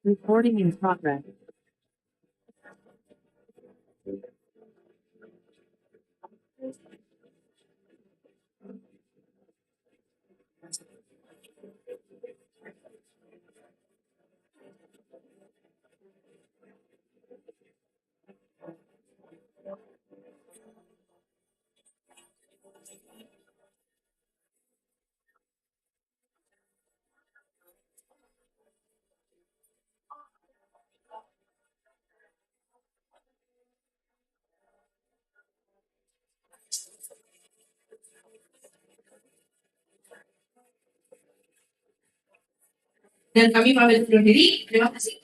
Recording in progress. Dan kami pamit undur diri. Terima kasih.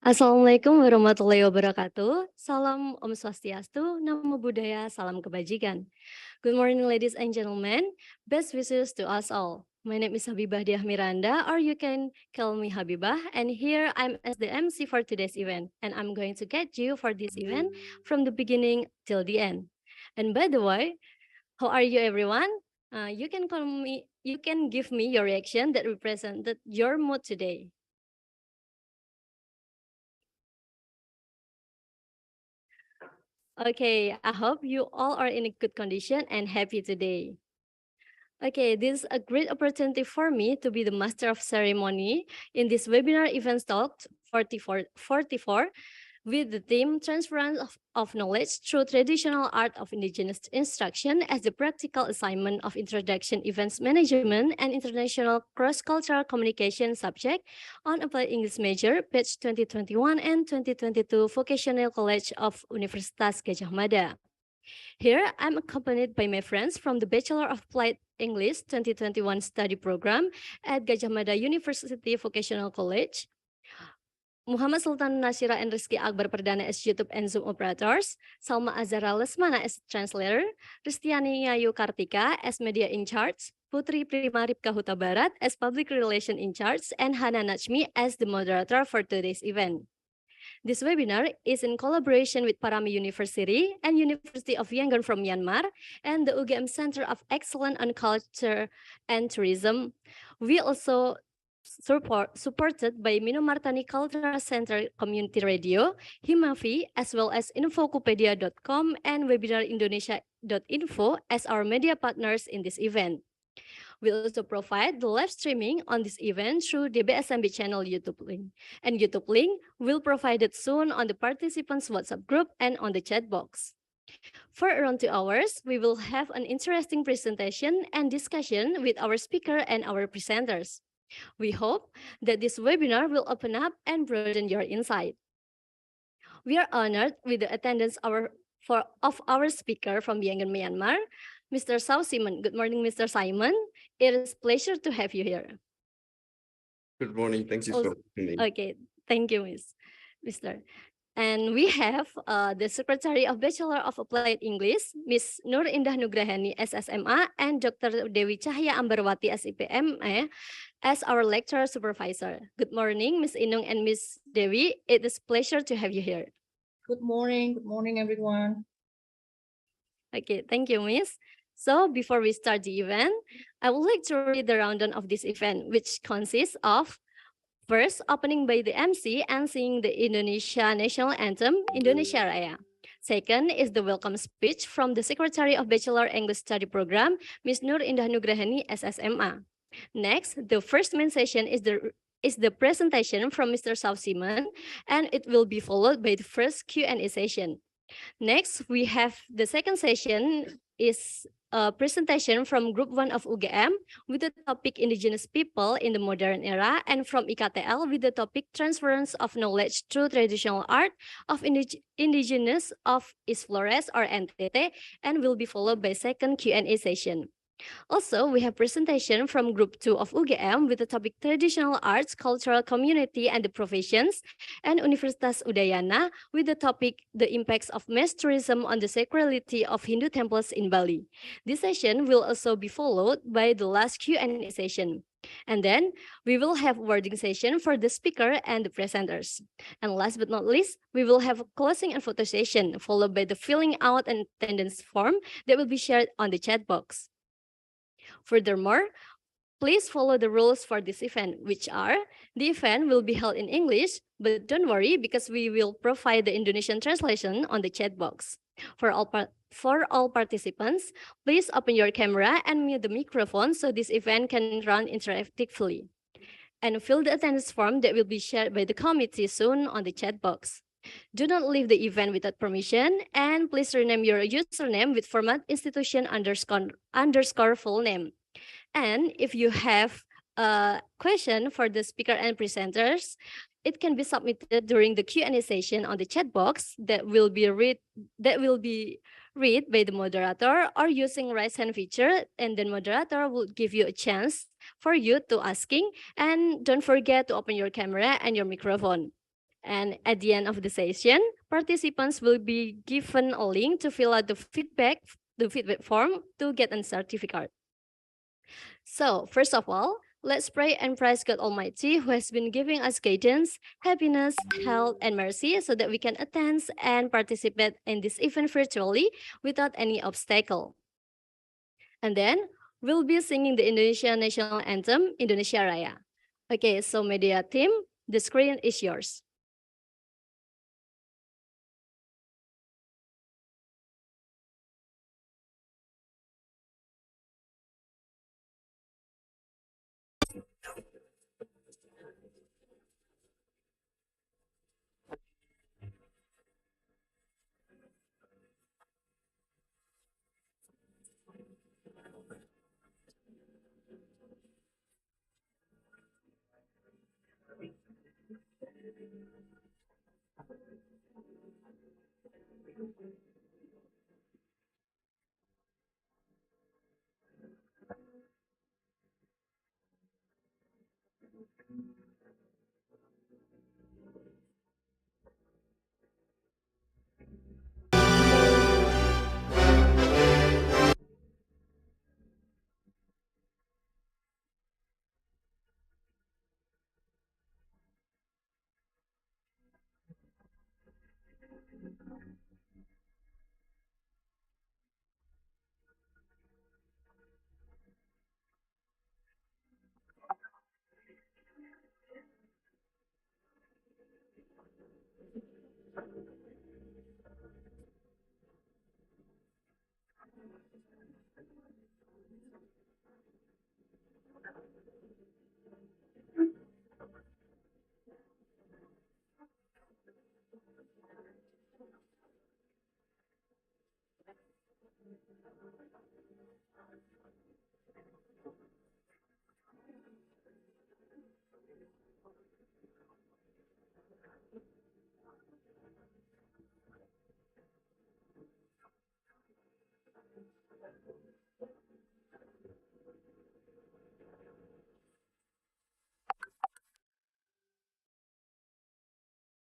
Assalamualaikum warahmatullahi wabarakatuh. Salam Om Swastiastu, Namo Buddhaya, Salam Kebajikan. Good morning, ladies and gentlemen. Best wishes to us all. My name is Habibah Diah Miranda, or you can call me Habibah. And here I'm as the MC for today's event. And I'm going to get you for this event from the beginning till the end. And by the way, how are you, everyone? You can call me. You can give me your reaction that represented your mood today. Okay, I hope you all are in a good condition and happy today. Okay, this is a great opportunity for me to be the master of ceremony in this webinar event talk 44 with the theme Transference of Knowledge through Traditional Art of Indigenous Instruction as the practical assignment of Introduction Events Management and International Cross-Cultural Communication subject on Applied English Major, page 2021 and 2022 Vocational College of Universitas Gadjah Mada. Here, I'm accompanied by my friends from the Bachelor of Applied English 2021 study program at Gadjah Mada University Vocational College, Muhammad Sultan Nasira and Rizky Akbar Perdana as YouTube and Zoom operators, Salma Azhara Lesmana as translator, Ristiani Ngayu Kartika as media in charge, Putri Prima Ripka Huta Barat as public relation in charge, and Hana Najmi as the moderator for today's event. This webinar is in collaboration with Parami University and University of Yangon from Myanmar and the UGM Center of Excellence on Culture and Tourism. We also supported by Minomartani Cultural Center Community Radio, Himavi, as well as Infokupedia.com and webinarindonesia.info as our media partners in this event. We also provide the live streaming on this event through DBSMB channel YouTube link. And YouTube link will provide it soon on the participants WhatsApp group and on the chat box. For around 2 hours, we will have an interesting presentation and discussion with our speaker and our presenters. We hope that this webinar will open up and broaden your insight. We are honored with the attendance of our speaker from Yangon, Myanmar, Mr. Sao Simon. Good morning, Mr. Simon. It is a pleasure to have you here. Good morning. Thank you for having me. Okay, thank you, Mr. And we have the Secretary of Bachelor of Applied English, Ms. Nur Indah Nugrahani, SSMA, and Dr. Dewi Cahya Ambarwati, SIPMA, as our lecturer supervisor. Good morning, Ms. Inung and Ms. Dewi. It is a pleasure to have you here. Good morning, everyone. Okay, thank you, Miss. So before we start the event, I would like to read the rundown of this event, which consists of first, opening by the MC and singing the Indonesia National Anthem, Indonesia Raya. Second is the welcome speech from the Secretary of Bachelor English Study Program, Ms. Nur Indah Nugrahani, SSMA. Next, the first main session is the presentation from Mr. Sao Simon, and it will be followed by the first Q&A session. Next, we have the second session is a presentation from Group 1 of UGM with the topic Indigenous People in the Modern Era, and from IKTL with the topic Transference of Knowledge through Traditional Art of Indigenous of East Flores or NTT, and will be followed by second Q&A session. Also, we have presentation from Group 2 of UGM with the topic Traditional Arts, Cultural Community and the Professions, and Universitas Udayana with the topic The Impacts of Mass Tourism on the Sacrality of Hindu Temples in Bali. This session will also be followed by the last Q&A session. And then we will have wording session for the speaker and the presenters. And last but not least, we will have a closing and photo session followed by the filling out and attendance form that will be shared on the chat box. Furthermore, please follow the rules for this event, which are the event will be held in English, but don't worry because we will provide the Indonesian translation on the chat box. For all participants, please open your camera and mute the microphone so this event can run interactively. And fill the attendance form that will be shared by the committee soon on the chat box. Do not leave the event without permission, and please rename your username with format institution underscore full name. And if you have a question for the speaker and presenters, it can be submitted during the Q&A session on the chat box that will be read by the moderator or using raise hand feature, and then moderator will give you a chance for you to asking. And don't forget to open your camera and your microphone. And at the end of the session, participants will be given a link to fill out the feedback form to get a certificate. So first of all, let's pray and praise God Almighty who has been giving us guidance, happiness, health, and mercy so that we can attend and participate in this event virtually without any obstacle. And then we'll be singing the Indonesian National Anthem, Indonesia Raya. Okay, so media team, the screen is yours.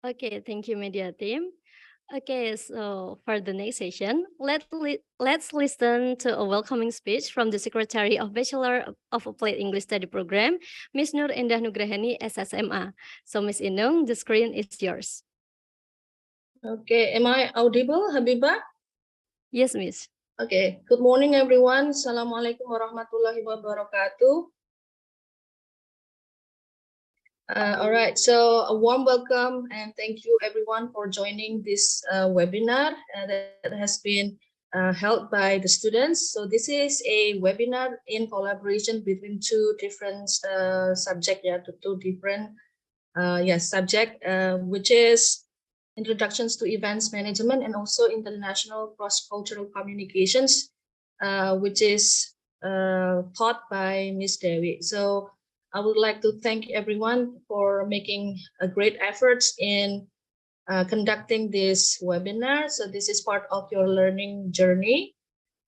Okay, thank you, media team. Okay, so for the next session, let's listen to a welcoming speech from the Secretary of Bachelor of Applied English Study Program, Miss Nur Endah Nugrahani, SSMA. So, Miss Inung, the screen is yours. Okay, am I audible, Habibah? Yes, Miss. Okay, good morning, everyone. Assalamualaikum warahmatullahi wabarakatuh. All right, so a warm welcome and thank you everyone for joining this webinar that has been held by the students. So this is a webinar in collaboration between two different subjects, two different subject, which is introductions to events management and also international cross-cultural communications, which is taught by Miss Dewi. So I would like to thank everyone for making a great efforts in conducting this webinar. So this is part of your learning journey.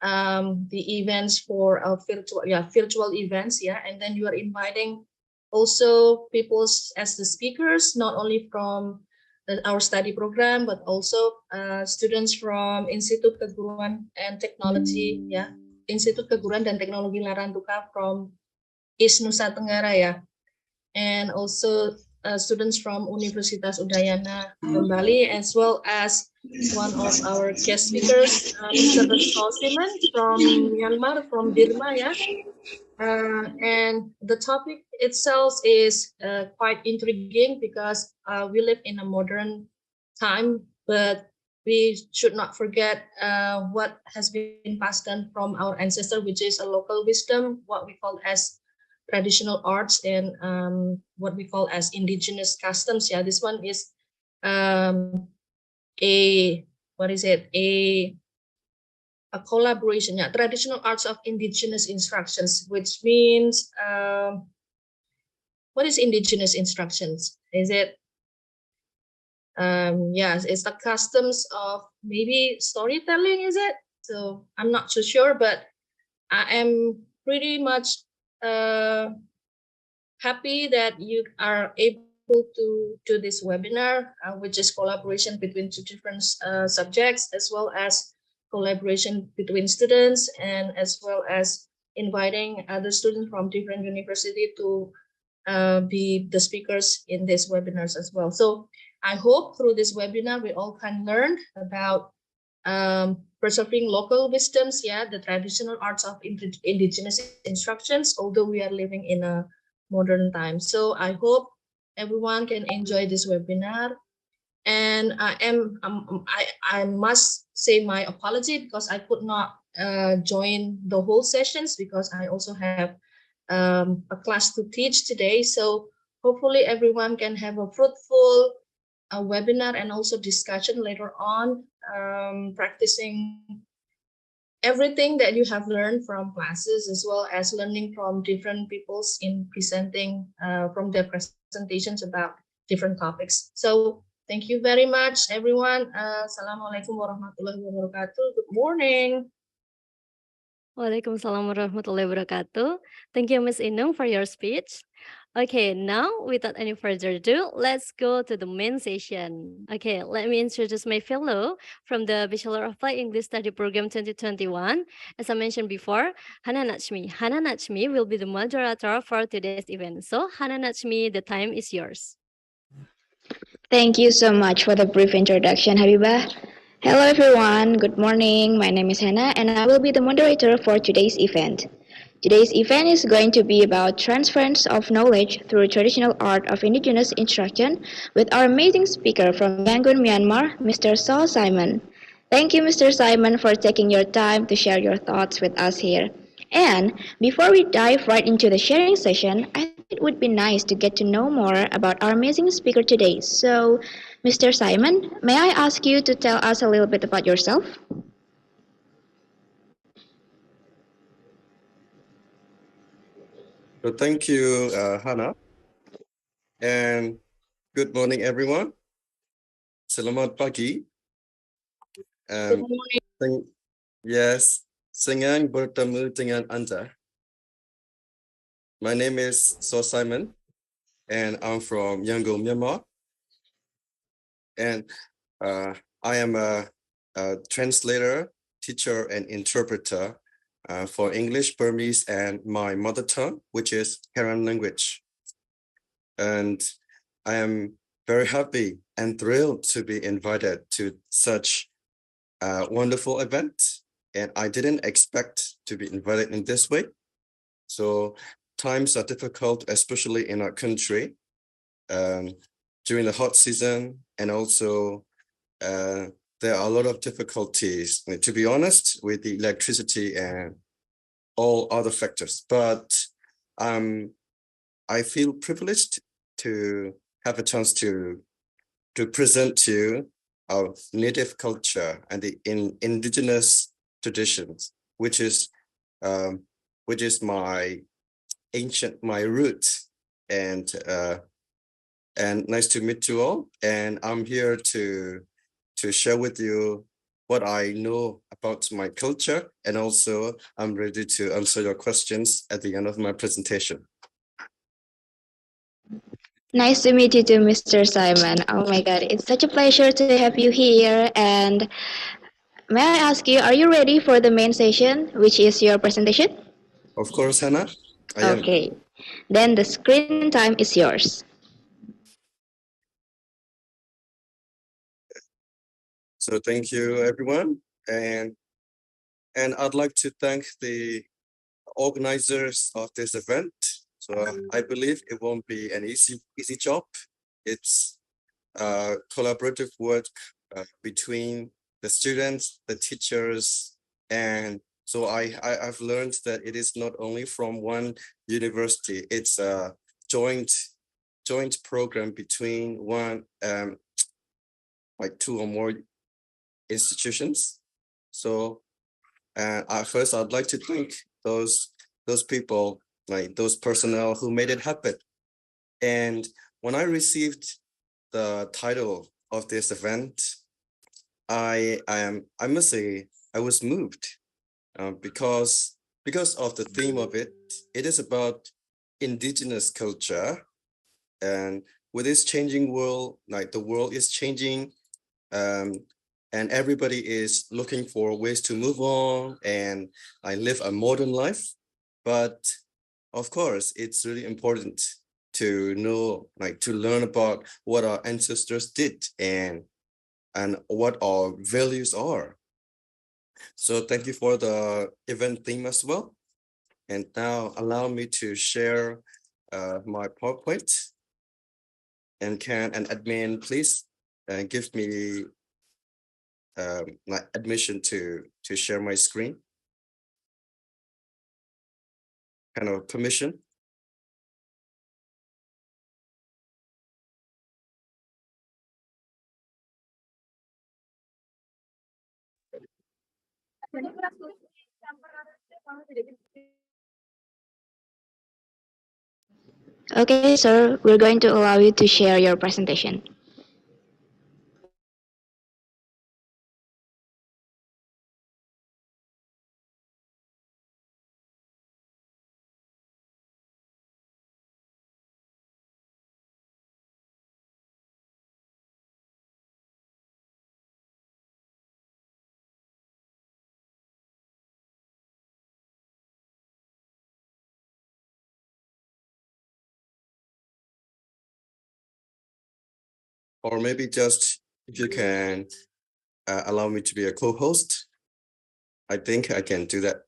The events for virtual events, and then you are inviting also people as the speakers, not only from our study program, but also students from Institut Keguruan and Technology, Institut Keguruan dan Teknologi Larantuka from East Nusa Tenggara, and also students from Universitas Udayana Bali, as well as one of our guest speakers, Mr. Sosiman from Myanmar, from Burma, and the topic itself is quite intriguing because we live in a modern time, but we should not forget what has been passed down from our ancestor, which is a local wisdom, what we call as traditional arts, and what we call as indigenous customs. This one is a collaboration, traditional arts of indigenous instructions, which means what is indigenous instructions? Is it it's the customs of maybe storytelling, is it? So I'm not so sure, but I am pretty much happy that you are able to do this webinar, which is collaboration between two different subjects, as well as collaboration between students, and as well as inviting other students from different university to be the speakers in these webinars as well. So I hope through this webinar, we all can learn about preserving local wisdoms, the traditional arts of indigenous instructions, although we are living in a modern time. So I hope everyone can enjoy this webinar. And I must say my apology because I could not join the whole sessions because I also have a class to teach today. So hopefully everyone can have a fruitful webinar and also discussion later on, practicing everything that you have learned from classes, as well as learning from different peoples in presenting from their presentations about different topics. So thank you very much, everyone. Assalamualaikum warahmatullahi wabarakatuh. Good morning. Waalaikumsalam warahmatullahi wabarakatuh. Thank you, Ms. Inung, for your speech. Okay, now without any further ado, let's go to the main session. Okay, let me introduce my fellow from the Bachelor of Applied English Study Program 2021. As I mentioned before, Hana Nachmi. Hana Nachmi will be the moderator for today's event. So, Hana Nachmi, the time is yours. Thank you so much for the brief introduction, Habibah. Hello everyone, good morning. My name is Hannah and I will be the moderator for today's event. Today's event is going to be about transference of knowledge through traditional art of Indigenous instruction with our amazing speaker from Yangon, Myanmar, Mr. Saul Simon. Thank you, Mr. Simon, for taking your time to share your thoughts with us here. And before we dive right into the sharing session, I think it would be nice to get to know more about our amazing speaker today. So, Mr. Simon, may I ask you to tell us a little bit about yourself? So thank you, Hannah, and good morning, everyone. Selamat pagi. Good And morning. yes, senang bertemu dengan Anda. My name is Saul Simon, and I'm from Yangon, Myanmar. And I am a translator, teacher, and interpreter for English, Burmese, and my mother tongue, which is Karen language. And I am very happy and thrilled to be invited to such a wonderful event. And I didn't expect to be invited in this way. So times are difficult, especially in our country during the hot season. And also there are a lot of difficulties, to be honest, with the electricity and all other factors. But I feel privileged to have a chance to present to you our native culture and the indigenous traditions, which is my root. And nice to meet you all. And I'm here to share with you what I know about my culture, and also I'm ready to answer your questions at the end of my presentation. Nice to meet you too, Mr. Simon. Oh my God, it's such a pleasure to have you here. And may I ask you, are you ready for the main session, which is your presentation? Of course, Hannah, I am. Okay, then the screen time is yours. So thank you, everyone. And I'd like to thank the organizers of this event. So I believe it won't be an easy job. It's collaborative work between the students, the teachers, and so I've learned that it is not only from one university. It's a joint program between one like two or more institutions. So first, I'd like to thank those people, like those personnel who made it happen. And when I received the title of this event, I must say I was moved because of the theme of it. It is about indigenous culture, and with this changing world, like the world is changing, and everybody is looking for ways to move on and live a modern life. But of course, it's really important to know, to learn about what our ancestors did and what our values are. So thank you for the event theme as well. And now allow me to share my PowerPoint. And can an admin please give me admission to share my screen? Kind of permission. Okay, sir, we're going to allow you to share your presentation. or maybe just if you can allow me to be a co-host, I think I can do that.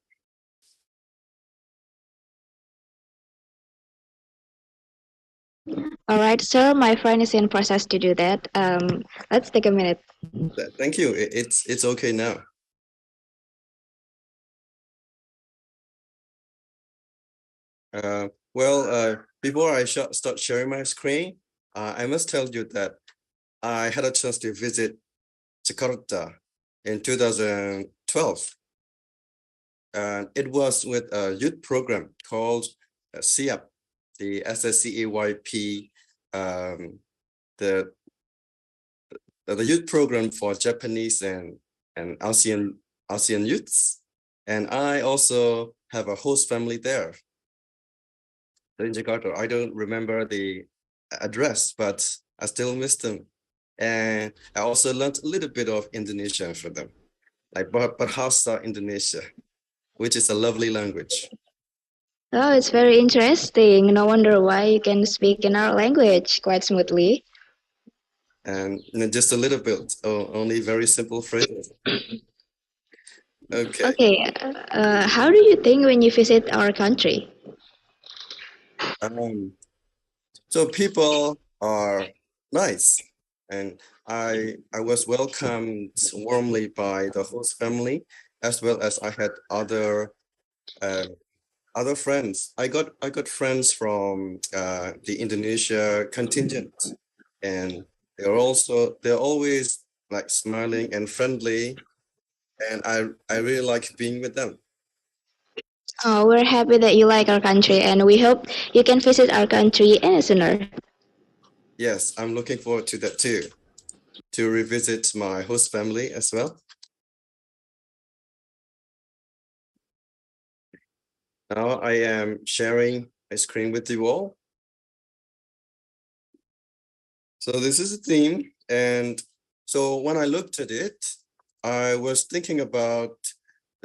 All right, sir. My friend is in process to do that. Let's take a minute. Thank you. It's okay now. Before I start sharing my screen, I must tell you that I had a chance to visit Jakarta in 2012. And it was with a youth program called SIAP, the SSCEYP, the youth program for Japanese and ASEAN youths. And I also have a host family there in Jakarta. I don't remember the address, but I still miss them. And I also learned a little bit of Indonesian for them, like Bahasa Indonesia, which is a lovely language. Oh, it's very interesting. No wonder why you can speak in our language quite smoothly. And just a little bit, only very simple phrases. Okay. Okay, how do you think when you visit our country? So people are nice, and I was welcomed warmly by the host family, as well as I had other friends. I got friends from the Indonesia contingent, and they're always like smiling and friendly, and I really like being with them. Oh, we're happy that you like our country, and we hope you can visit our country any sooner. Yes, I'm looking forward to that too, to revisit my host family as well. Now I am sharing my screen with you all. So this is a theme, and so when I looked at it, I was thinking about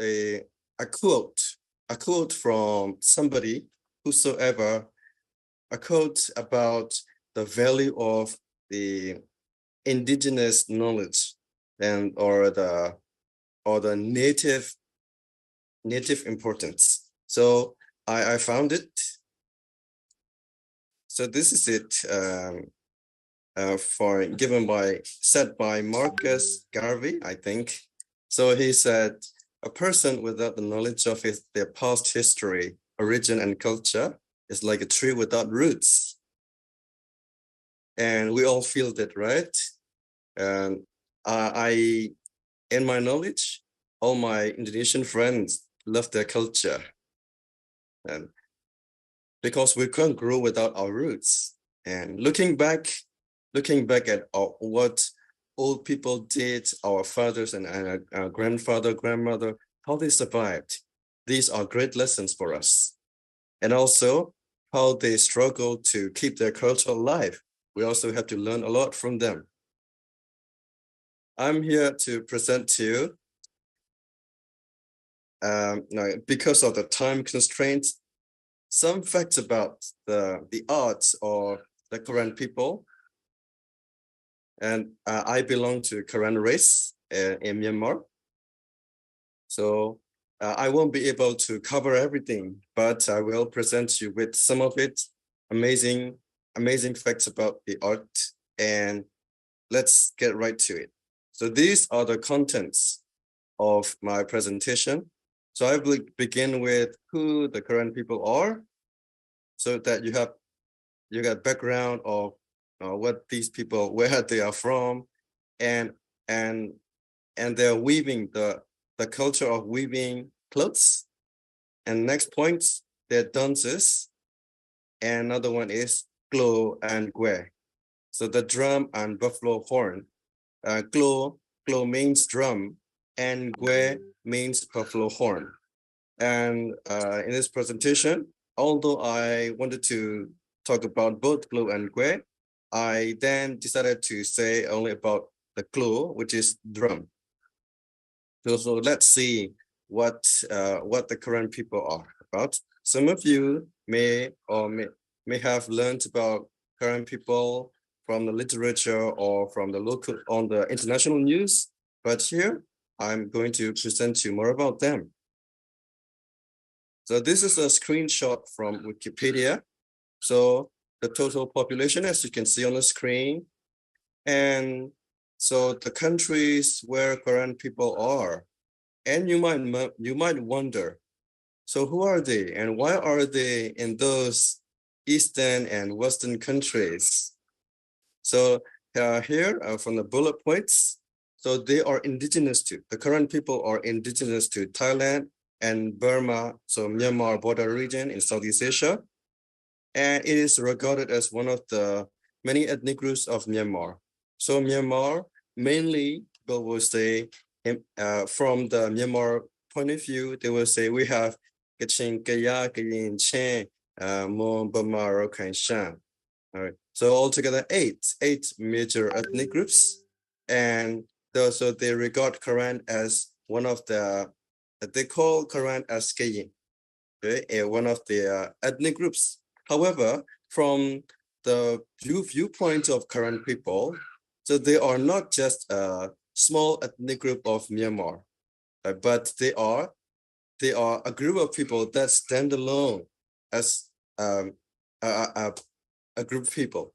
a quote from somebody whosoever, a quote about the value of the indigenous knowledge and or the native importance. So I found it. So this is it. Said by Marcus Garvey, I think. So he said, a person without the knowledge of their past history, origin, and culture is like a tree without roots. And we all feel that, right? And in my knowledge, all my Indonesian friends love their culture. And because we can't grow without our roots. And looking back at what old people did, our fathers and our grandfather, grandmother, how they survived. These are great lessons for us. And also how they struggle to keep their culture alive. We also have to learn a lot from them. I'm here to present to you, now, because of the time constraints, some facts about the arts of the Karen people. And I belong to Karen race in Myanmar. So I won't be able to cover everything, but I will present you with some of it, amazing facts about the art, and let's get right to it. So these are the contents of my presentation. So I will begin with who the Karen people are, so that you got background of what these people, where they are from, and they're weaving the culture of weaving clothes. And next point, their dances. And another one is klo and gue. So the drum and buffalo horn. Klo means drum, and gue means buffalo horn. And in this presentation, although I wanted to talk about both klo and gue, I then decided to say only about the klo, which is drum. So let's see what the current people are about. Some of you may have learned about current people from the literature or from the local on the international news, but here I'm going to present you more about them. So this is a screenshot from Wikipedia. So the total population, as you can see on the screen, and so the countries where Korean people are, and you might wonder, so who are they and why are they in those Eastern and Western countries? So here from the bullet points, so they are indigenous to, the Korean people are indigenous to Thailand and Burma, so Myanmar border region in Southeast Asia. And it is regarded as one of the many ethnic groups of Myanmar. So Myanmar, mainly people will say, from the Myanmar point of view, they will say we have Kachin, Kaya, Kayin, Chen, Mon, Burma, Rakhine, Shan. All right. So altogether eight major ethnic groups, and so they regard Korean as one of the, they call Korean as Kayin, okay, one of the ethnic groups. However, from the viewpoint of Korean people, so they are not just a small ethnic group of Myanmar, but they are a group of people that stand alone as a group of people.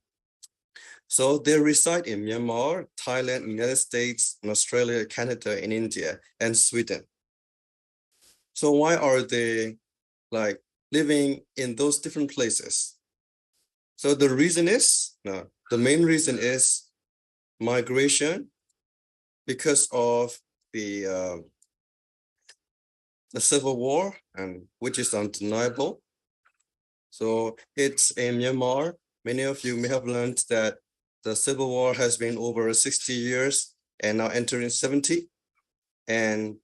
So they reside in Myanmar, Thailand, United States, and Australia, Canada, and India, and Sweden. So why are they like living in those different places? So the reason is, the main reason is migration because of the civil war, and which is undeniable. So it's in Myanmar. Many of you may have learned that the civil war has been over 60 years and now entering 70. And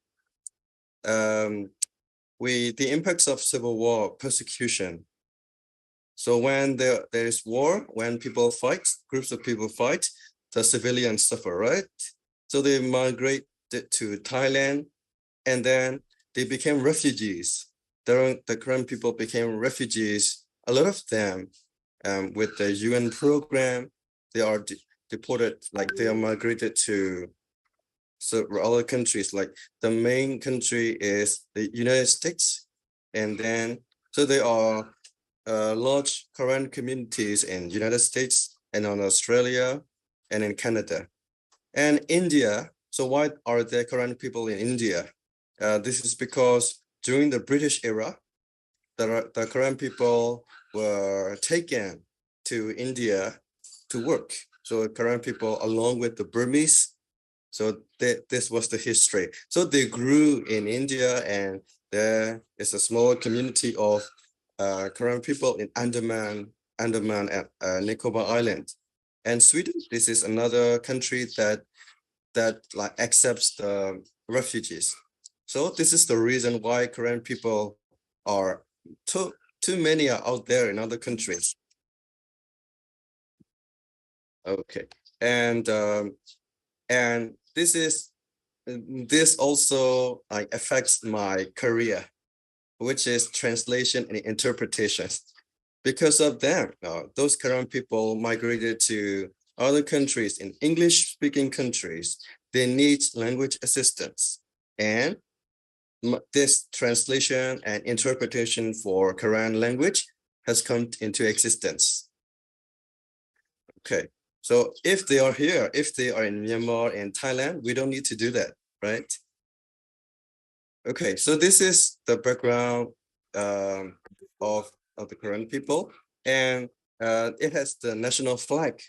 the impacts of civil war, persecution. So when there is war, when people fight, groups of people fight, the civilians suffer, right? So they migrated to Thailand, and then they became refugees. The Korean people became refugees. A lot of them, with the UN program, they are deported, like they are migrated to other countries. Like the main country is the United States, and then so there are large Korean communities in United States and in Australia and in Canada and India. So why are there Korean people in India? This is because during the British era, the Korean people were taken to India to work. So Korean people, along with the Burmese, so this was the history. So they grew in India, and there is a small community of Korean people in Andaman and Nicobar Island. And Sweden, this is another country that like accepts the refugees. So this is the reason why Korean people are too many are out there in other countries. Okay, and this also like affects my career, which is translation and interpretation. Because of them, those Korean people migrated to other countries, in English-speaking countries. They need language assistance, and this translation and interpretation for Korean language has come into existence. Okay, so if they are here, if they are in Myanmar and Thailand, we don't need to do that, right? Okay, so this is the background of the Korean people, and it has the national flag,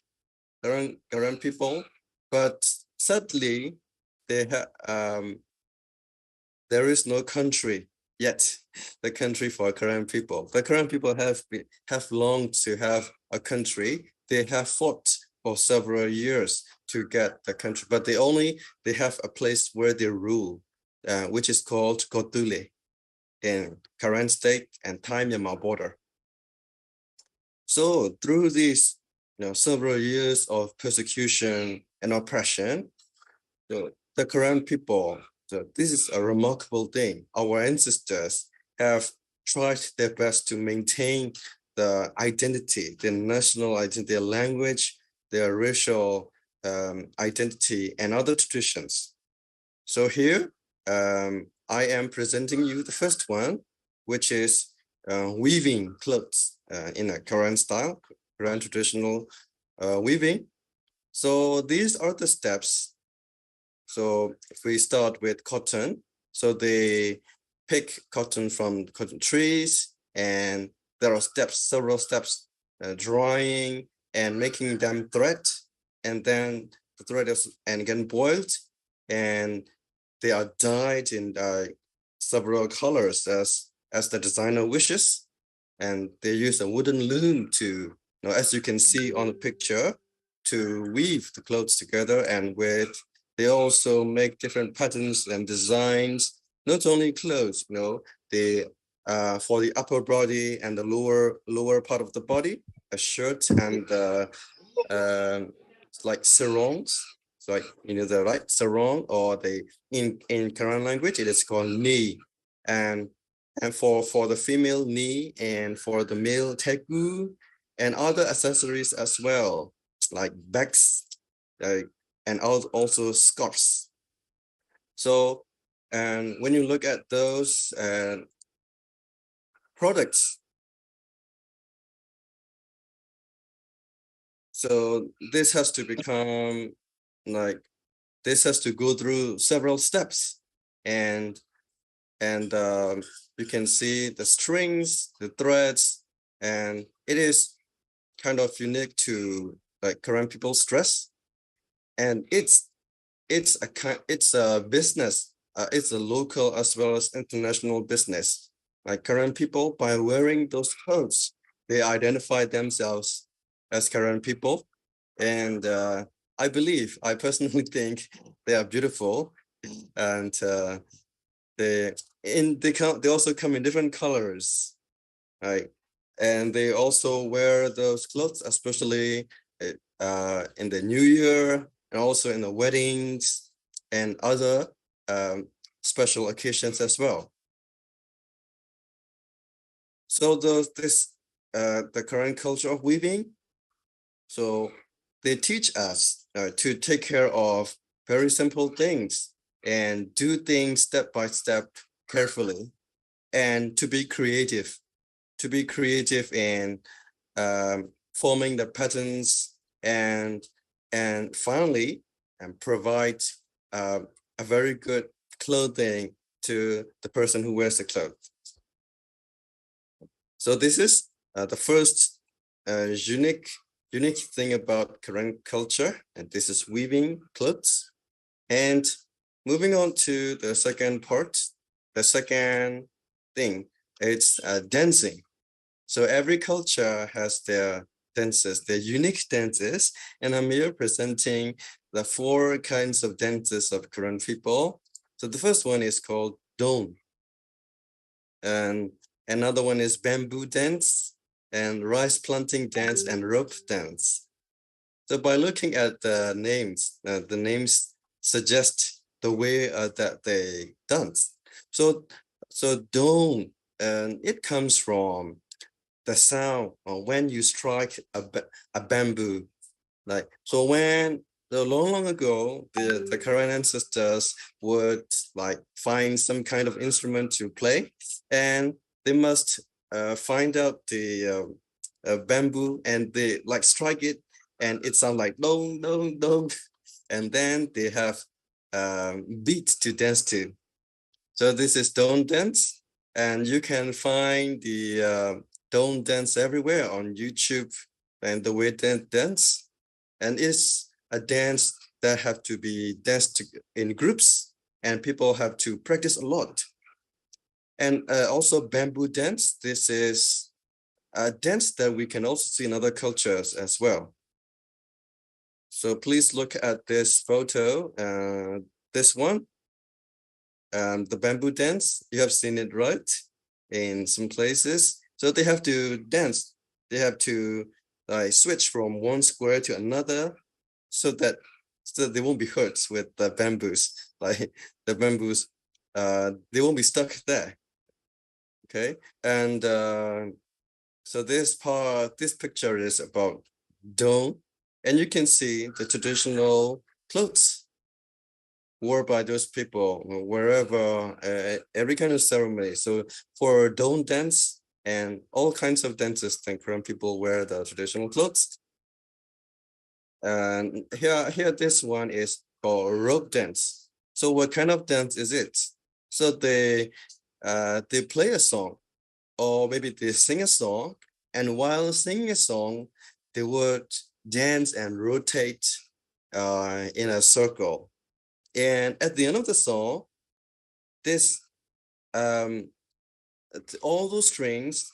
Korean people, but sadly, there is no country yet, the country for Korean people. The Korean people have longed to have a country. They have fought for several years to get the country, but they have a place where they rule, which is called Kotule in Karen State and Thai-Myanmar border. So through these several years of persecution and oppression, the Korean people, so this is a remarkable thing. Our ancestors have tried their best to maintain the identity, the national identity, their language, their racial identity and other traditions. So here, I am presenting you the first one, which is weaving clothes in a Korean style, Korean traditional weaving. So these are the steps. So if we start with cotton, so they pick cotton from cotton trees, and there are steps, several steps, drying and making them thread, and then the thread is and again boiled, and they are dyed in several colors as the designer wishes, and they use a wooden loom to, as you can see on the picture, to weave the clothes together, and they also make different patterns and designs, not only clothes, they for the upper body and the lower part of the body, a shirt and like sarongs. So like, the right sarong, or in Korean language, it is called knee, and for the female knee, and for the male tegu, and other accessories as well, like bags, and also scarves. So, and when you look at those products, so this has to become like, this has to go through several steps, and you can see the strings, the threads, and it is kind of unique to like Korean people's dress, and it's a business. It's a local as well as international business. Like Korean people, by wearing those clothes, they identify themselves as Korean people, and I personally think they are beautiful, and they also come in different colors, right? And they also wear those clothes, especially in the New Year, and also in the weddings and other special occasions as well. So the current culture of weaving, so they teach us to take care of very simple things and do things step by step carefully, and to be creative in forming the patterns, and finally provide a very good clothing to the person who wears the clothes. So this is the first unique thing about Korean culture, and this is weaving clothes. And moving on to the second part, the second thing, it's dancing. So every culture has their dances, their unique dances, and I'm here presenting the 4 kinds of dances of Korean people. So the first one is called don, and another one is bamboo dance, and rice planting dance, and rope dance. So by looking at the names suggest the way that they dance. So don, and it comes from the sound when you strike a bamboo. Like, so when long ago, the Korean ancestors would like find some kind of instrument to play, and they must find out the bamboo, and they like strike it, and it sounds like dong dong dong, and then they have beats to dance to. So this is don dance, and you can find the don dance everywhere on YouTube, and the way they dance, and it's a dance that have to be danced in groups, and people have to practice a lot. And also bamboo dance, this is a dance that we can also see in other cultures as well. So please look at this photo, this one, the bamboo dance. You have seen it, right? In some places. So they have to dance. They have to switch from one square to another, so that they won't be hurt with the bamboos. Like the bamboos, they won't be stuck there. Okay, and so this picture is about don, And you can see the traditional clothes worn by those people wherever, every kind of ceremony. So for Don dance and all kinds of dances, then Korean people wear the traditional clothes. And here this one is called rope dance. So what kind of dance is it? So they play a song, or maybe they sing a song, and while singing a song, they would dance and rotate in a circle. And at the end of the song, this all those strings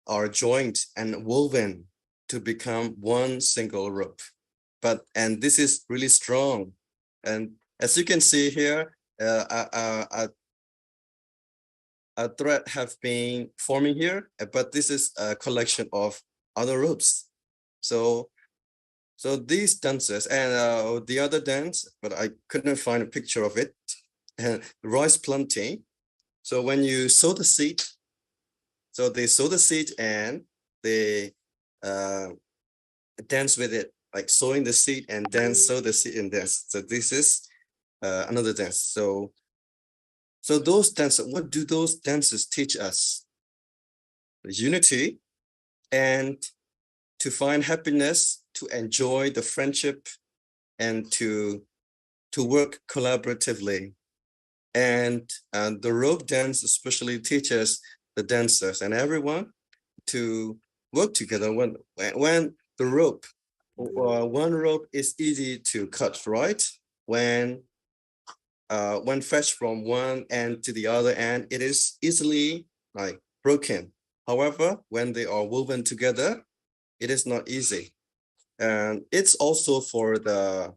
are joined and woven to become one single rope. And this is really strong. And as you can see here, a thread have been forming here, but this is a collection of other ropes. So these dances and the other dance, but I couldn't find a picture of it. Rice planting. So when you sow the seed, so they sow the seed and they dance with it, like sowing the seed and then sow the seed and dance. So this is another dance. So those dances, what do those dances teach us? Unity, and to find happiness, to enjoy the friendship, and to work collaboratively. And the rope dance especially teaches the dancers and everyone to work together. When the rope, one rope is easy to cut, right? When fetched from one end to the other end, it is easily like broken. However, when they are woven together, it is not easy. And it's also for the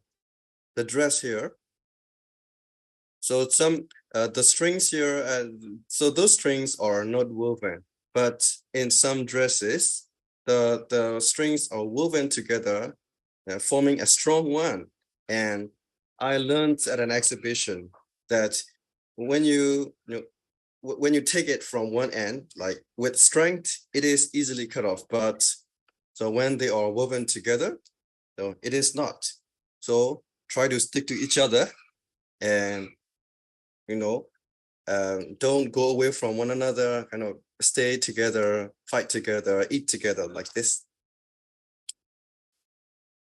dress here. So the strings here, so those strings are not woven, but in some dresses, the strings are woven together, forming a strong one. And I learned at an exhibition that when you take it from one end, like with strength, it is easily cut off. But so when they are woven together, so it is not. So try to stick to each other, and don't go away from one another, kind of stay together, fight together, eat together like this.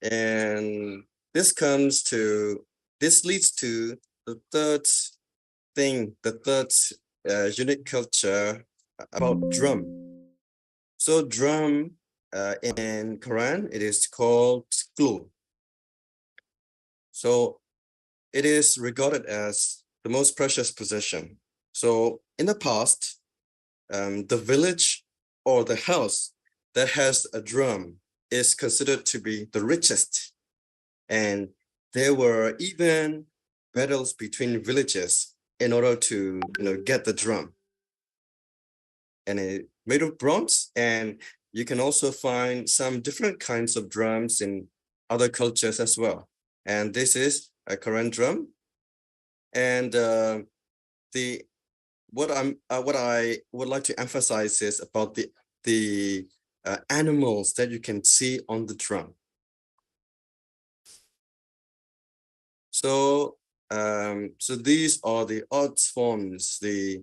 And this leads to the third thing, the third unique culture about drum. So drum in Quran, it is called glue. So it is regarded as the most precious possession. So in the past, the village or the house that has a drum is considered to be the richest. And there were even battles between villages in order to get the drum. And it made of bronze, and you can also find some different kinds of drums in other cultures as well. And this is a Korean drum. And what I would like to emphasize is about the animals that you can see on the drum. So these are the art forms, the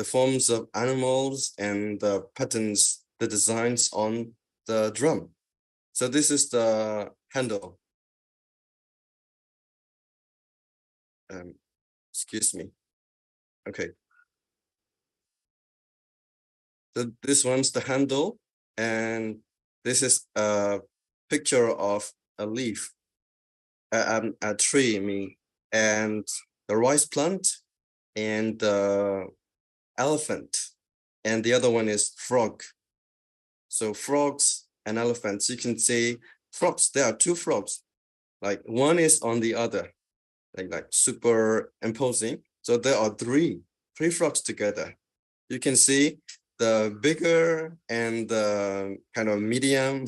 forms of animals and the patterns, the designs on the drum. So this is the handle. Excuse me. Okay. So this one's the handle, and this is a picture of a leaf, a tree, I mean, and the rice plant and the elephant, and the other one is frog. So frogs and elephants, you can see frogs, there are two frogs, like one is on the other, like superimposing. So there are three frogs together. You can see the bigger and the kind of medium,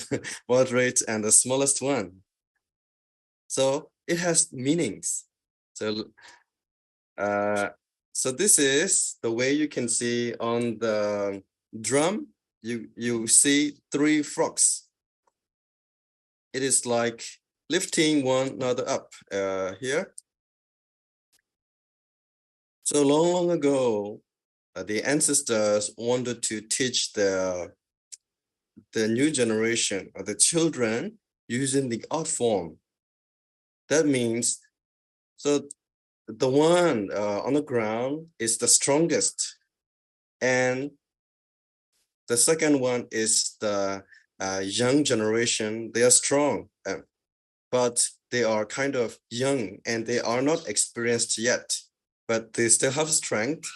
moderate, and the smallest one. So it has meanings. So this is the way you can see on the drum. You see three frogs. it is like lifting one another up here. So long ago, the ancestors wanted to teach the new generation or the children using the art form. That means, so the one on the ground is the strongest, and the second one is the young generation. They are strong, but they are kind of young and they are not experienced yet, but they still have strength,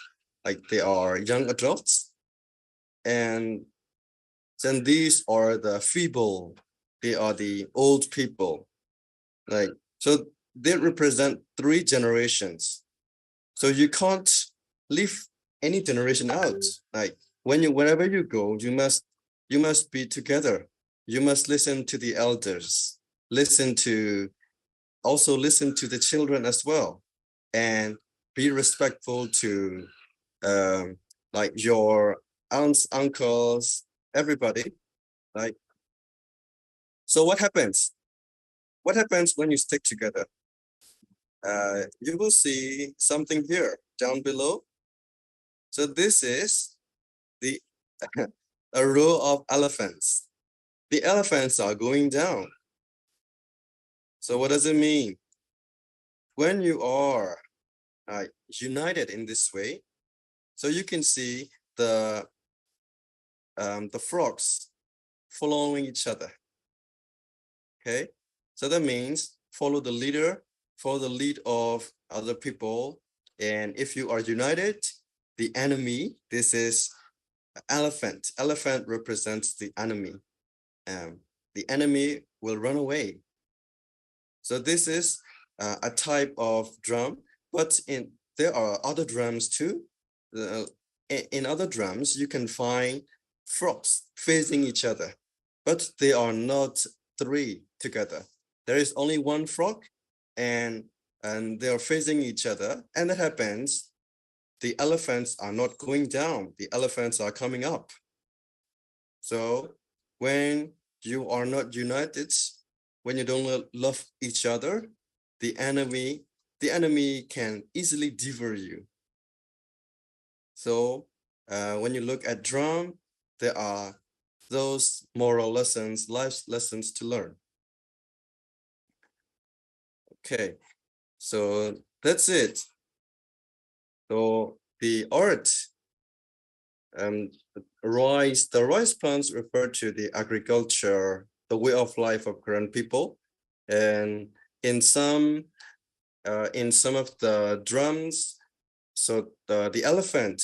like they are young adults. And then these are the feeble, they are the old people. Like, so they represent 3 generations. So you can't leave any generation out. Like wherever you go, you must be together. You must listen to the elders, also listen to the children as well, and be respectful to like your aunts, uncles, everybody. Like, so what happens? What happens when you stick together? You will see something here down below. So this is the a row of elephants. The elephants are going down. So what does it mean? When you are united in this way, so you can see the frogs following each other. Okay, so that means follow the leader, follow the lead of other people, and if you are united, the enemy, this is elephant. Elephant represents the enemy. The enemy will run away. So this is a type of drum, but there are other drums too. In other drums, you can find frogs facing each other, but they are not 3 together. There is only one frog, and they are facing each other. And that happens, the elephants are not going down. The elephants are coming up. So when you are not united, when you don't love each other, the enemy can easily devour you. So when you look at drum, there are those moral lessons, life lessons to learn. Okay, so that's it. So the art, the rice plants refer to the agriculture, the way of life of Korean people, and in some of the drums, so the elephant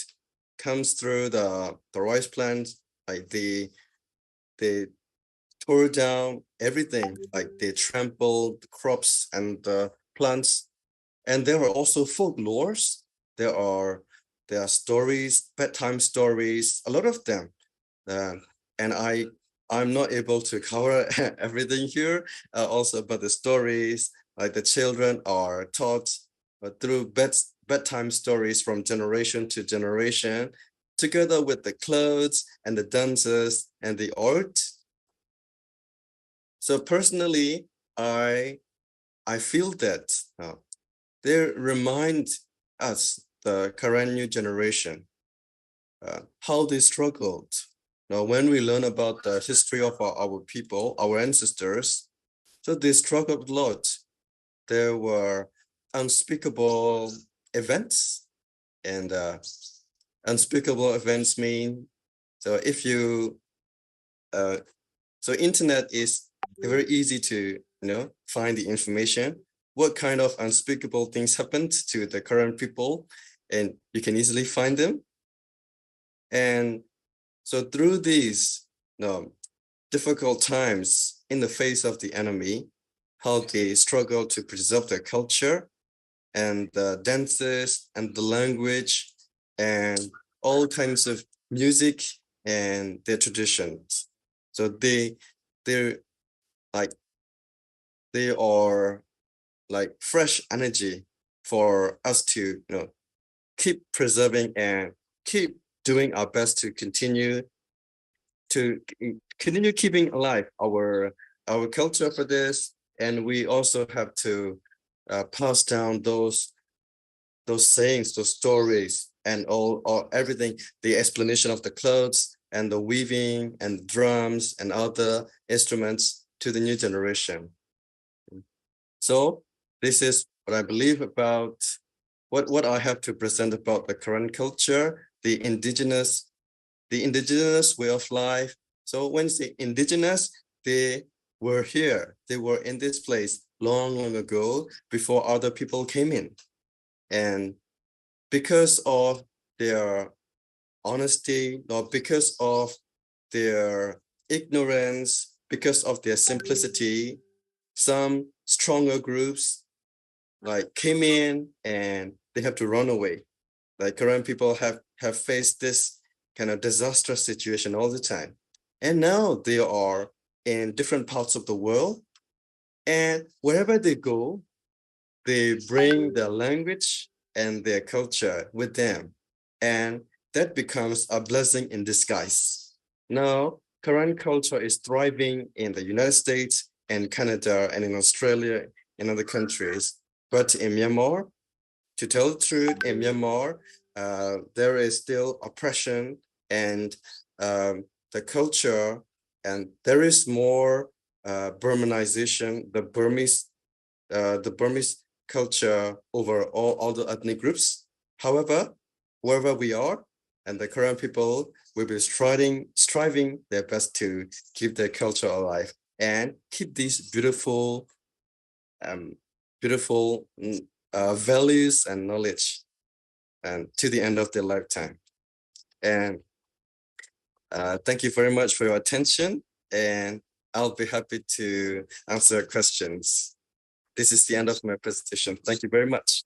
comes through the rice plant, like they tore down everything, like they trampled the crops and the plants. And there are also folklores. There are stories, bedtime stories, a lot of them. And I'm not able to cover everything here. Also about the stories, like the children are taught through bedtime stories from generation to generation, together with the clothes and the dances and the art. So personally, I feel that they remind us, the current new generation, how they struggled. Now, when we learn about the history of our people, our ancestors, so they struggled a lot. There were unspeakable events, and unspeakable events mean, so if you, so internet is very easy to find the information, what kind of unspeakable things happened to the current people, and you can easily find them. And so through these difficult times in the face of the enemy, how they struggle to preserve their culture and the dances and the language and all kinds of music and their traditions. So they're like, they are like fresh energy for us to keep preserving and keep doing our best to continue keeping alive our our culture for this, and we also have to pass down those sayings, those stories, and all everything, the explanation of the clothes and the weaving and drums and other instruments to the new generation. So this is what I believe about what I have to present about the current culture, the indigenous way of life. So when you say indigenous, they were here, they were in this place long ago before other people came in. And because of their honesty, or because of their ignorance, because of their simplicity, some stronger groups like came in and they have to run away. Like Korean people have faced this kind of disastrous situation all the time. And now they are in different parts of the world. And wherever they go, they bring their language and their culture with them. And that becomes a blessing in disguise. Now, Korean culture is thriving in the United States and Canada and in Australia and other countries. But in Myanmar, to tell the truth, in Myanmar, there is still oppression and the culture, and there is more Burmanization, the Burmese culture over all the ethnic groups. However, wherever we are, and the Korean people will be striving their best to keep their culture alive and keep these beautiful values and knowledge and to the end of their lifetime. And thank you very much for your attention, and I'll be happy to answer questions. This is the end of my presentation. Thank you very much.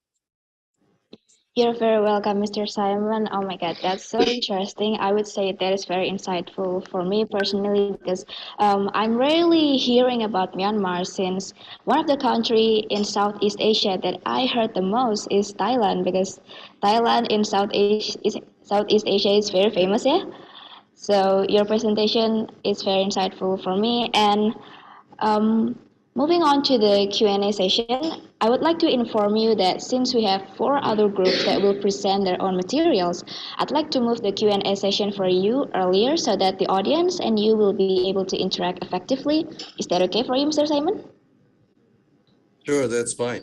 You're very welcome, Mr. Simon. Oh my God, that's so interesting. I would say that is very insightful for me personally because I'm rarely hearing about Myanmar, since one of the country in Southeast Asia that I heard the most is Thailand, because Thailand in Southeast Asia is very famous, yeah. So your presentation is very insightful for me. And um, moving on to the Q&A session, I would like to inform you that since we have 4 other groups that will present their own materials, I'd like to move the Q&A session for you earlier so that the audience and you will be able to interact effectively. Is that okay for you, Mr. Simon? Sure, that's fine.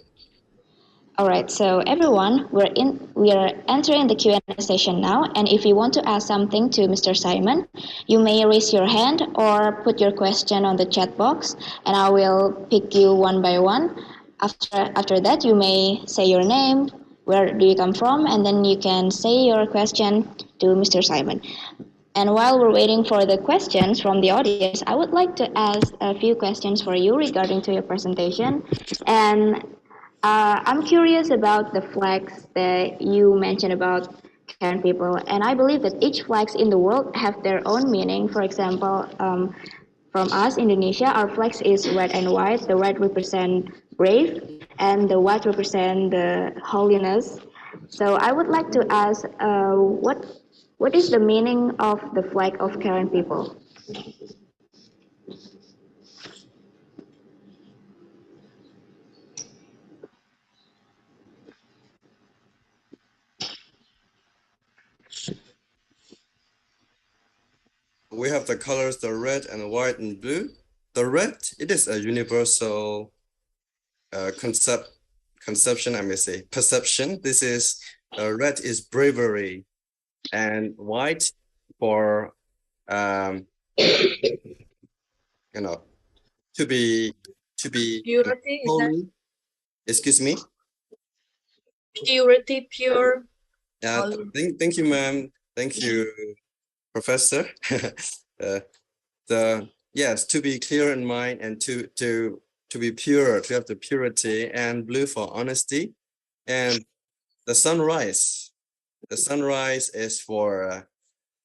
All right, so everyone, we are entering the Q&A session now, and if you want to ask something to Mr. Simon, you may raise your hand or put your question on the chat box, and I will pick you one by one. After that, you may say your name, where do you come from, and then you can say your question to Mr. Simon. And while we're waiting for the questions from the audience, I would like to ask a few questions for you regarding to your presentation. And I'm curious about the flags that you mentioned about Karen people, and I believe that each flags in the world have their own meaning. For example, from us, Indonesia, our flags is red and white. The red represent brave, and the white represent the holiness. So I would like to ask, what is the meaning of the flag of Karen people? We have the colors, the red and white and blue. The red, it is a universal conception, I may say, perception. This is, red is bravery, and white for, you know, to be Purity, is that holy. Excuse me. purity, pure? Thank you, ma'am. Thank you, professor. Yes, to be clear in mind and to be pure, to have the purity, and blue for honesty, and the sunrise. The sunrise is for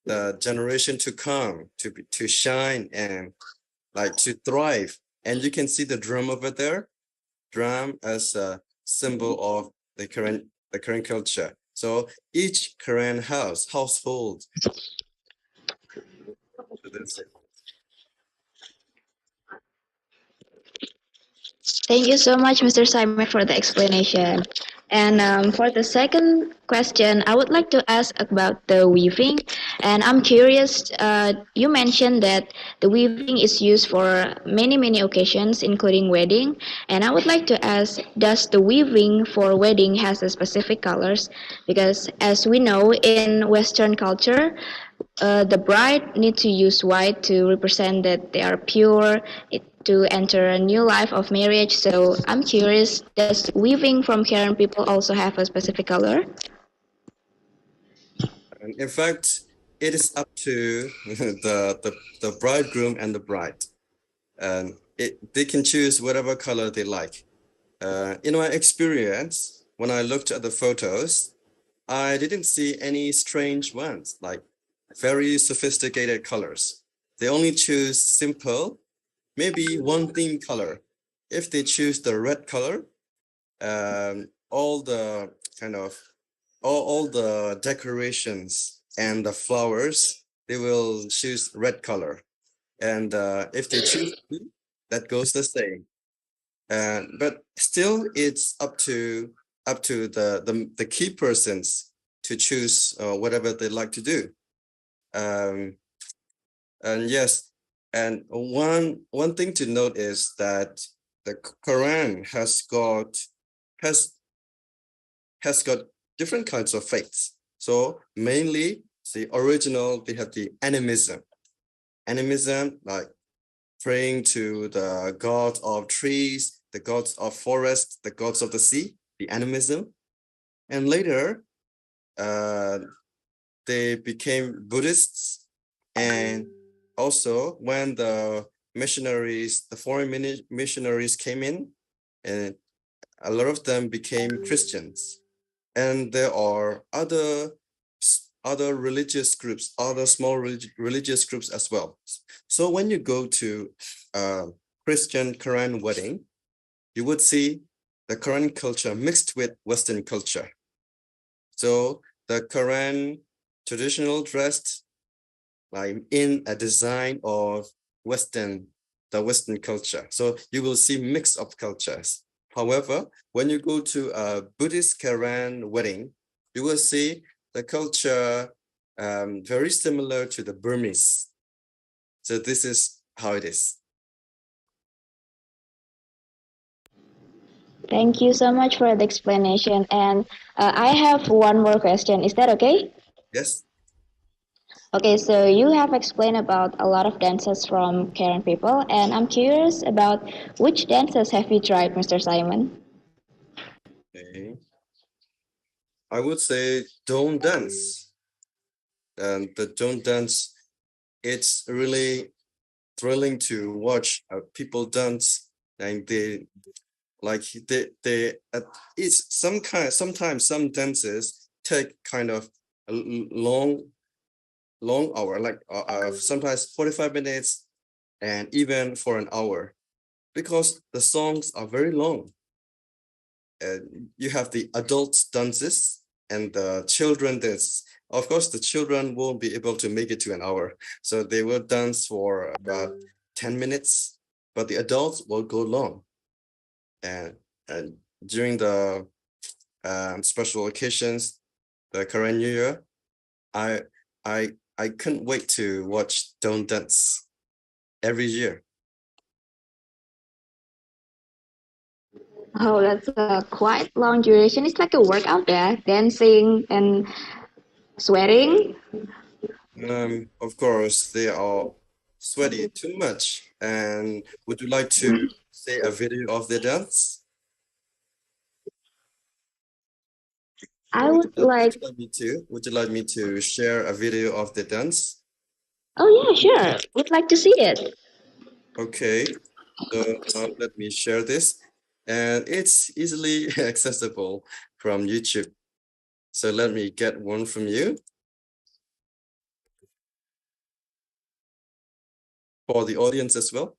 the generation to come, to shine and like to thrive. And you can see the drum over there, drum as a symbol of the current culture. So each Korean household. So that's it. Thank you so much, Mr. Simon, for the explanation. And for the second question, I would like to ask about the weaving. And I'm curious, you mentioned that the weaving is used for many, many occasions, including wedding. And I would like to ask, does the weaving for wedding has a specific colors? Because as we know, in Western culture, the bride need to use white to represent that they are pure, to enter a new life of marriage. So I'm curious, does weaving from Karen people also have a specific color? And in fact, it is up to the bridegroom and the bride. And they can choose whatever color they like. In my experience, when I looked at the photos, I didn't see any strange ones, like very sophisticated colors. They only choose simple, maybe one theme color. If they choose the red color, all the kind of all the decorations and the flowers, they will choose red color. And if they choose blue, that goes the same. But still, it's up to the key persons to choose whatever they like to do. And yes, and one thing to note is that the Quran has has got different kinds of faiths. So mainly the original, they have the animism. Animism, like praying to the gods of trees, the gods of forest, the gods of the sea, the animism. And later, they became Buddhists. And also when the missionaries, the foreign missionaries came in, and a lot of them became Christians. And there are other religious groups, other small religious groups as well. So when you go to Christian Quran wedding, you would see the Quran culture mixed with Western culture. So the Quran traditional dressed like in a design of the Western culture. So you will see mix of cultures. However, when you go to a Buddhist Quran wedding, you will see the culture very similar to the Burmese. So this is how it is. Thank you so much for the explanation. And I have one more question. Is that okay? Yes. Okay, so you have explained about a lot of dances from Karen people, and I'm curious about which dances have you tried, Mr. Simon? Okay. I would say don't dance. And the don't dance, it's really thrilling to watch people dance, and it's sometimes some dances take kind of a long hour, like sometimes 45 minutes and even for an hour, because the songs are very long. You have the adult dances and the children dances. Of course, the children won't be able to make it to an hour, so they will dance for about 10 minutes, but the adults will go long. And during the special occasions, the Korean New Year, I I couldn't wait to watch Don't Dance every year. Oh, that's a quite long duration. It's like a workout there, dancing and sweating. Of course, they are sweaty too much. And would you like to say a video of the dance? I would Would like, you like me to? Would you like me to share a video of the dance? oh yeah, sure. Would like to see it. Okay, so let me share this. And it's easily accessible from YouTube. So let me get one from you for the audience as well.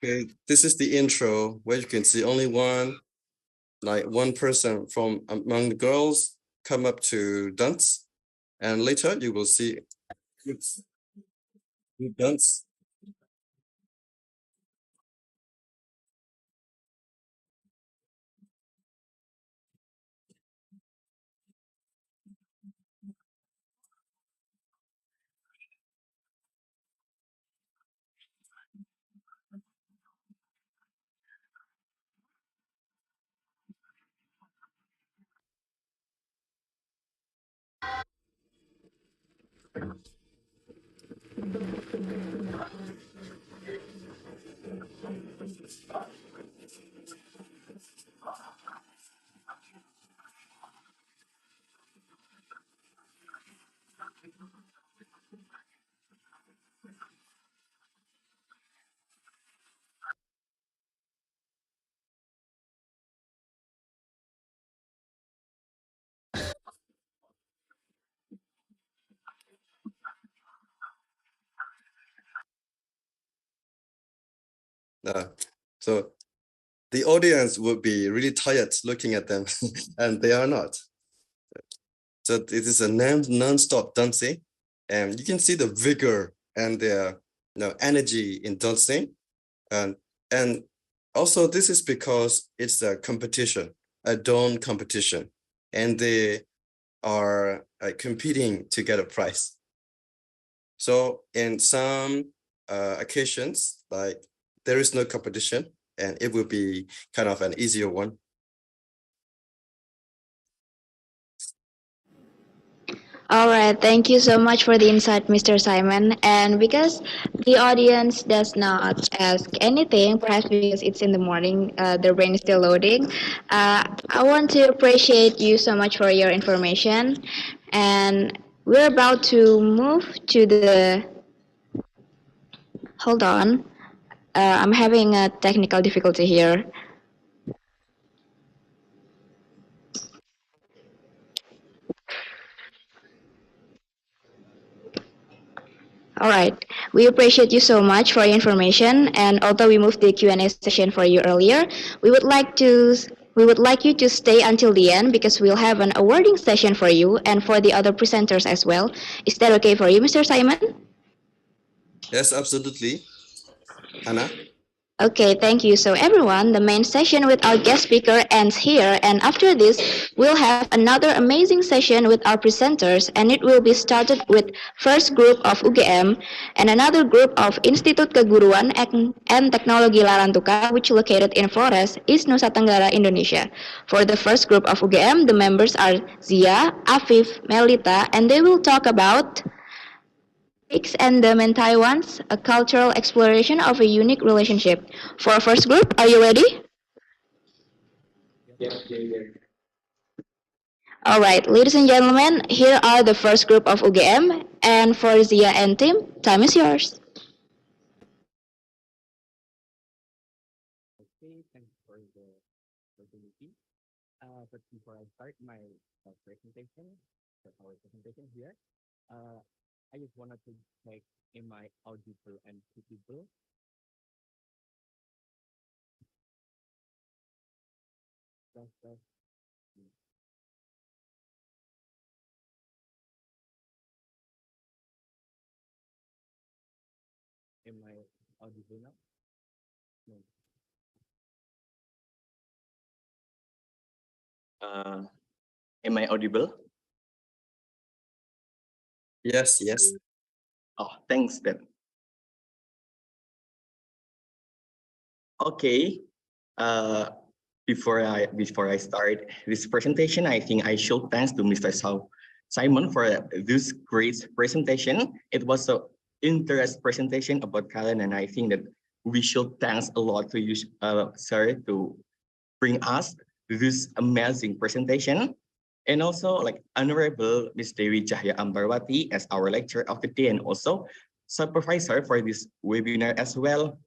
Okay, this is the intro where you can see only one person from among the girls come up to dance, and later you will see you dance. So the audience would be really tired looking at them, and they are not. So it is a non-stop dancing, and you can see the vigor and their energy in dancing, and also this is because it's a competition, a dawn competition, and they are competing to get a prize. So in some occasions, like there is no competition, and it will be kind of an easier one. All right, thank you so much for the insight, Mr. Simon. And because the audience does not ask anything, perhaps because it's in the morning, their brain is still loading, I want to appreciate you so much for your information. And we're about to move to the. Hold on. I'm having a technical difficulty here. All right. We appreciate you so much for your information. And although we moved the Q&A session for you earlier, we would like to we would like you to stay until the end because we'll have an awarding session for you and for the other presenters as well. Is that okay for you, Mr. Simon? Yes, absolutely, Hannah. Okay, thank you. So everyone, the main session with our guest speaker ends here, and after this, we'll have another amazing session with our presenters, and it will be started with first group of UGM and another group of Institut Keguruan and Teknologi Larantuka, which located in Flores, East Nusa Tenggara, Indonesia. For the first group of UGM, the members are Zia, Afif, Melita, and they will talk about Greeks and the Mentai ones, a cultural exploration of a unique relationship. For our first group, are you ready? All right, ladies and gentlemen, here are the first group of UGM, and for Zia and Tim, time is yours. Okay, thanks for the opportunity. But before I start my presentation, our presentation here, I just wanted to check in my audible and visible. That's am I audible now? No. Am I audible? Yes, yes. Oh, thanks then. Okay. Before I start this presentation, I think I should thanks to Mr. Simon for this great presentation. It was an interesting presentation about Karen, and I think that we should thanks a lot to you, sir, to bring us this amazing presentation. And also like Honorable Ms. Dewi Cahya Ambarwati as our lecturer of the day and also supervisor for this webinar as well,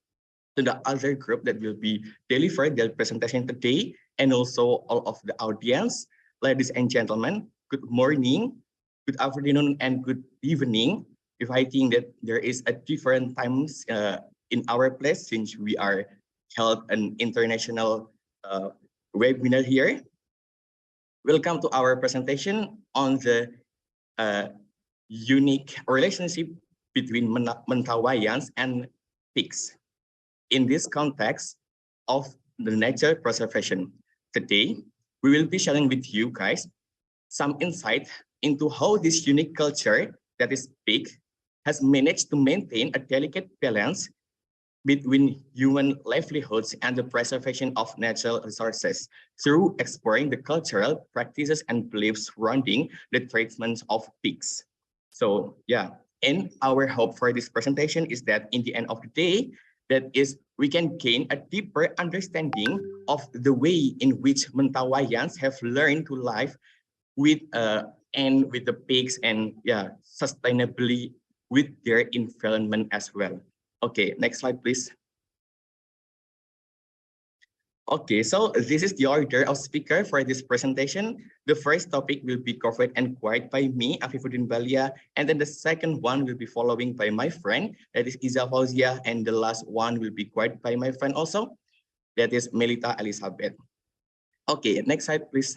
to the other group that will be delivered their presentation today, and also all of the audience. Ladies and gentlemen, good morning, good afternoon, and good evening. If I think that there is a different times in our place since we are held an international webinar here. Welcome to our presentation on the unique relationship between Mentawaians and pigs in this context of the nature preservation. Today, we will be sharing with you guys some insight into how this unique culture that is pig has managed to maintain a delicate balance between human livelihoods and the preservation of natural resources through exploring the cultural practices and beliefs surrounding the treatment of pigs. So yeah, and our hope for this presentation is that in the end of the day, that is, we can gain a deeper understanding of the way in which Mentawaians have learned to live with and with the pigs and yeah, sustainably with their environment as well. Okay, next slide, please. Okay, so this is the order of speaker for this presentation. The first topic will be covered and quite by me, Afifuddin Balia, and then the second one will be following by my friend, that is Iza Fauzia, and the last one will be quite by my friend also, that is Melita Elizabeth. Okay, next slide, please.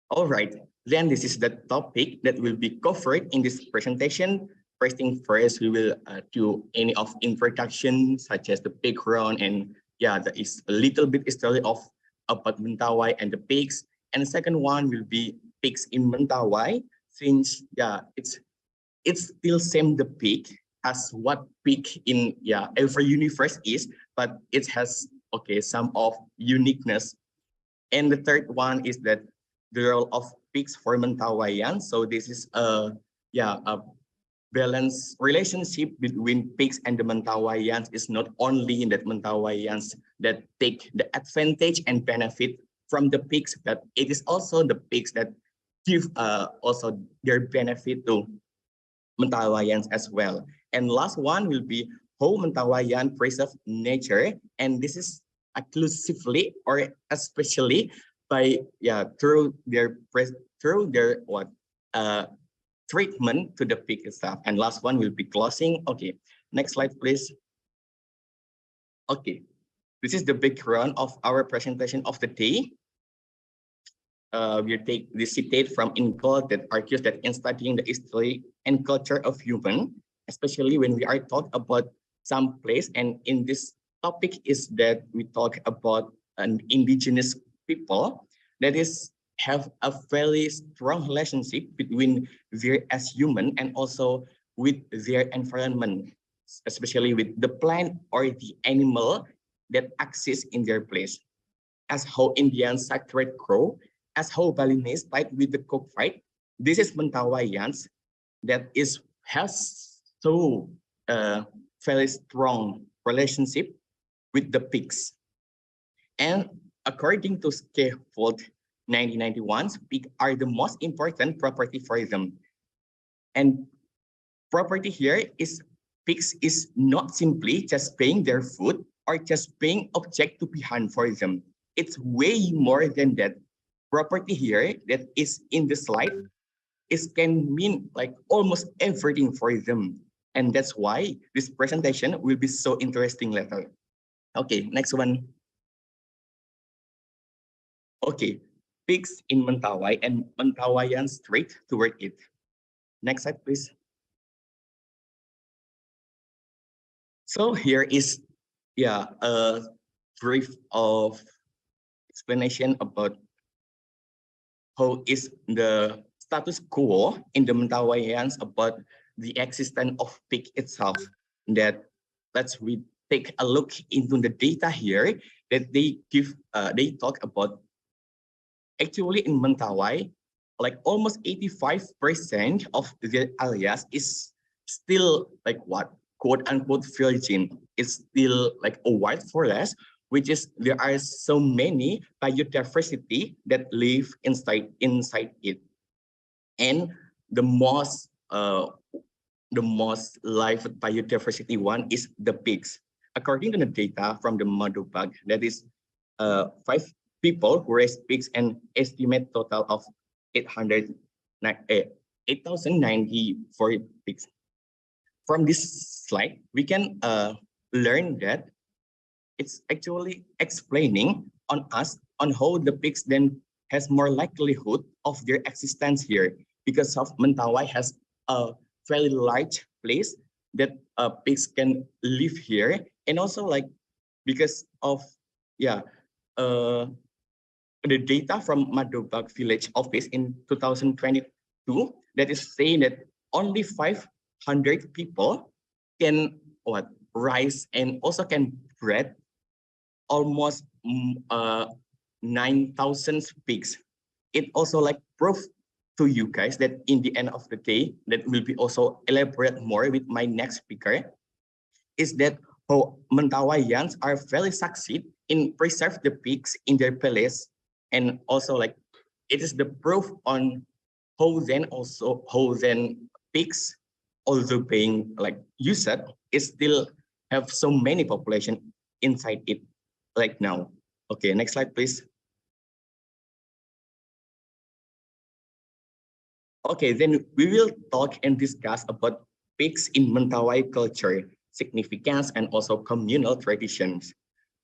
All right, then this is the topic that will be covered in this presentation. First thing first, we will do any of introduction such as the background and yeah, there is a little bit story of about Mentawai and the pigs. And the second one will be pigs in Mentawai, since yeah, it's still same the pig as what pig in yeah every universe is, but it has okay some of uniqueness. And the third one is that the role of pigs for Mentawaian. So this is a yeah a balanced relationship between pigs and the Mentawaians is not only in that Mentawaians that take the advantage and benefit from the pigs, but it is also the pigs that give also their benefit to Mentawaians as well. And last one will be how Mentawayan preserve nature, and this is exclusively or especially by yeah through their what treatment to the pig itself. And last one will be closing. Okay, next slide, please. Okay, this is the background of our presentation of the day. We take this citate from Ingold that argues that in studying the history and culture of human, especially when we are talking about some place, and in this topic is that we talk about an indigenous people that is have a very strong relationship between their as human and also with their environment, especially with the plant or the animal that exists in their place. As how Indian sacred crow, as how Balinese tied with the cockfight, this is Mentawaians that is has so very strong relationship with the pigs. And according to Scaffold 1991, pigs are the most important property for them. And property here is pigs is not simply just paying their food or just paying object to be hunted for them. It's way more than that. Property here that is in the slide is can mean like almost everything for them. And that's why this presentation will be so interesting later. Okay, next one. Okay, pigs in Mentawai and Mentawayan straight toward it. Next slide, please. So here is yeah a brief of explanation about how is the status quo in the Mentawaians about the existence of pig itself. That let's we take a look into the data here that they give. They talk about actually in Mentawai, like almost 85% of the areas is still like what quote unquote virgin. It's still like a white forest which is there are so many biodiversity that live inside it. And the most live biodiversity one is the pigs. According to the data from the Madubag, that is 5 people who raise pigs and estimate total of 8,094 pigs. From this slide, we can learn that it's actually explaining on us on how the pigs then has more likelihood of their existence here, because of Mentawai has a fairly large place that pigs can live here, and also like because of the data from Madobak village office in 2022 that is saying that only 500 people can rise and also can breed almost 9,000 pigs. It also like proof to you guys that in the end of the day, that will be also elaborate more with my next speaker, is that how Mentawaians are very succeed in preserve the pigs in their palace, and also like it is the proof on how then pigs, although being like used, is still have so many population inside it like now. Okay, next slide, please. Okay, then we will talk and discuss about pigs in Mentawai culture, significance, and also communal traditions.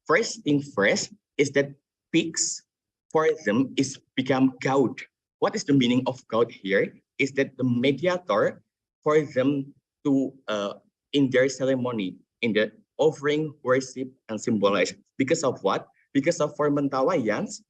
First thing first is that pigs for them is become God. What is the meaning of God here? Is that the mediator for them to in their ceremony, in the offering, worship, and symbolize. Because of what? Because of for Mentawaians,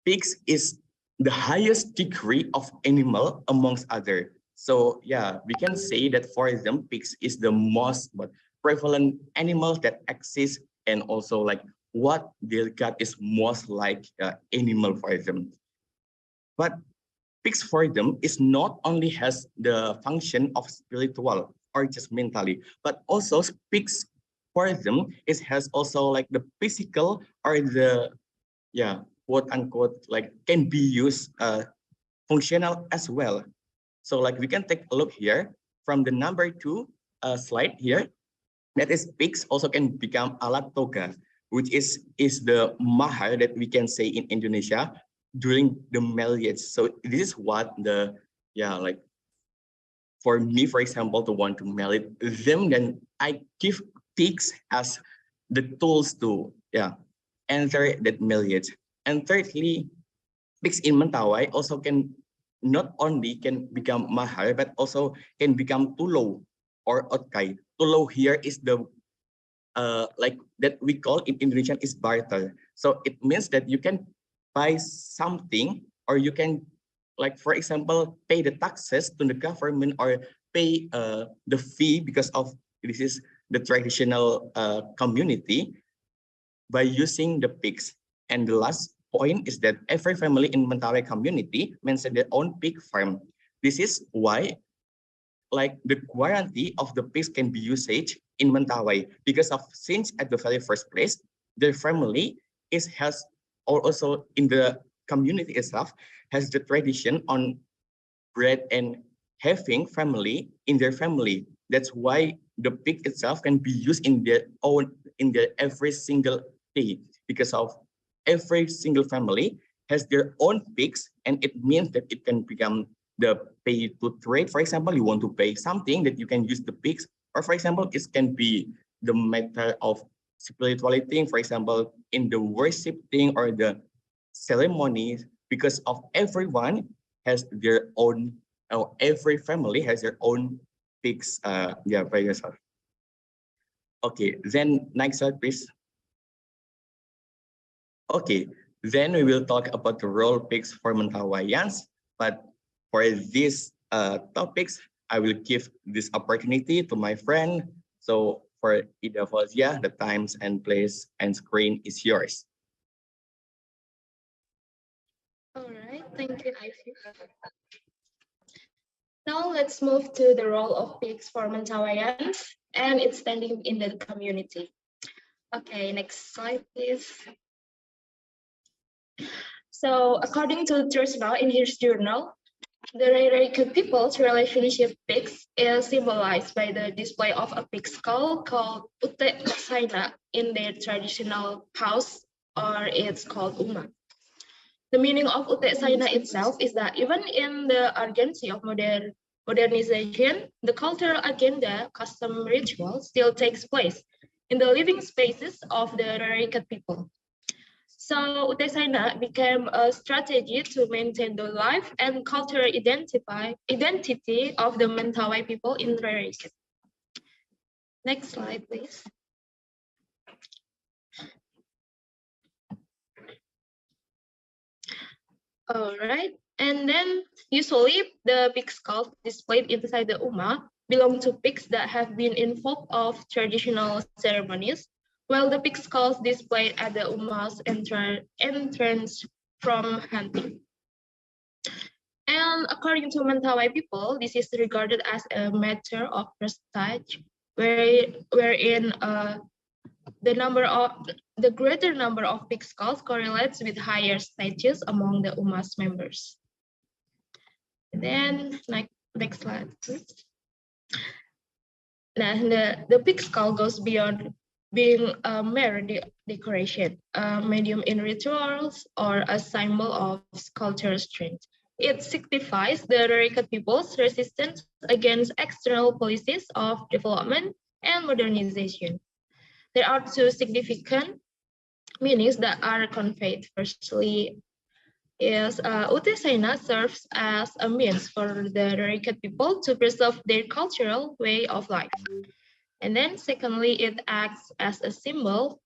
pigs is the highest degree of animal amongst other. So yeah, we can say that for them, pigs is the most prevalent animal that exists, and also like what their God is most like animal for them. But pigs for them is not only has the function of spiritual or just mentally, but also pigs for them it has also like the physical or the quote unquote like can be used functional as well. So like we can take a look here from the number 2 slide here. That is pigs also can become alat toga, which is the mahar that we can say in Indonesia during the marriage. So this is what the like for me, for example, to want to marry them, then I give pigs as the tools to enter that marriage. And thirdly, pigs in Mentawai also can not only can become mahar, but also can become tulo or otkai. Tulo here is the like that we call in Indonesian is barter. So it means that you can buy something, or you can, like for example, pay the taxes to the government or pay the fee because of this is the traditional community by using the pigs. And the last point is that every family in Mentawai community maintain their own pig farm. This is why like the guarantee of the pigs can be usage in Mentawai, because of since at the very first place, their family has or also in the community itself has the tradition on bread and having family in their family. That's why the pig itself can be used in their own in their every single day, because of every single family has their own pigs, and it means that it can become the pay to trade. For example, you want to pay something that you can use the pigs, or for example, it can be the matter of spirituality, for example, in the worship thing or the ceremonies, because of everyone has their own, or every family has their own pigs by yourself. Okay, then next slide, please. Okay, then we will talk about the role pigs for Mentawaians, but for these topics, I will give this opportunity to my friend. So for Ida Fozia, the times and place and screen is yours. All right, thank you, Ivy. Now let's move to the role of pigs for Mentawaians and its standing in the community. Okay, next slide, please. So, according to Transference in his journal, the Raraic people's relationship pigs is symbolized by the display of a pig skull called Ute Saina in their traditional house, or it's called Uma. The meaning of Ute Saina itself is that even in the urgency of modernization, the cultural agenda, custom ritual still takes place in the living spaces of the Raraic people. So Utesaina became a strategy to maintain the life and cultural identity of the Mentawai people in Raritan. Next slide, please. All right, and then usually the pig skulls displayed inside the Uma belong to pigs that have been involved of traditional ceremonies, while the pig skulls displayed at the Uma's entrance from hunting. And according to Mentawai people, this is regarded as a matter of prestige, wherein the greater number of pig skulls correlates with higher status among the Umas members. And then next slide, please. Now, the pig skull goes beyond being a mere decoration, a medium in rituals, or a symbol of cultural strength. It signifies the Rarikat people's resistance against external policies of development and modernization. There are two significant meanings that are conveyed. Firstly, is Utesaina serves as a means for the Rarikat people to preserve their cultural way of life. And then secondly, it acts as a symbol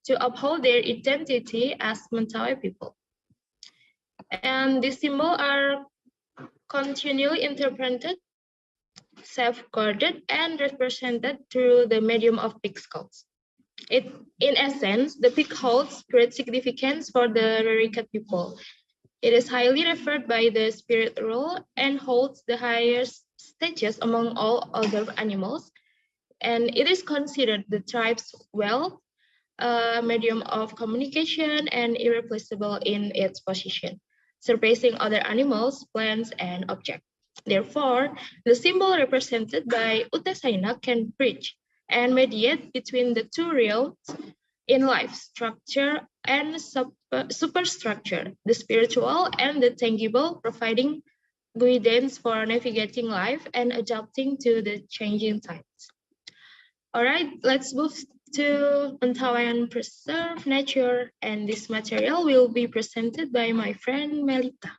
to uphold their identity as Mentawai people. And these symbols are continually interpreted, safeguarded, and represented through the medium of pig skulls. In essence, the pig holds great significance for the Rarikat people. It is highly revered by the spirit world and holds the highest status among all other animals. And it is considered the tribe's wealth, medium of communication, and irreplaceable in its position, surpassing other animals, plants, and objects. Therefore, the symbol represented by Utesaina can bridge and mediate between the two realms in life, structure and superstructure, the spiritual and the tangible, providing guidance for navigating life and adapting to the changing times. All right, let's move to Mentawai Preserve Nature, and this material will be presented by my friend Melita.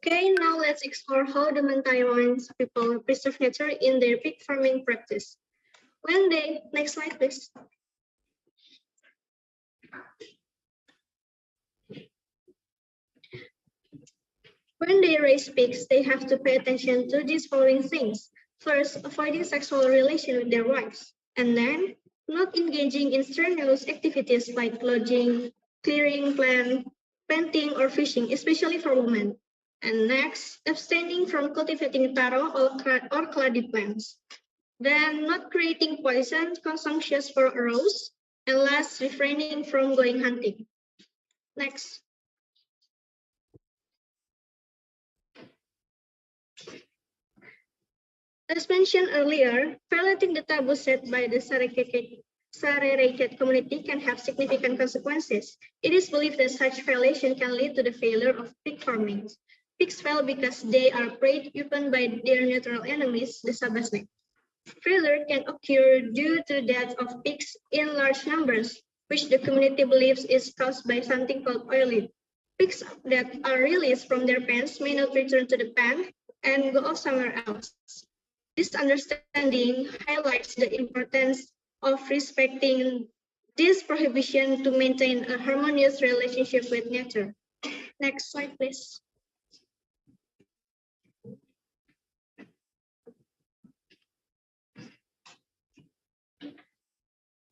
Okay, now let's explore how the Mentawai people preserve nature in their pig farming practice. Next slide, please. When they raise pigs, they have to pay attention to these following things. First, avoiding sexual relation with their wives. And then, not engaging in strenuous activities like lodging, clearing, planting, or fishing, especially for women. And next, abstaining from cultivating taro or clady plants. Then, not creating poison consumption for arrows. And last, refraining from going hunting. Next. As mentioned earlier, violating the taboo set by the Sarereket community can have significant consequences. It is believed that such violation can lead to the failure of pig farming. Pigs fail because they are preyed upon by their natural enemies, the sabasnek. Failure can occur due to death of pigs in large numbers, which the community believes is caused by something called oiling. Pigs that are released from their pens may not return to the pen and go off somewhere else. This understanding highlights the importance of respecting this prohibition to maintain a harmonious relationship with nature. Next slide, please.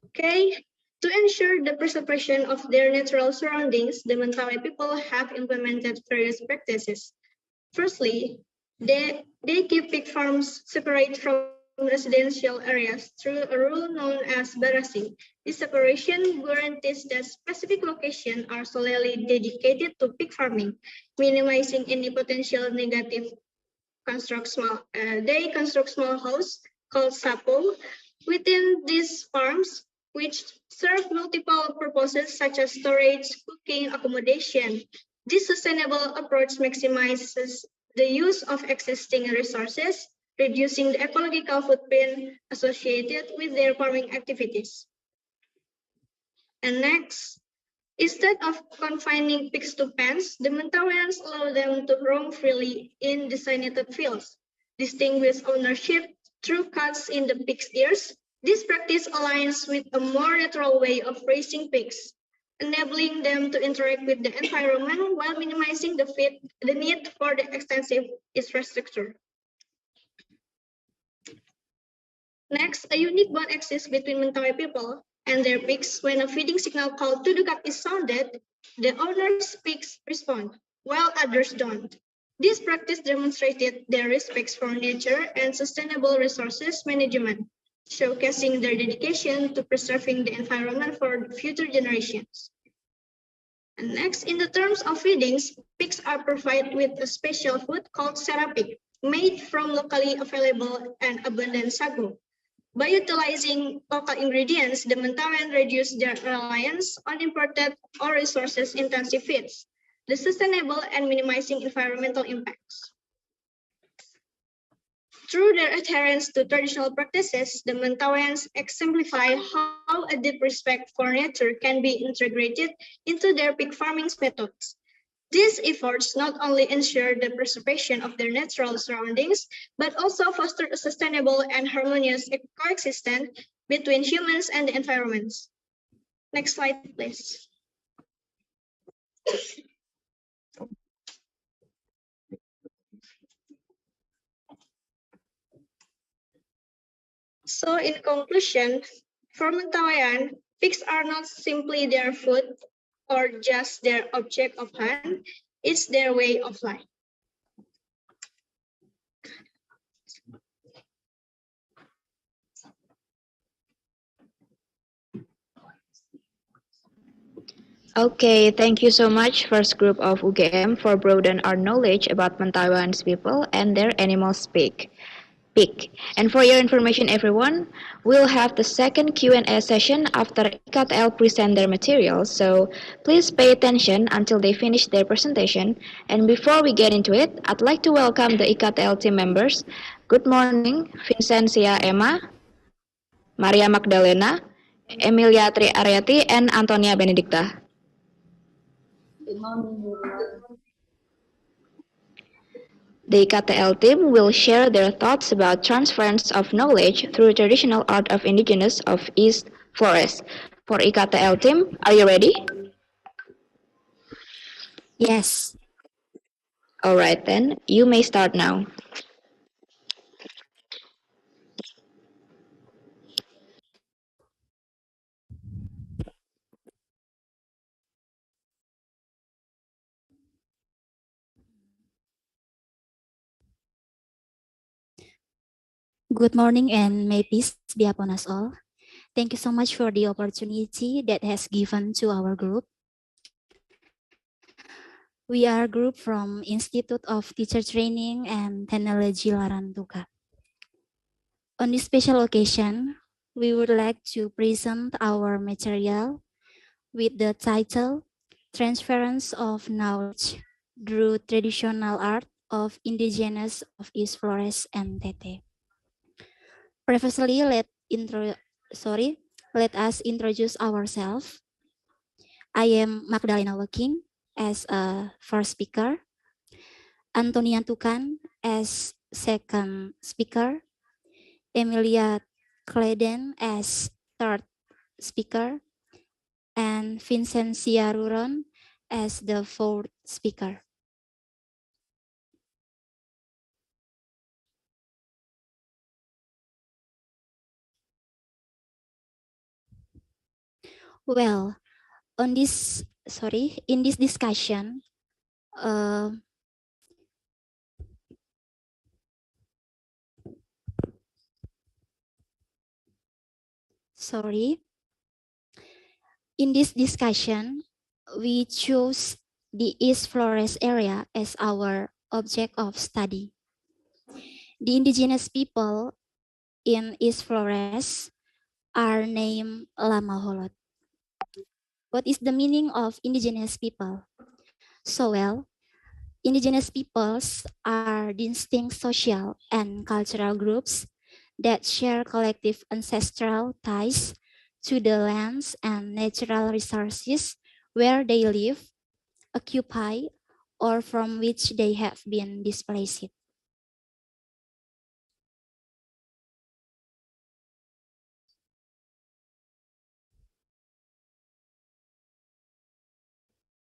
Okay, to ensure the preservation of their natural surroundings, the Mentawai people have implemented various practices. Firstly, they keep pig farms separate from residential areas through a rule known as barasi. This separation guarantees that specific locations are solely dedicated to pig farming, minimizing any potential negative they construct small houses called sapo within these farms, which serve multiple purposes such as storage, cooking, accommodation. This sustainable approach maximizes the use of existing resources, reducing the ecological footprint associated with their farming activities. And next, instead of confining pigs to pens, the Mentawaians allow them to roam freely in designated fields, distinguish ownership through cuts in the pig's ears. This practice aligns with a more natural way of raising pigs, enabling them to interact with the environment while minimizing the need for the extensive infrastructure. Next, a unique bond exists between Mentawai people and their pigs. When a feeding signal called tudukap is sounded, the owner's pigs respond, while others don't. This practice demonstrated their respect for nature and sustainable resources management, showcasing their dedication to preserving the environment for future generations. And next, in the terms of feedings, pigs are provided with a special food called serapik, made from locally available and abundant sagu. By utilizing local ingredients, the Mentawaian reduce their reliance on imported or resources-intensive feeds, the sustainable and minimizing environmental impacts. Through their adherence to traditional practices, the Mentawaians exemplify how a deep respect for nature can be integrated into their pig farming methods. These efforts not only ensure the preservation of their natural surroundings, but also foster a sustainable and harmonious coexistence between humans and the environments. Next slide, please. So in conclusion, for Mentawaian, pigs are not simply their food or just their object of hunt, it's their way of life. Okay, thank you so much, first group of UGM, for broaden our knowledge about Mentawai's people and their animal pig. And for your information, everyone, we'll have the second Q&A session after IKTL present their materials. So please pay attention until they finish their presentation. And before we get into it, I'd like to welcome the IKTL team members. Good morning, Vincentia Emma, Maria Magdalena, Emilia Tri Ariati, and Antonia Benedicta. Good morning. The KTL team will share their thoughts about transference of knowledge through traditional art of Indigenous of East Flores. For IKTL team, are you ready? Yes. All right then, you may start now. Good morning and may peace be upon us all. Thank you so much for the opportunity that has given to our group. We are a group from Institute of Teacher Training and Technology Larantuka. On this special occasion, we would like to present our material with the title Transference of Knowledge through Traditional Art of Indigenous of East Flores and Tete. Previously, let us introduce ourselves. I am Magdalena Working as a first speaker, Antonia Tukan as second speaker, Emilia Clayden as third speaker, and Vincencia Ruron as the fourth speaker. Well, in this discussion, in this discussion, we chose the East Flores area as our object of study. The indigenous people in East Flores are named Lama Holot. What is the meaning of indigenous people? So well, indigenous peoples are distinct social and cultural groups that share collective ancestral ties to the lands and natural resources where they live, occupy, or from which they have been displaced.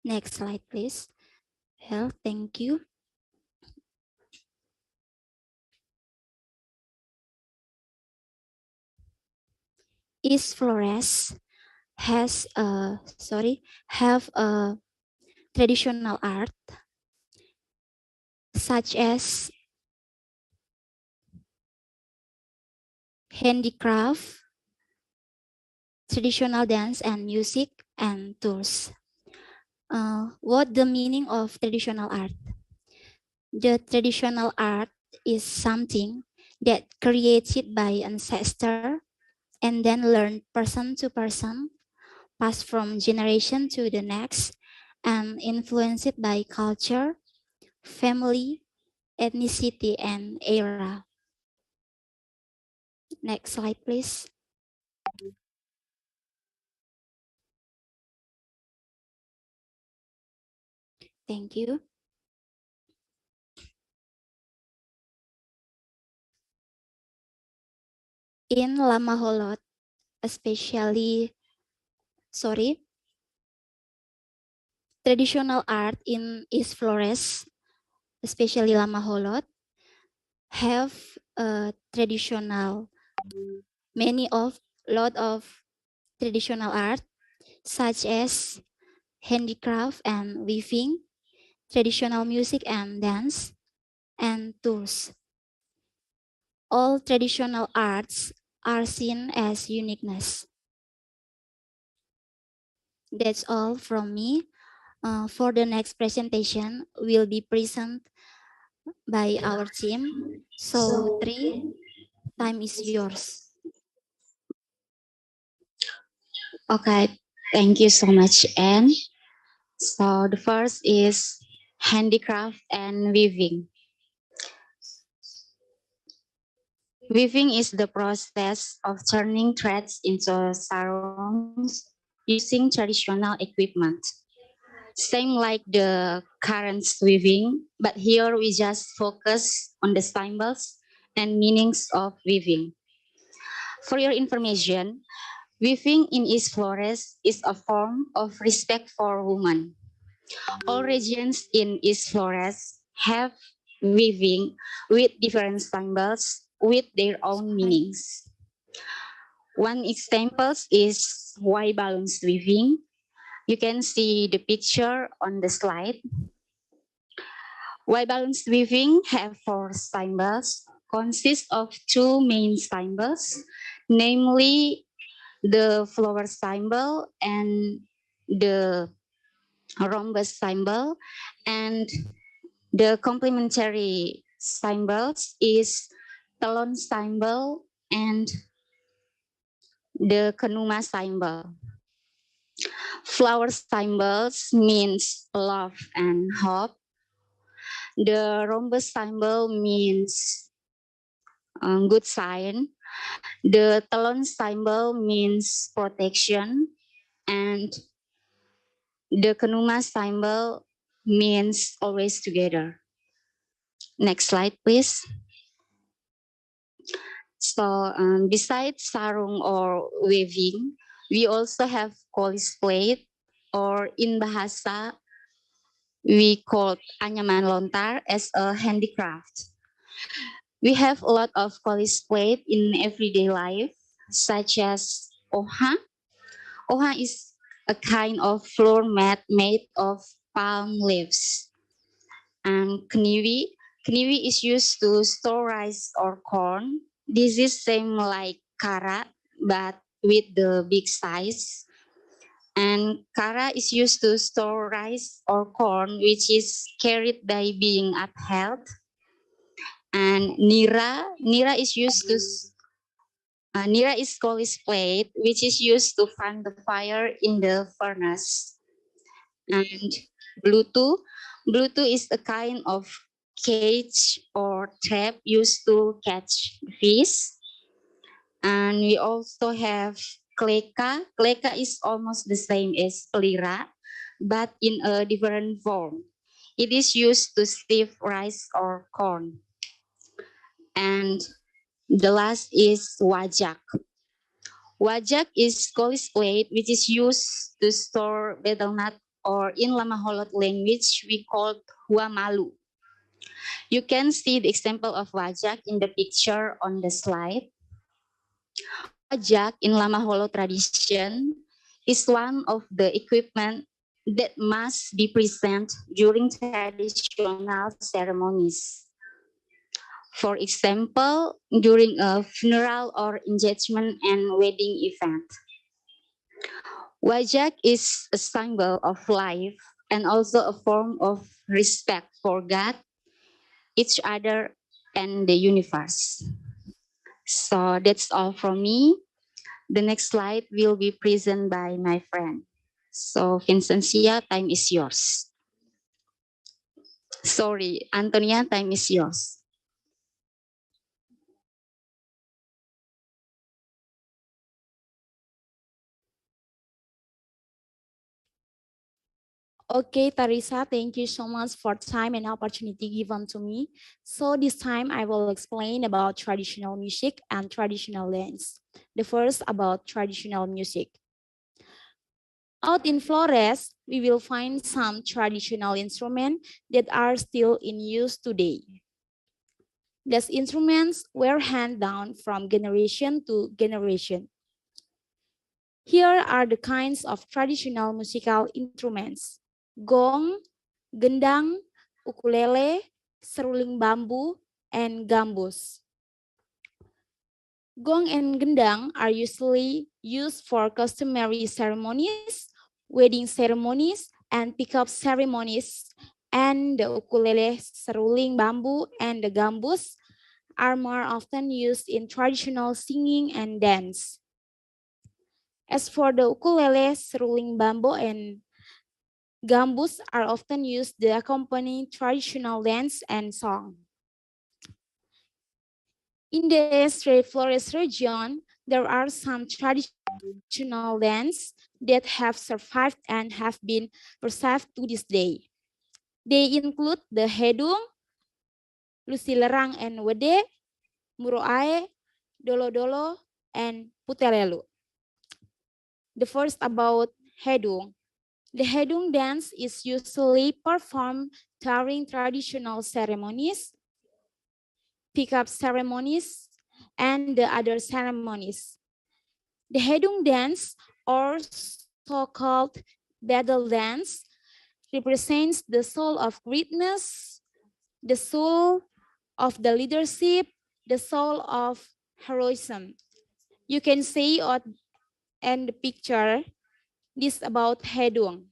Next slide, please. Well, thank you. East Flores have a traditional art such as handicraft, traditional dance and music, and tours. What the meaning of traditional art? The traditional art is something that created by ancestor and then learned person to person, passed from generation to the next, and influenced by culture, family, ethnicity, and era. Next slide, please. Thank you. In Lama Holot, traditional art in East Flores, especially Lama Holot, have a lot of traditional art such as handicraft and weaving, traditional music and dance, and tours. All traditional arts are seen as uniqueness. That's all from me. For the next presentation will be presented by our team. So 3, time is yours. Okay, thank you so much, Anne. So the first is handicraft and weaving. Weaving is the process of turning threads into sarongs using traditional equipment. Same like the current weaving, but here we just focus on the symbols and meanings of weaving. For your information, weaving in East Flores is a form of respect for women. All regions in East Flores have weaving with different symbols with their own meanings. One example is Y balloons weaving. You can see the picture on the slide. Y balloons weaving have 4 symbols, consist of 2 main symbols, namely the flower symbol and the rhombus symbol, and the complementary symbols is talon symbol and the kanuma symbol. Flower symbols means love and hope. The rhombus symbol means good sign. The talon symbol means protection, and the kanuma symbol means always together. Next slide, please. So besides sarung or weaving, we also have kolis plate, or in bahasa we call anyaman lontar as a handicraft. We have a lot of kolis plate in everyday life, such as oha. Oha is a kind of floor mat made of palm leaves. And kniwi. Kniwi is used to store rice or corn. This is same like kara, but with the big size. And kara is used to store rice or corn, which is carried by being upheld. And nira is used to nira is kolis plate, which is used to fan the fire in the furnace. And bluetooth, bluetooth is a kind of cage or trap used to catch fish. And we also have kleka. Kleka is almost the same as pelira, but in a different form. It is used to sieve rice or corn. And the last is wajak. Wajak is kolis plate, which is used to store betel nut, or in Lama Holot language, we call huamalu. You can see the example of wajak in the picture on the slide. Wajak in Lama Holot tradition is one of the equipment that must be present during traditional ceremonies. For example, during a funeral or engagement and wedding event. Wajak is a symbol of life and also a form of respect for God, each other, and the universe. So that's all from me. The next slide will be presented by my friend. So Vincentia, time is yours. Sorry, Antonia, time is yours. Okay, Teresa, thank you so much for time and opportunity given to me. So this time I will explain about traditional music and traditional dance. The first about traditional music. Out in Flores, we will find some traditional instruments that are still in use today. These instruments were handed down from generation to generation. Here are the kinds of traditional musical instruments: gong, gendang, ukulele, seruling bambu, and gambus. Gong and gendang are usually used for customary ceremonies, wedding ceremonies, and pickup ceremonies, and the ukulele, seruling bambu, and the gambus are more often used in traditional singing and dance. As for the ukulele, seruling bambu, and gambus are often used to accompany traditional dance and song. In the Stray Flores region, there are some traditional dance that have survived and have been preserved to this day. They include the hedung, lusilerang and wede, muroae, dolo-dolo, and putelelu. The first about hedung. The hedung dance is usually performed during traditional ceremonies, pickup ceremonies, and the other ceremonies. The hedung dance, or so-called battle dance, represents the soul of greatness, the soul of the leadership, the soul of heroism. You can see on the picture this about hedung.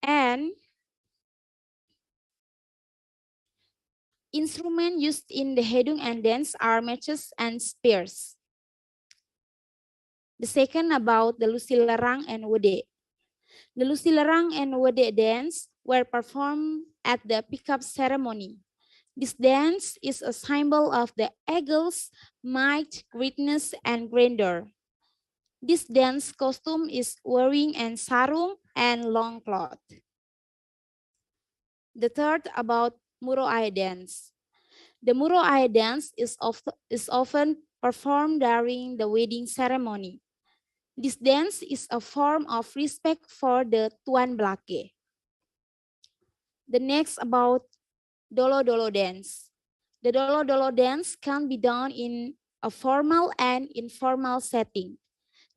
And instruments used in the hedung and dance are matches and spears. The second about the lusilerang and wede. The lusilerang and wede dance were performed at the pickup ceremony. This dance is a symbol of the eagle's might, greatness, and grandeur. This dance costume is wearing sarung and long cloth. The third about Muroai dance. The Muroai dance is often performed during the wedding ceremony. This dance is a form of respect for the Tuan Belake. The next about Dolo Dolo dance. The Dolo Dolo dance can be done in a formal and informal setting.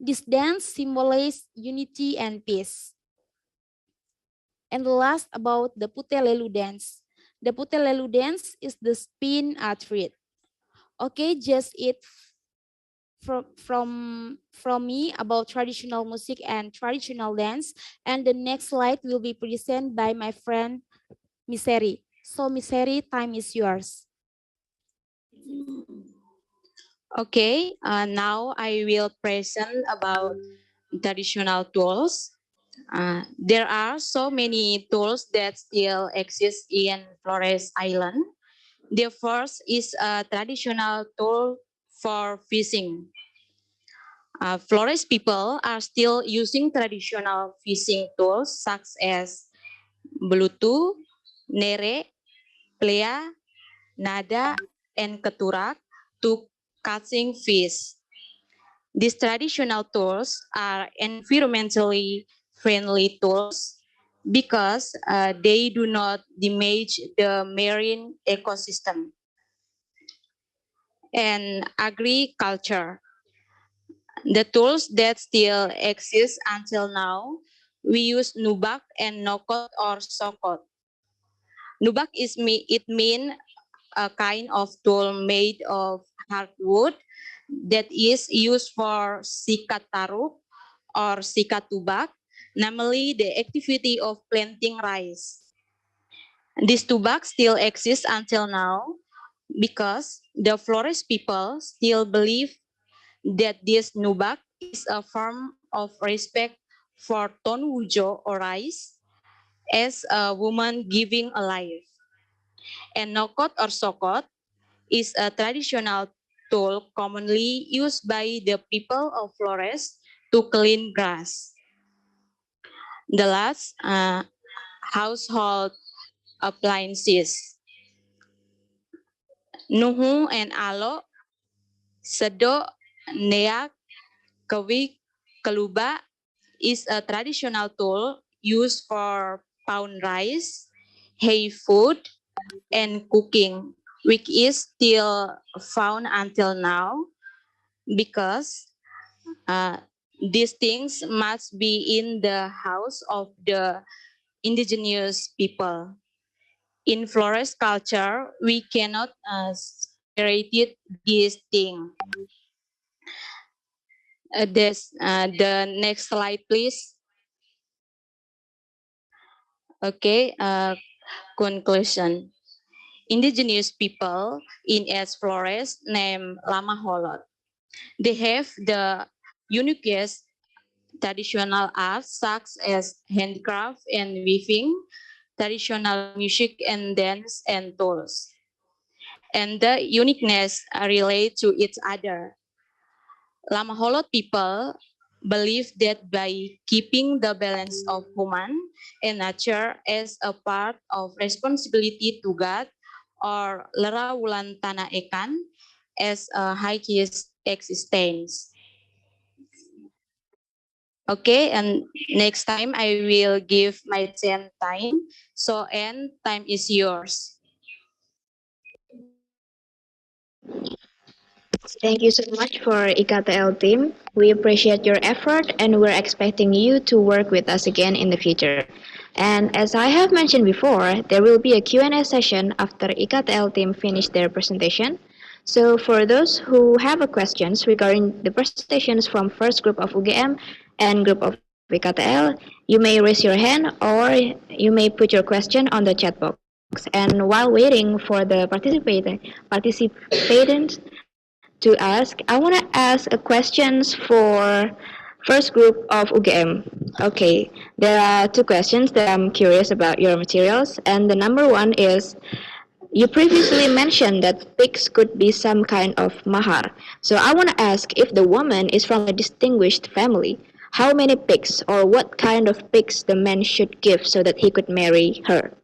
This dance symbolizes unity and peace. And the last about the Putelelu dance. The Putelelu dance is the spin treat. Okay, just it from me about traditional music and traditional dance. And the next slide will be presented by my friend Miseri. So Miseri, time is yours. Okay, now I will present about traditional tools. There are so many tools that still exist in Flores Island. The first is a traditional tool for fishing. Flores people are still using traditional fishing tools such as belutu, nere, plea, nada, and keturak to catching fish. These traditional tools are environmentally friendly tools because they do not damage the marine ecosystem. And agriculture. The tools that still exist until now, we use nubak and nokot or sokot. Nubak it mean a kind of tool made of hardwood that is used for sikat taruk or sikat tubak, namely the activity of planting rice. This tubak still exists until now because the Flores people still believe that this nubak is a form of respect for tonwujo or rice as a woman giving a life. And nokot or sokot is a traditional tool commonly used by the people of Flores to clean grass. The last, household appliances. Nuhu and alo, sedo, neak, kewik, keluba is a traditional tool used for pound rice, hay food, and cooking, which is still found until now because these things must be in the house of the indigenous people. In Flores culture, we cannot separate this thing. The next slide, please. Okay, conclusion. Indigenous people in S. Flores named Lama Holot. They have the uniquest traditional arts such as handcraft and weaving, traditional music and dance and tools. And the uniqueness relate to each other. Lama Holot people believe that by keeping the balance of human and nature as a part of responsibility to God or Lera Wulan Tanah Ekan as a highest existence. Okay, and next time I will give my 10 time. So, and time is yours. Thank you so much for IKTL team. We appreciate your effort and we're expecting you to work with us again in the future. And as I have mentioned before, there will be a Q&A session after IKTL team finish their presentation. So for those who have a questions regarding the presentations from first group of UGM and group of IKTL, you may raise your hand or you may put your question on the chat box. And while waiting for the participants to ask, I want to ask questions for first group of UGM. Okay, there are two questions that I'm curious about your materials, and the number one is you previously mentioned that pigs could be some kind of mahar. So I want to ask if the woman is from a distinguished family, how many pigs or what kind of pigs the man should give so that he could marry her?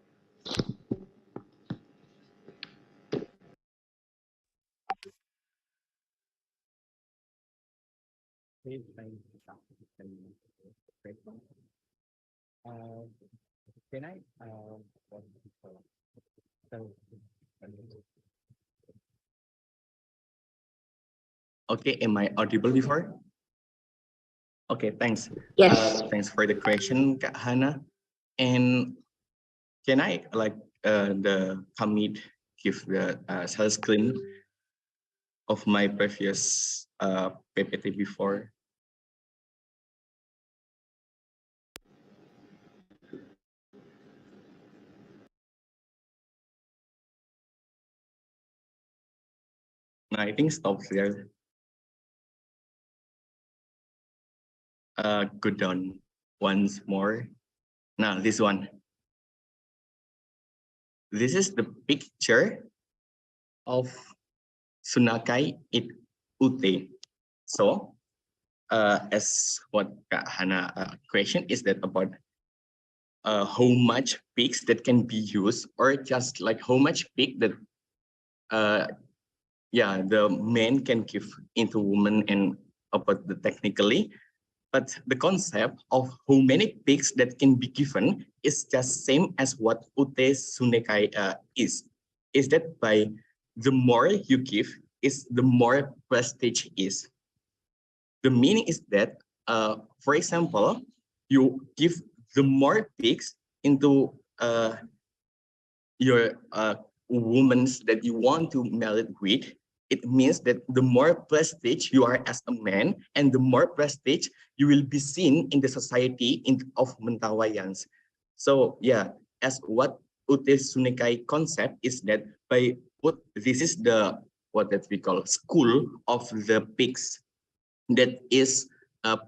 Okay, am I audible before? Okay, thanks. Yes. Thanks for the question, Kak Hana. And can I the commit give the sales screen of my previous PPT before? No, I think stop there. Go down once more. Now this one. This is the picture of Sunakai it Ute. So as what Kak Hana question is that about how much pigs that can be used, or just like how much pig that yeah, the man can give into woman, and about the technically, but the concept of how many pigs that can be given is just same as what Ute Sunekai is that by the more you give is the more prestige is. The meaning is that for example, you give the more pigs into your women that you want to marry with, it means that the more prestige you are as a man, and the more prestige you will be seen in the society of Mentawaians. So yeah, as what Ute Sunekai concept is that by this is the what that we call school of the pigs that is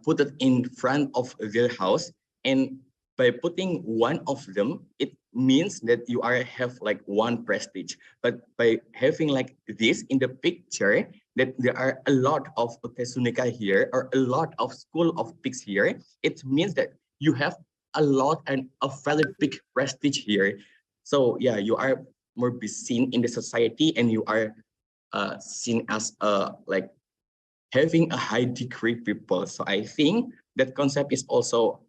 put it in front of their house, and by putting one of them, it means that you are have like one prestige. But by having like this in the picture, that there are a lot of Tesunika here, or a lot of school of pigs here, it means that you have a lot and a very big prestige here. So yeah, you are more be seen in the society, and you are seen as a like having a high degree people. So I think that concept is also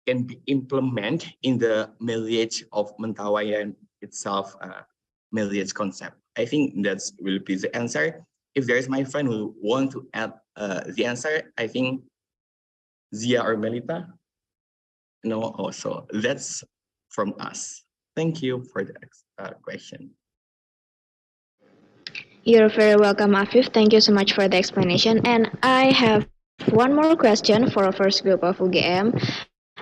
can be implemented in the marriage of Mentawayan itself, marriage concept. I think that will be the answer. If there is my friend who want to add the answer, I think Zia or Melita. No, also that's from us. Thank you for the question. You're very welcome, Afif. Thank you so much for the explanation. And I have one more question for our first group of UGM.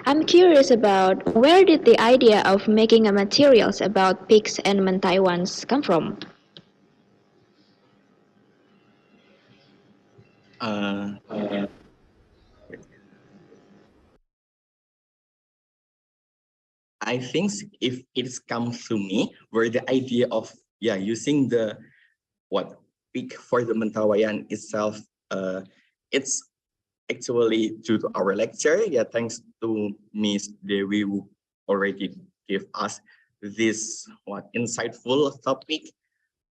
I'm curious about where did the idea of making a materials about pigs and mentaiwans come from? I think if it's come to me, where the idea of using the pig for the Mentawayan itself, it's actually due to our lecture. Yeah, thanks to Miss Dewi who already gave us this insightful topic.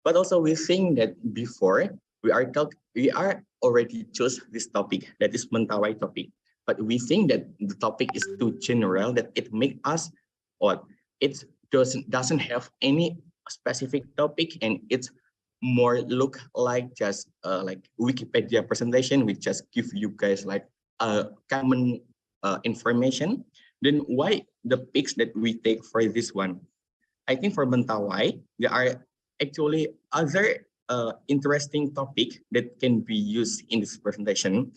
But also we think that before we are already chose this topic, that is Mentawai topic. But we think that the topic is too general, that it make us it doesn't have any specific topic, and it's more look like just like Wikipedia presentation, which just give you guys like common information. Then why the pics that we take for this one? I think for Mentawai, there are actually other interesting topic that can be used in this presentation.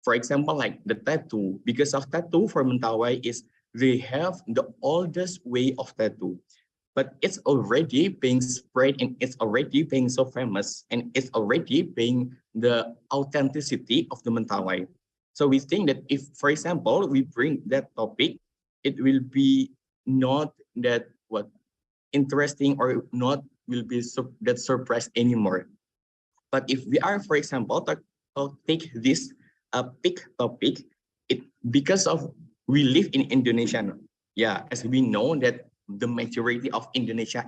For example, like the tattoo, because of tattoo for Mentawai is they have the oldest way of tattoo, but it's already being spread, and it's already being so famous, and it's already being the authenticity of the Mentawai. So we think that if, for example, we bring that topic, it will be not that interesting, or not will be that surprise anymore. But if we are, for example, take this big topic, it because of we live in Indonesia. Yeah, as we know that the majority of Indonesia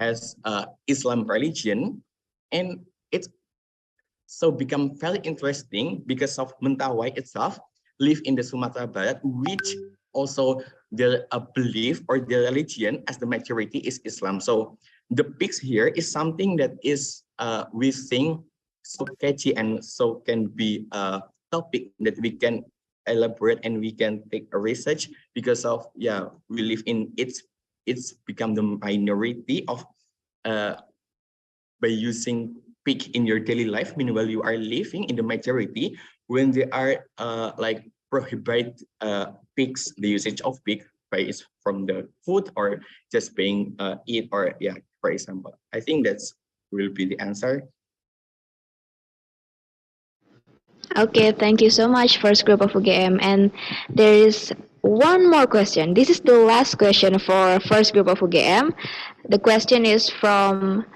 has Islam religion, and it's so become very interesting because of Mentawai itself live in the Sumatra Barat, which also their belief or their religion as the majority is Islam. So the pigs here is something that is we think so catchy and so can be a topic that we can elaborate and we can take a research because of we live in it's become the minority of by using pig in your daily life. Meanwhile, you are living in the majority when they are like prohibit pigs, the usage of pig by from the food or just being eat or for example. I think that's will be the answer. Okay, thank you so much, first group of UGM. And there is one more question. This is the last question for first group of UGM. The question is from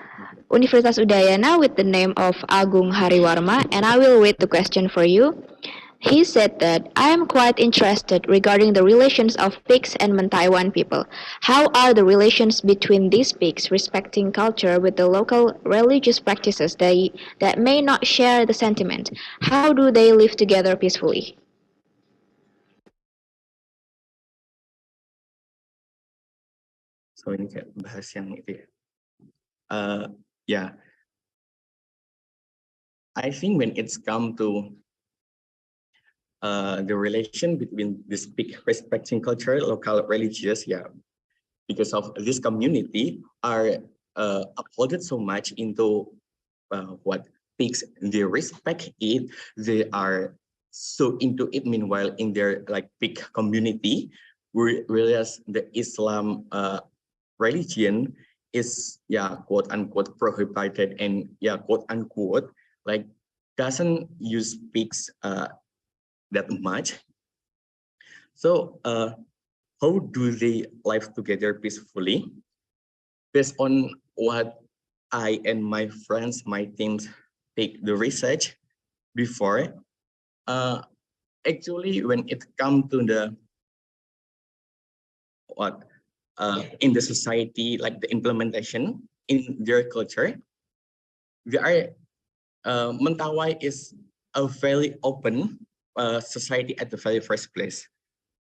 Universitas Udayana with the name of Agung Hariwarma, and I will read the question for you. He said that I am quite interested regarding the relations of pigs and Mentaiwan people. How are the relations between these pigs respecting culture with the local religious practices that may not share the sentiment? How do they live together peacefully? So ini kayak bahas yang itu ya. Yeah, I think when it's come to the relation between this big respecting culture, local religious, because of this community are uploaded so much into what pigs, they respect it, they are so into it. Meanwhile, in their like big community, whereas the Islam religion is quote unquote prohibited and quote unquote like doesn't use pigs that much. So how do they live together peacefully? Based on what I and my friends, my teams take the research before, actually when it comes to the in the society, like the implementation in their culture, they are Mentawai is a very open society at the very first place.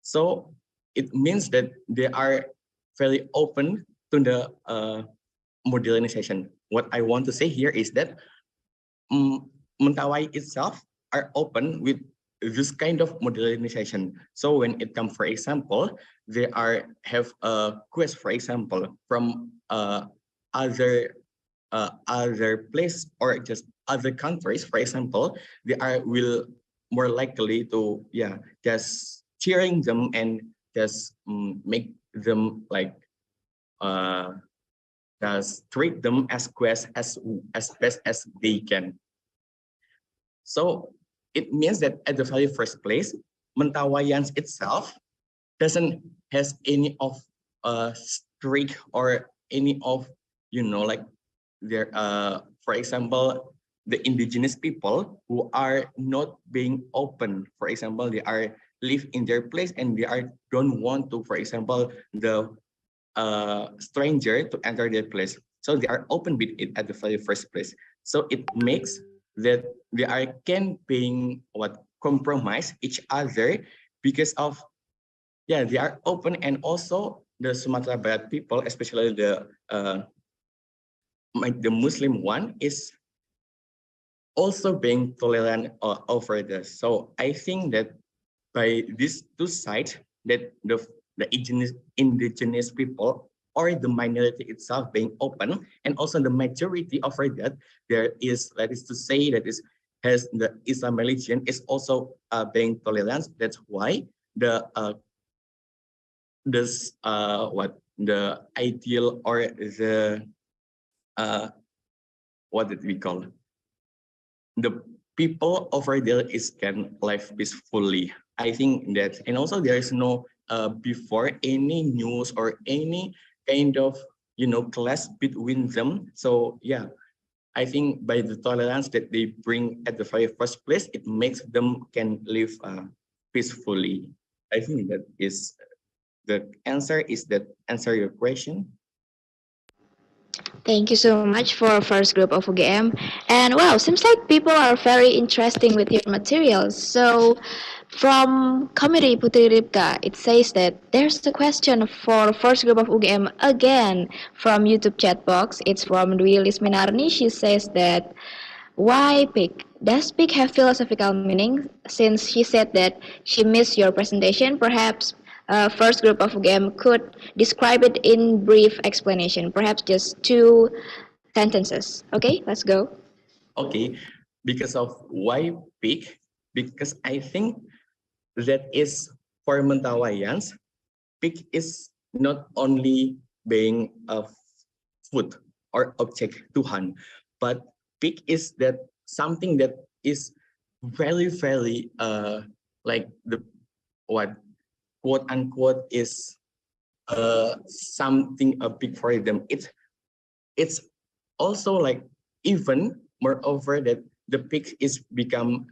So it means that they are very open to the modernization. What I want to say here is that Mentawai itself are open with this kind of modernization. So when it comes, for example, they have a quest, for example, from other place or just other countries, for example, they will more likely to just cheering them and just make them like just treat them as quest as best as they can. So it means that at the very first place, Mentawaians itself doesn't has any of strict or any of like their for example the indigenous people who are not being open. For example, they are live in their place and they don't want to, for example, the stranger to enter their place. So they are open with it at the very first place. So it makes that they can being compromise each other because of they are open. And also the Sumatra Barat people, especially the Muslim one, is also being tolerant over this. So I think that by these two sides, that the indigenous people or the minority itself being open, and also the majority over that, there is, that is to say, that is has the Islam religion is also being tolerant. That's why the the ideal or the what did we call it? The people over there can live peacefully. I think that, and also there is no before any news or any kind of clash between them. So I think by the tolerance that they bring at the very first place, it makes them can live peacefully. I think that is the answer. Is that answer your question? Thank you so much for first group of UGM. And wow, seems like people are very interesting with your materials. So from Committee Putri Ripka, it says that there's a question for first group of UGM again from YouTube chat box. It's from Dwi Lisminarni. She says that why pig? Does pig have philosophical meaning? Since she said that she missed your presentation, perhaps first group of game could describe it in brief explanation, perhaps just two sentences. Okay, let's go. Okay, because of why pig? Because I think that is for Mentawaians, pig is not only being a food or object Tuhan, but pig is that something that is very like the what quote unquote is something a big for them. It's also like even moreover that the pig is become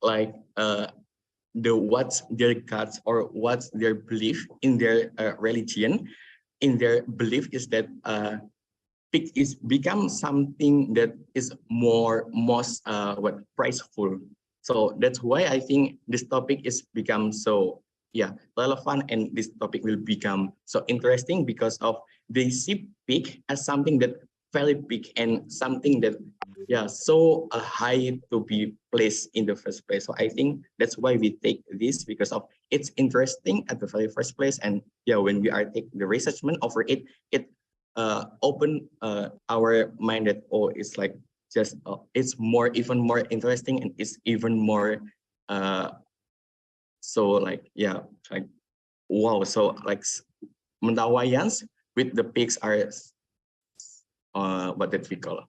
like the what's their gods or what's their belief in their religion. In their belief is that pig is become something that is most what prizeful. So that's why I think this topic is become so relevant, and this topic will become so interesting because of they see pig as something that very big and something that so high to be placed in the first place. So I think that's why we take this because of it's interesting at the very first place, and when we are take the researchment over it, it open our mind that it's like just it's even more interesting, and it's even more so like like wow. So like Mentawaians with the pigs are what that we call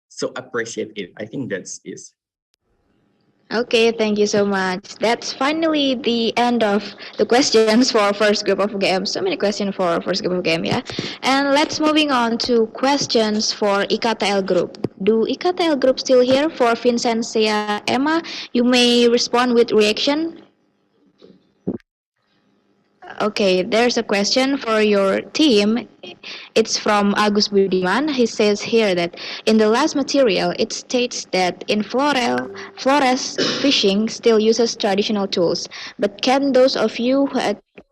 so appreciate it. I think that's is. Okay, thank you so much. That's finally the end of the questions for first group of game. So many questions for first group of game, yeah. And let's moving on to questions for IKTL group. Do IKTL group still here for Vincentia Emma? You may respond with reaction. Okay, there's a question for your team. It's from Agus Budiman. He says here that in the last material, it states that in Flores fishing still uses traditional tools. But can those of you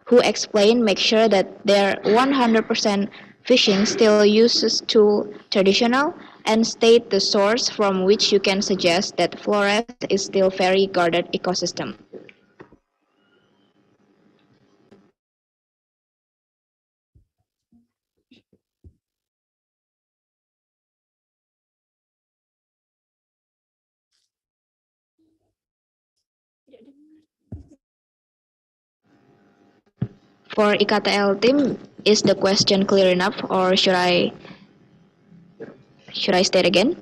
who explain make sure that their 100% fishing still uses tool traditional and state the source from which you can suggest that Flores is still very guarded ecosystem? For IKTL team, is the question clear enough, or should I state again?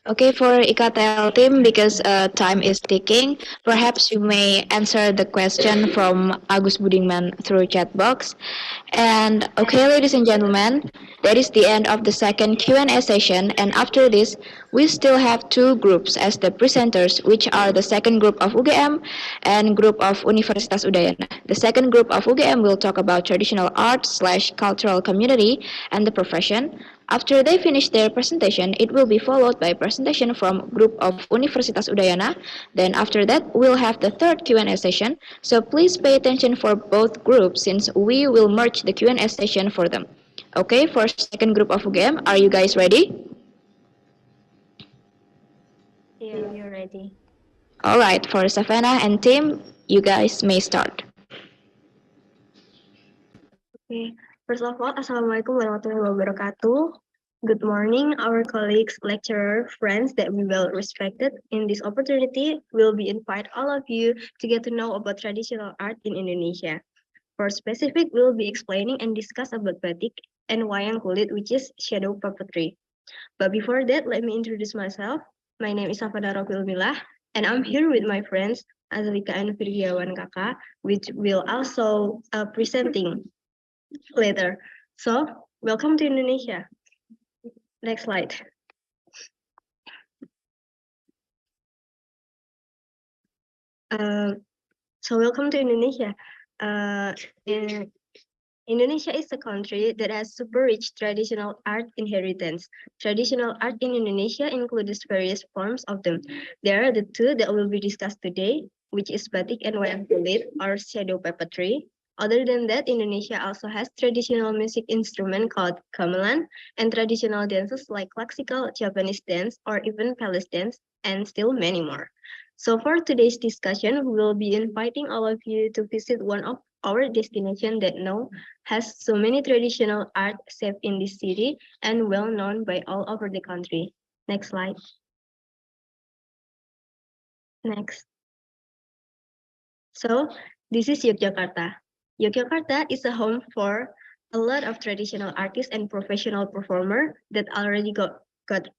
Okay, for IKTL team, because time is ticking, perhaps you may answer the question from Agus Budiman through chat box. And okay, ladies and gentlemen, that is the end of the second Q&A session. And after this, we still have two groups as the presenters, which are the second group of UGM and group of Universitas Udayana. The second group of UGM will talk about traditional art/cultural community and the profession. After they finish their presentation, it will be followed by a presentation from group of Universitas Udayana. Then after that, we'll have the third Q&A session. So please pay attention for both groups since we will merge the Q&A session for them. Okay, for second group of UGM, are you guys ready? Yeah, we are ready. Alright, for Savannah and team, you guys may start. Okay. First of all, Assalamualaikum warahmatullahi wabarakatuh. Good morning, our colleagues, lecturer, friends that we well respected. In this opportunity, we'll be invite all of you to get to know about traditional art in Indonesia. For specific, we'll be explaining and discuss about batik and wayang kulit, which is shadow puppetry. But before that, let me introduce myself. My name is Safada Roquil Milah, and I'm here with my friends Azalika and Firgiawan Kakak, which will also presenting later. So, welcome to Indonesia. Next slide. Welcome to Indonesia. Indonesia is a country that has super rich traditional art inheritance. Traditional art in Indonesia includes various forms of them. There are the two that will be discussed today, which is batik and wayang kulit or shadow puppetry. Other than that, Indonesia also has traditional music instrument called gamelan and traditional dances like classical Japanese dance or even palace dance, and still many more. So for today's discussion, we will be inviting all of you to visit one of our destination that has so many traditional art saved in this city and well known by all over the country. Next slide. Next. So this is Yogyakarta. Yogyakarta is a home for a lot of traditional artists and professional performers that already got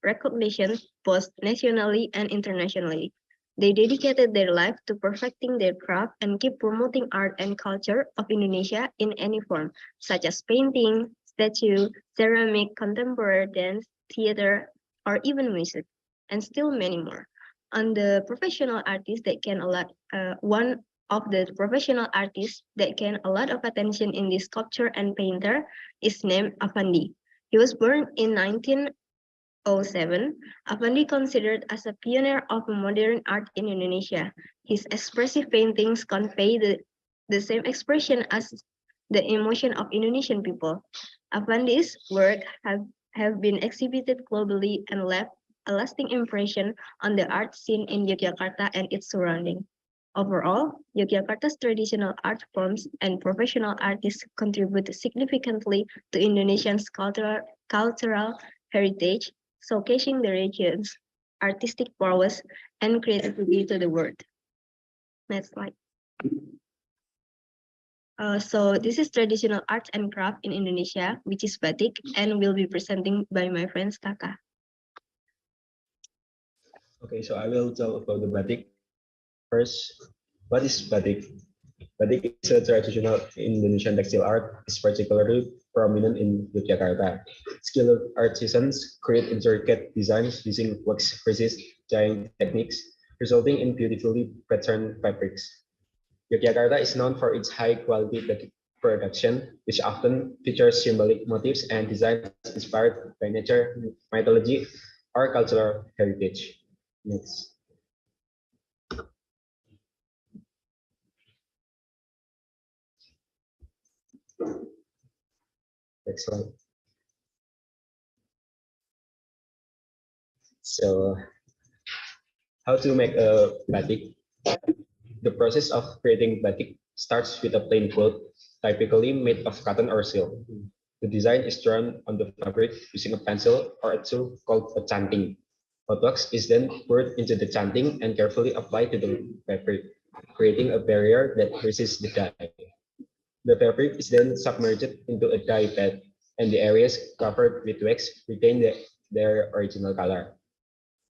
recognition both nationally and internationally. They dedicated their life to perfecting their craft and keep promoting art and culture of Indonesia in any form, such as painting, statue, ceramic, contemporary dance, theater, or even music, and still many more. On the professional artists that can a lot, one of the professional artists that can a lot of attention in this sculpture and painter is named Afandi. He was born in 1907, Afandi considered as a pioneer of modern art in Indonesia. His expressive paintings convey the same expression as the emotion of Indonesian people. Afandi's work have been exhibited globally and left a lasting impression on the art scene in Yogyakarta and its surrounding. Overall, Yogyakarta's traditional art forms and professional artists contribute significantly to Indonesia's cultural heritage, showcasing the region's artistic prowess and creativity to the world. Next slide. So this is traditional art and craft in Indonesia, which is batik, and will be presenting by my friends Kakak. Okay, so I will tell about the batik. First, what is batik? Batik is a traditional Indonesian textile art, is particularly prominent in Yogyakarta. Skilled artisans create intricate designs using wax freezes dyeing techniques, resulting in beautifully patterned fabrics. Yogyakarta is known for its high-quality batik production, which often features symbolic motifs and designs inspired by nature, mythology, or cultural heritage. Next. Next slide. So, how to make a batik? The process of creating batik starts with a plain quilt, typically made of cotton or silk. The design is drawn on the fabric using a pencil or a tool called a chanting. Hot wax is then poured into the chanting and carefully applied to the fabric, creating a barrier that resists the dye. The fabric is then submerged into a dye bed, and the areas covered with wax retain their original color.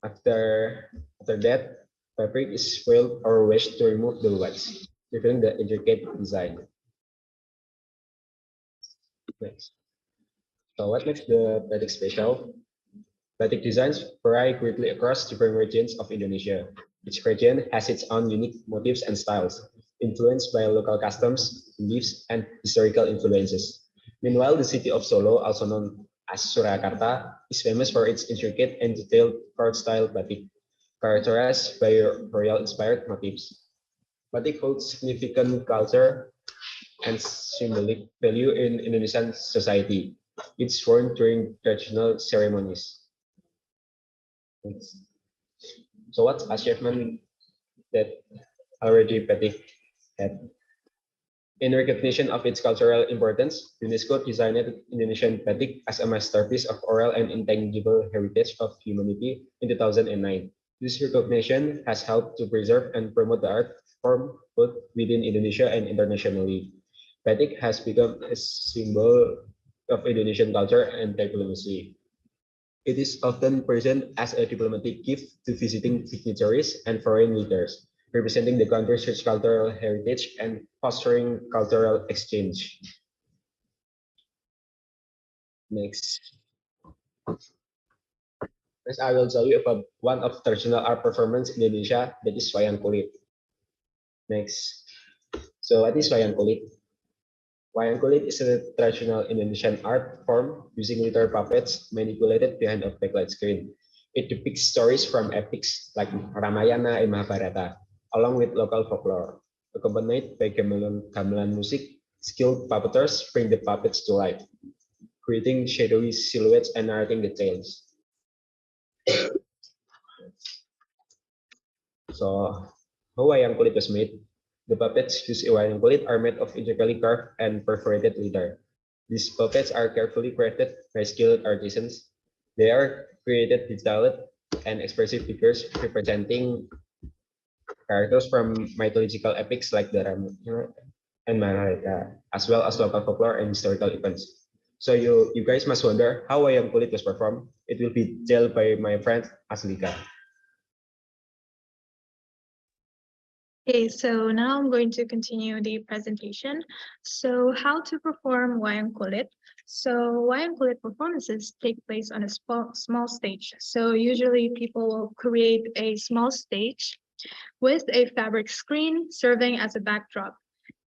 After that, fabric is swirled or washed to remove the wax, revealing the intricate design. Next. So what makes the batik special? Batik designs vary greatly across different regions of Indonesia. Each region has its own unique motifs and styles, influenced by local customs, beliefs, and historical influences. Meanwhile, the city of Solo, also known as Surakarta, is famous for its intricate and detailed court-style batik, characterized by royal-inspired motifs. Batik holds significant culture and symbolic value in Indonesian society. It's worn during traditional ceremonies. So what achievement that already batik had? In recognition of its cultural importance, UNESCO designed Indonesian batik as a masterpiece of oral and intangible heritage of humanity in 2009. This recognition has helped to preserve and promote the art form both within Indonesia and internationally. Batik has become a symbol of Indonesian culture and diplomacy. It is often present as a diplomatic gift to visiting dignitaries and foreign leaders. representing the country's rich cultural heritage and fostering cultural exchange. Next. Next, I will tell you about one of traditional art performance in Indonesia, that is wayang kulit. Next. So what is wayang kulit? Wayang kulit is a traditional Indonesian art form using literal puppets manipulated behind a backlight screen. It depicts stories from epics like Ramayana and Mahabharata, along with local folklore. Accompanied by gamelan music, skilled puppeteers bring the puppets to life, creating shadowy silhouettes and narrating the tales. So, how wayang kulit was made? The puppets used in wayang kulit are made of intricately carved and perforated leather. These puppets are carefully crafted by skilled artisans. They are created detailed and expressive figures representing characters from mythological epics like the Ramayana and Mahabharata, as well as local folklore and historical events. So you guys must wonder how wayang kulit was performed. It will be told by my friend Aslika. Okay, so now I'm going to continue the presentation. So how to perform wayang kulit. So wayang kulit performances take place on a small stage. So usually people will create a small stage with a fabric screen serving as a backdrop.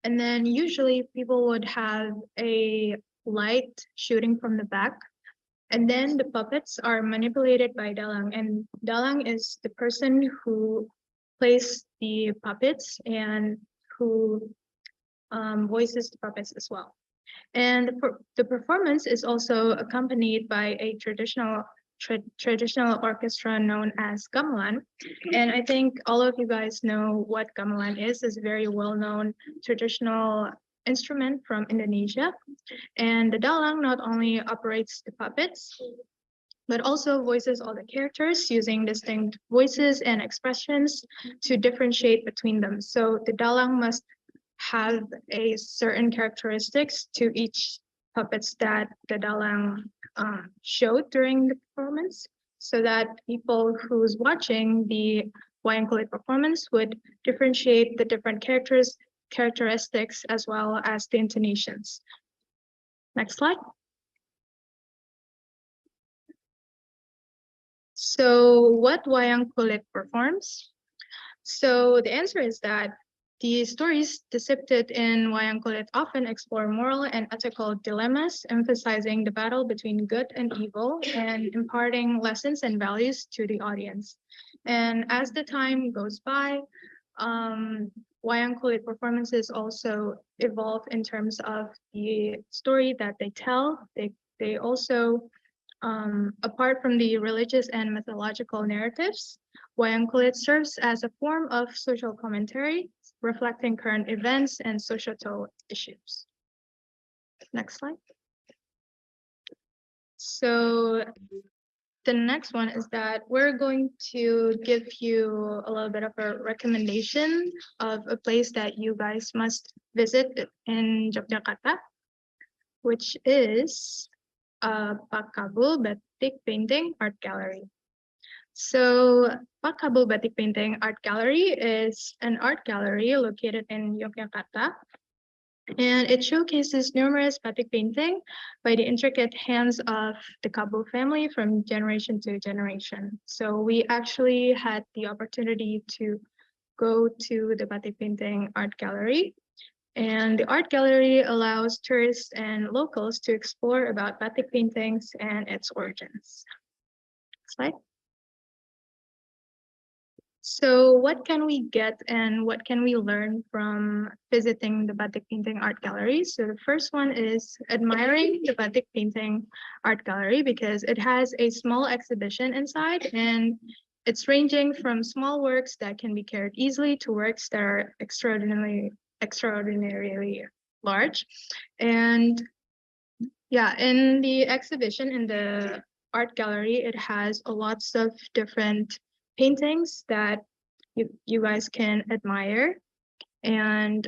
And then usually people would have a light shooting from the back. And then the puppets are manipulated by dalang. And dalang is the person who plays the puppets and who voices the puppets as well. And the performance is also accompanied by a traditional orchestra known as gamelan. And I think all of you guys know what gamelan is. It's a very well-known traditional instrument from Indonesia. And the dalang not only operates the puppets, but also voices all the characters using distinct voices and expressions to differentiate between them. So the dalang must have a certain characteristics to each puppets that the dalang showed during the performance, so that people who's watching the wayang kulit performance would differentiate the different characteristics as well as the intonations. Next slide. So what wayang kulit performs? So the answer is that the stories depicted in wayang kulit often explore moral and ethical dilemmas, emphasizing the battle between good and evil and imparting lessons and values to the audience. And as the time goes by, wayang kulit performances also evolve in terms of the story that they tell. They also apart from the religious and mythological narratives, wayang kulit serves as a form of social commentary, reflecting current events and societal issues. Next slide. So the next one is that we're going to give you a little bit of a recommendation of a place that you guys must visit in Yogyakarta, which is Pakabul Batik Painting Art Gallery. So Pakabul Batik Painting Art Gallery is an art gallery located in Yogyakarta, and it showcases numerous batik painting by the intricate hands of the Kabul family from generation to generation. So we actually had the opportunity to go to the batik painting art gallery. And the art gallery allows tourists and locals to explore about batik paintings and its origins. Next slide. So what can we get and what can we learn from visiting the batik painting art gallery? So the first one is admiring the batik painting art gallery because it has a small exhibition inside, and it's ranging from small works that can be carried easily to works that are extraordinarily large. And yeah, in the exhibition in the art gallery, it has lots of different paintings that you guys can admire. And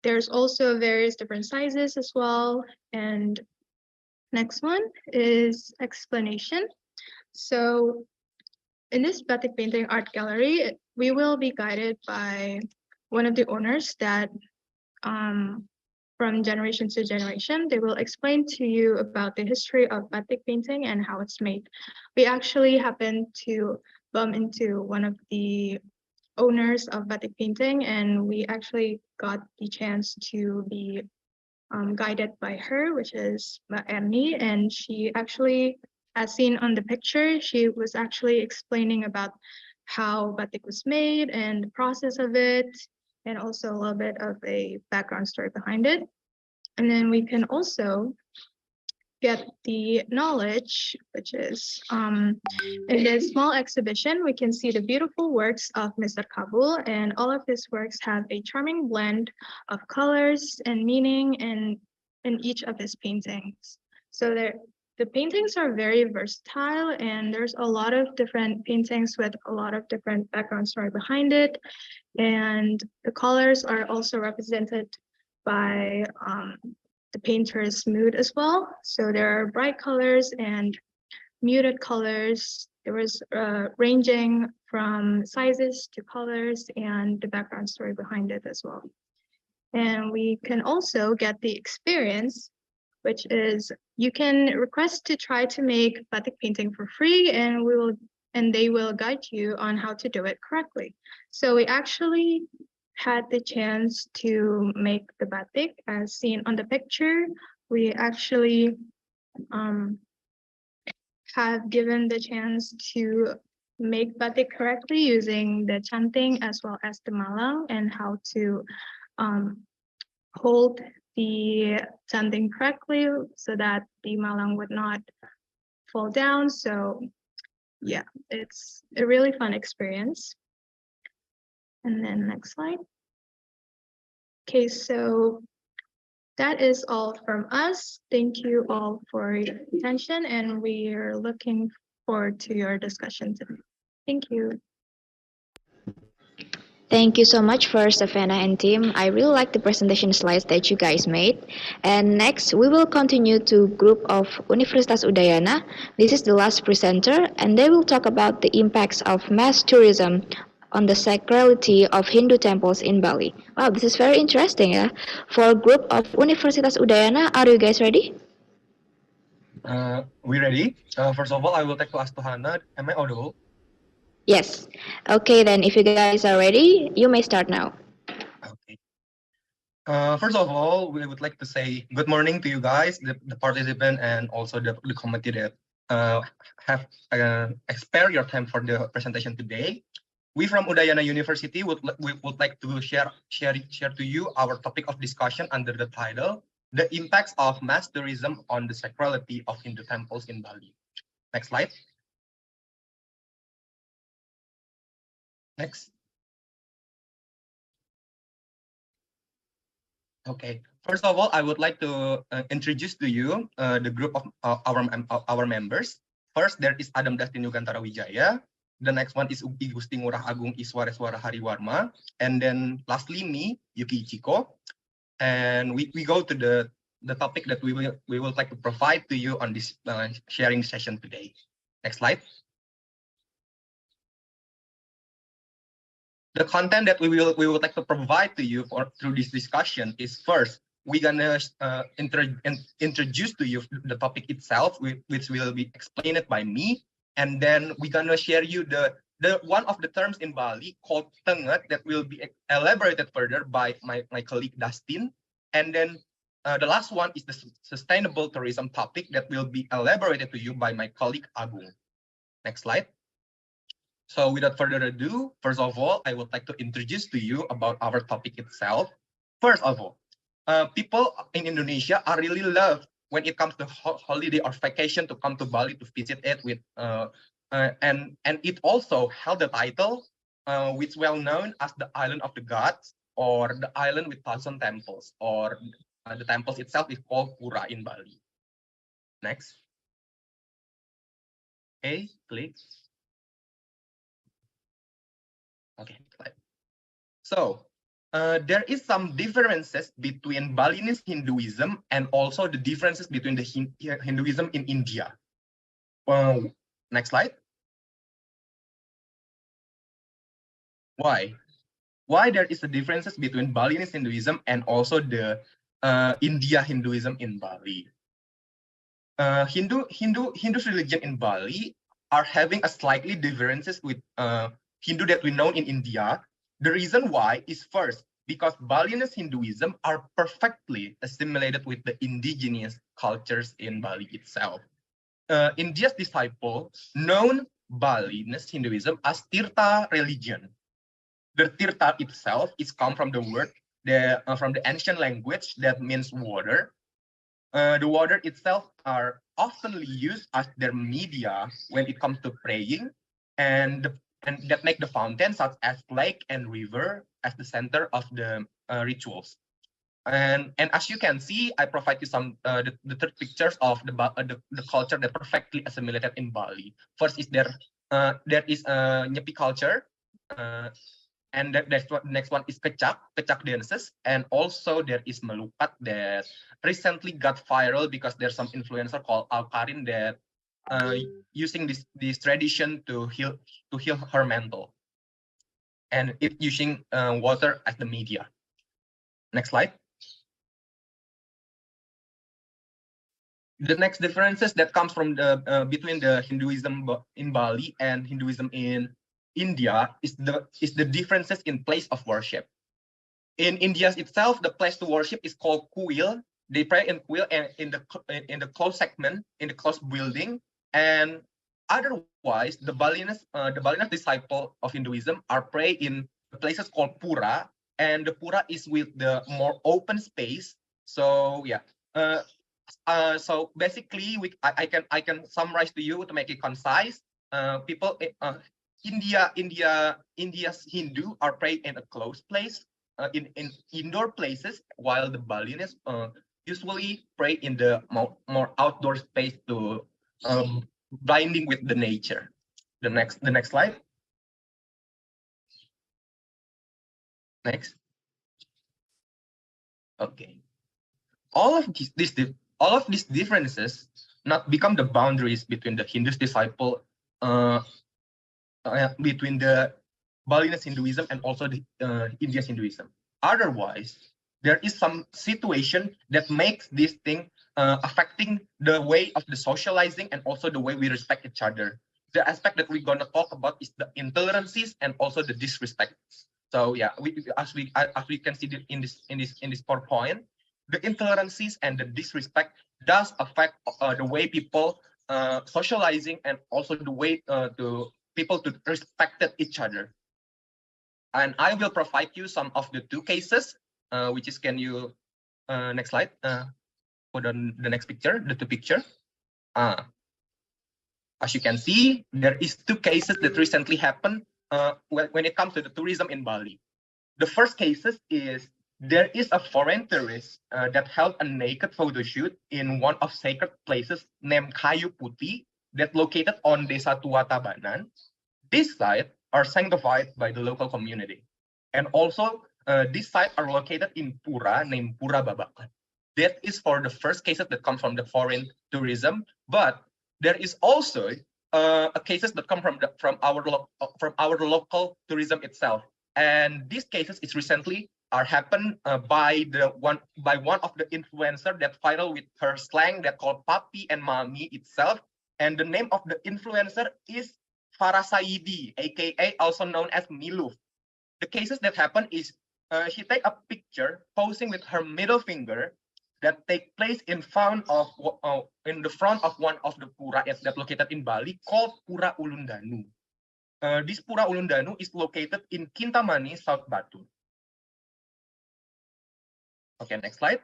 there's also various different sizes as well. And next one is explanation. So in this batik painting art gallery, we will be guided by one of the owners that from generation to generation, they will explain to you about the history of batik painting and how it's made. We actually happened to bump into one of the owners of batik painting, and we actually got the chance to be guided by her, which is Ernie, and she actually, as seen on the picture, she was actually explaining about how batik was made and the process of it, and also a little bit of a background story behind it. And then we can also get the knowledge, which is in this small exhibition, we can see the beautiful works of Mr. Kabul, and all of his works have a charming blend of colors and meaning in each of his paintings. So the paintings are very versatile, and there's a lot of different paintings with a lot of different background story behind it. And the colors are also represented by the painter's mood as well. So there are bright colors and muted colors. There was ranging from sizes to colors and the background story behind it as well. And we can also get the experience, which is you can request to try to make batik painting for free, and they will guide you on how to do it correctly. So we actually had the chance to make the batik as seen on the picture. We actually have given the chance to make batik correctly using the chanting as well as the malang, and how to hold the chanting correctly so that the malang would not fall down. So yeah, it's a really fun experience. And then next slide. Okay, so that is all from us. Thank you all for your attention, and we are looking forward to your discussion today. Thank you. Thank you so much for Savannah and team. I really like the presentation slides that you guys made. And next, we will continue to group of Universitas Udayana. This is the last presenter, and they will talk about the impacts of mass tourism on the sacrality of Hindu temples in Bali. Wow, this is very interesting, yeah? For group of Universitas Udayana, are you guys ready? We ready? First of all, I will take to ask to Hannah. Am I audible? Yes. Okay, then if you guys are ready, you may start now. Okay. First of all, we would like to say good morning to you guys, the participant, and also the committee that have spared your time for the presentation today. We from Udayana University would like to share to you our topic of discussion under the title, The Impacts of Mass Tourism on the Sacrality of Hindu Temples in Bali. Next slide. Next. Okay. First of all, I would like to introduce to you the group of our members. First, there is Adam Dasti Nugantara Wijaya. The next one is Ugi Gusti Ngurah Agung Iswareswara Hariwarma. And then lastly, me, Yuki Ichiko. And we go to the topic that we will like to provide to you on this sharing session today. Next slide. The content that we would like to provide to you through this discussion is, first, we're gonna introduce to you the topic itself, which will be explained by me, and then we're gonna share you the one of the terms in Bali called tenget that will be elaborated further by my colleague Dustin, and then the last one is the sustainable tourism topic that will be elaborated to you by my colleague Agung. Next slide. So without further ado, first of all, I would like to introduce to you about our topic itself. First of all, people in Indonesia are really love when it comes to holiday or vacation to come to Bali to visit it with, and it also held the title, which well known as the Island of the Gods, or the Island with Thousand Temples, or the temples itself is called Pura in Bali. Next. Okay, click. Okay, so there is some differences between Balinese Hinduism and also the differences between the Hinduism in India. Next slide. Why? Why there is a differences between Balinese Hinduism and also the India Hinduism in Bali? Hindu's religion in Bali are having a slightly differences with Hindu that we know in India. The reason why is first, because Balinese Hinduism are perfectly assimilated with the indigenous cultures in Bali itself. India's disciple known Balinese Hinduism as Tirtha religion. The Tirtha itself is come from the word from the ancient language that means water. The water itself are often used as their media when it comes to praying, and that make the fountain such as lake and river as the center of the rituals. And as you can see, I provide you some the third pictures of the culture that perfectly assimilated in Bali. First is there is a Nyepi culture, and that's what next one is kecak dances, and also there is melukat that recently got viral because there's some influencer called Alkarin that using this tradition to heal her mental, and it using water as the media. Next slide. The next differences that comes from the between the Hinduism in Bali and Hinduism in India is the differences in place of worship. In India itself, the place to worship is called kuil. They pray in kuil and in the closed segment, in the closed building. And otherwise, the Balinese disciple of Hinduism are pray in places called pura, and the pura is with the more open space. So yeah. So basically, I can summarize to you to make it concise. India's Hindu are praying in a closed place, in indoor places, while the Balinese usually pray in the more outdoor space to blinding with the nature. The next slide. Next. Okay. All of these differences not become the boundaries between the Hindu's disciple, between the Balinese Hinduism and also the India's Hinduism. Otherwise, there is some situation that makes this thing affecting the way of the socializing and also the way we respect each other. The aspect that we're gonna talk about is the intolerances and also the disrespect. So yeah, as we can see in this PowerPoint, the intolerances and the disrespect does affect the way people socializing and also the way to people to respect each other. And I will provide you some of the two cases, which is, can you next slide, put on the next picture, the two picture. As you can see, there is two cases that recently happened when it comes to the tourism in Bali. The first cases is there is a foreign tourist that held a naked photo shoot in one of sacred places named Kayu Putih that located on Desa Tua Tabanan. These sites are sanctified by the local community. And also, these sites are located in Pura named Pura Babakan. That is for the first cases that come from the foreign tourism, but there is also a cases that come from our local tourism itself. And these cases is recently are happened by one of the influencer that viral with her slang that called Papi and Mami itself. And the name of the influencer is Farah Saidi, aka also known as Miluf. The cases that happen is she take a picture posing with her middle finger that take place in front of one of the pura that located in Bali called Pura Ulundanu. This Pura Ulundanu is located in Kintamani, South Batu. Okay, next slide.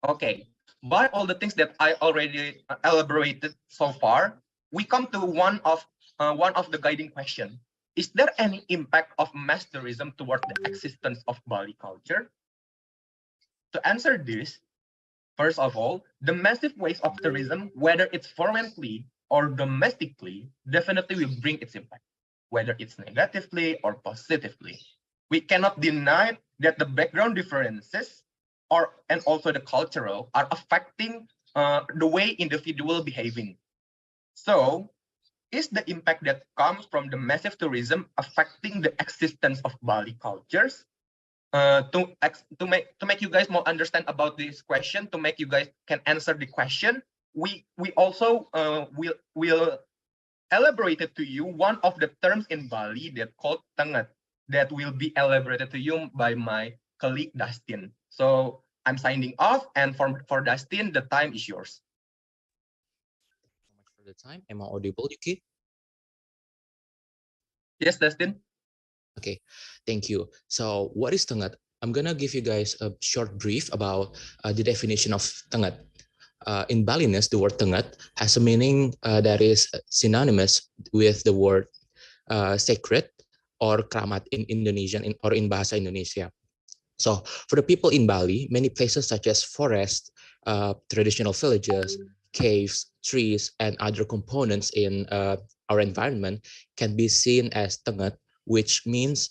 Okay, by all the things that I already elaborated so far, we come to one of the guiding question. Is there any impact of mass tourism toward the existence of Bali culture? To answer this, first of all, the massive waves of tourism, whether it's foreignly or domestically, definitely will bring its impact, whether it's negatively or positively. We cannot deny that the background differences and also the cultural are affecting the way individual behaving. So is the impact that comes from the massive tourism affecting the existence of Bali cultures? To make you guys more understand about this question, to make you guys can answer the question, we also will elaborated to you one of the terms in Bali that called tenget, that will be elaborated to you by my colleague Dustin. So I'm signing off, and for Dustin, the time is yours. For the time, am I audible, Yuki? Yes, Dustin. Okay, thank you. So what is tenget? I'm gonna give you guys a short brief about the definition of tenget. In Balinese, the word tenget has a meaning that is synonymous with the word sacred or kramat in Indonesian or in Bahasa Indonesia. So for the people in Bali, many places such as forest, traditional villages, caves, trees, and other components in our environment can be seen as tenget, which means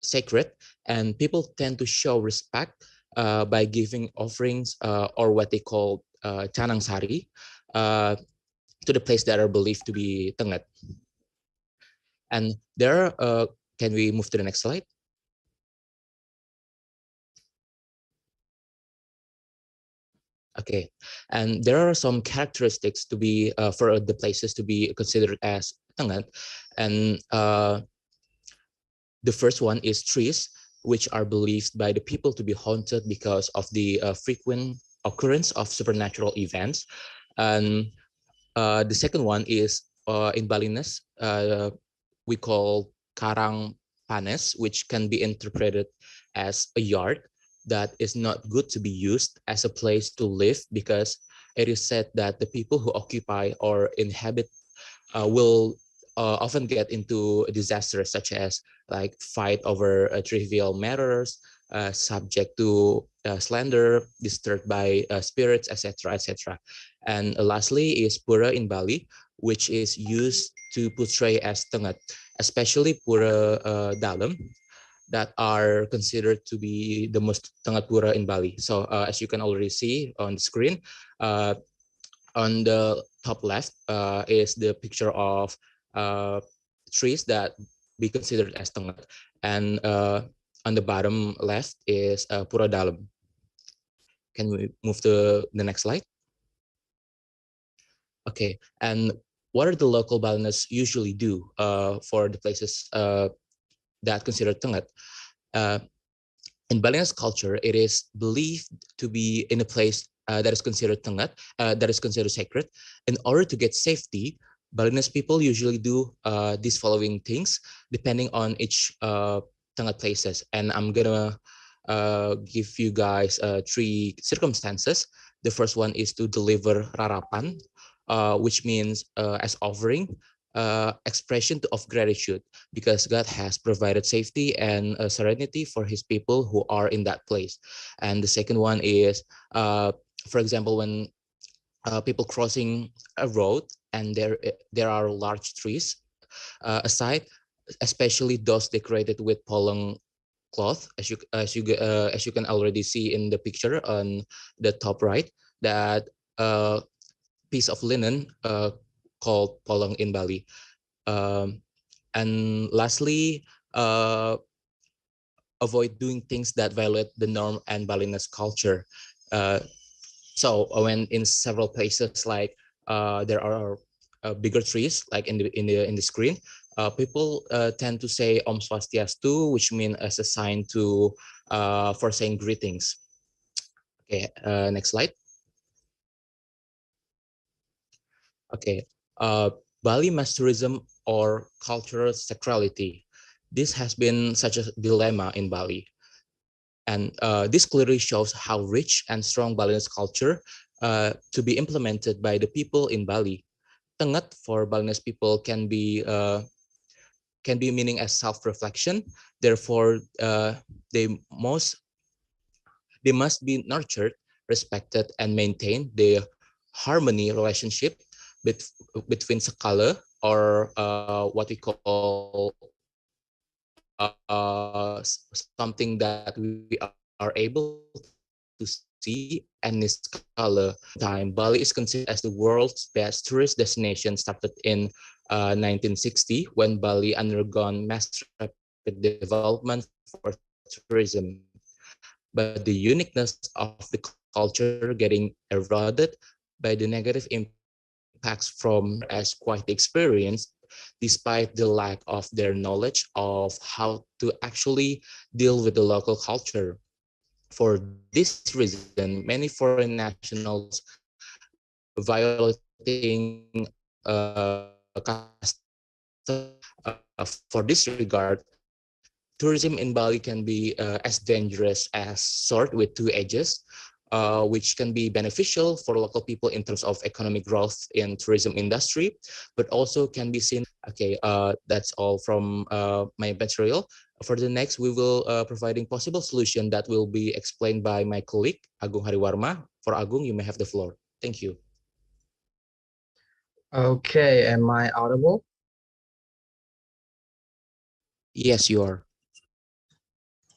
sacred, and people tend to show respect by giving offerings or what they call canang sari to the place that are believed to be tenget. And there, can we move to the next slide? Okay, and there are some characteristics to be for the places to be considered as tenget, and the first one is trees, which are believed by the people to be haunted because of the frequent occurrence of supernatural events, and the second one is in Balinese we call karang panes, which can be interpreted as a yard that is not good to be used as a place to live, because it is said that the people who occupy or inhabit will often get into disasters such as like fight over trivial matters, subject to slander, disturbed by spirits, etc., etc. And lastly is pura in Bali, which is used to portray as tenget, especially pura dalam, that are considered to be the most tenget pura in Bali. So as you can already see on the screen, on the top left is the picture of trees that be considered as tenget, and on the bottom left is pura dalam. Can we move to the next slide? Okay, and what are the local Balinese usually do for the places that consider tenget? In Balinese culture, it is believed to be in a place that is considered tenget, that is considered sacred. In order to get safety, Balinese people usually do these following things depending on each tenget places. And I'm gonna give you guys three circumstances. The first one is to deliver rarapan, which means as offering, expression of gratitude because God has provided safety and serenity for his people who are in that place. And the second one is, for example, when people crossing a road and there are large trees aside, especially those decorated with polong cloth, as you can already see in the picture on the top right, that piece of linen called polong in Bali. And lastly, avoid doing things that violate the norm and Balinese culture. So when in several places, like there are bigger trees, like in the screen, people tend to say Om Swastiastu, which means as a sign to for saying greetings. Okay, next slide. Okay, Bali mass tourism or cultural sacrality. This has been such a dilemma in Bali. And this clearly shows how rich and strong Balinese culture to be implemented by the people in Bali. Tenget for Balinese people can be meaning as self-reflection. Therefore, they must be nurtured, respected, and maintained the harmony relationship between Sekala or what we call something that we are able to see any scholar. Time Bali is considered as the world's best tourist destination started in 1960 when Bali undergone mass rapid development for tourism. But the uniqueness of the culture getting eroded by the negative impacts from as quite experienced, despite the lack of their knowledge of how to actually deal with the local culture. For this reason, many foreign nationals violating for this regard, tourism in Bali can be as dangerous as sword with two edges, which can be beneficial for local people in terms of economic growth in tourism industry, but also can be seen. Okay, that's all from my material. For the next, we will providing possible solution that will be explained by my colleague Agung Hariwarma. For Agung, you may have the floor. Thank you. Okay, am I audible? Yes, you are.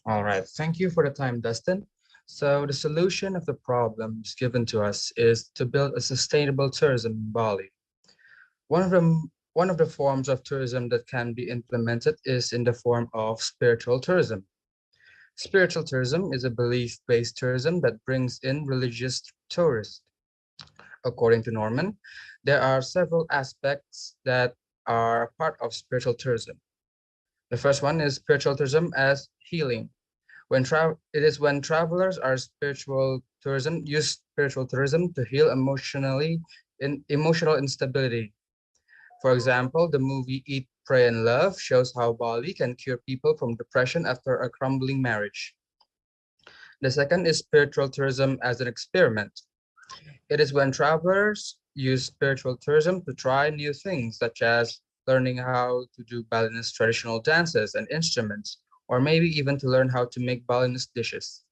All right, thank you for the time, Dustin. So the solution of the problems given to us is to build a sustainable tourism in Bali. One of the forms of tourism that can be implemented is in the form of spiritual tourism. Spiritual tourism is a belief-based tourism that brings in religious tourists. According to Norman, there are several aspects that are part of spiritual tourism. The first one is spiritual tourism as healing. It is when travelers are use spiritual tourism to heal emotional instability. For example, the movie Eat, Pray, and Love shows how Bali can cure people from depression after a crumbling marriage. The second is spiritual tourism as an experiment. It is when travelers use spiritual tourism to try new things, such as learning how to do Balinese traditional dances and instruments, or maybe even to learn how to make Balinese dishes.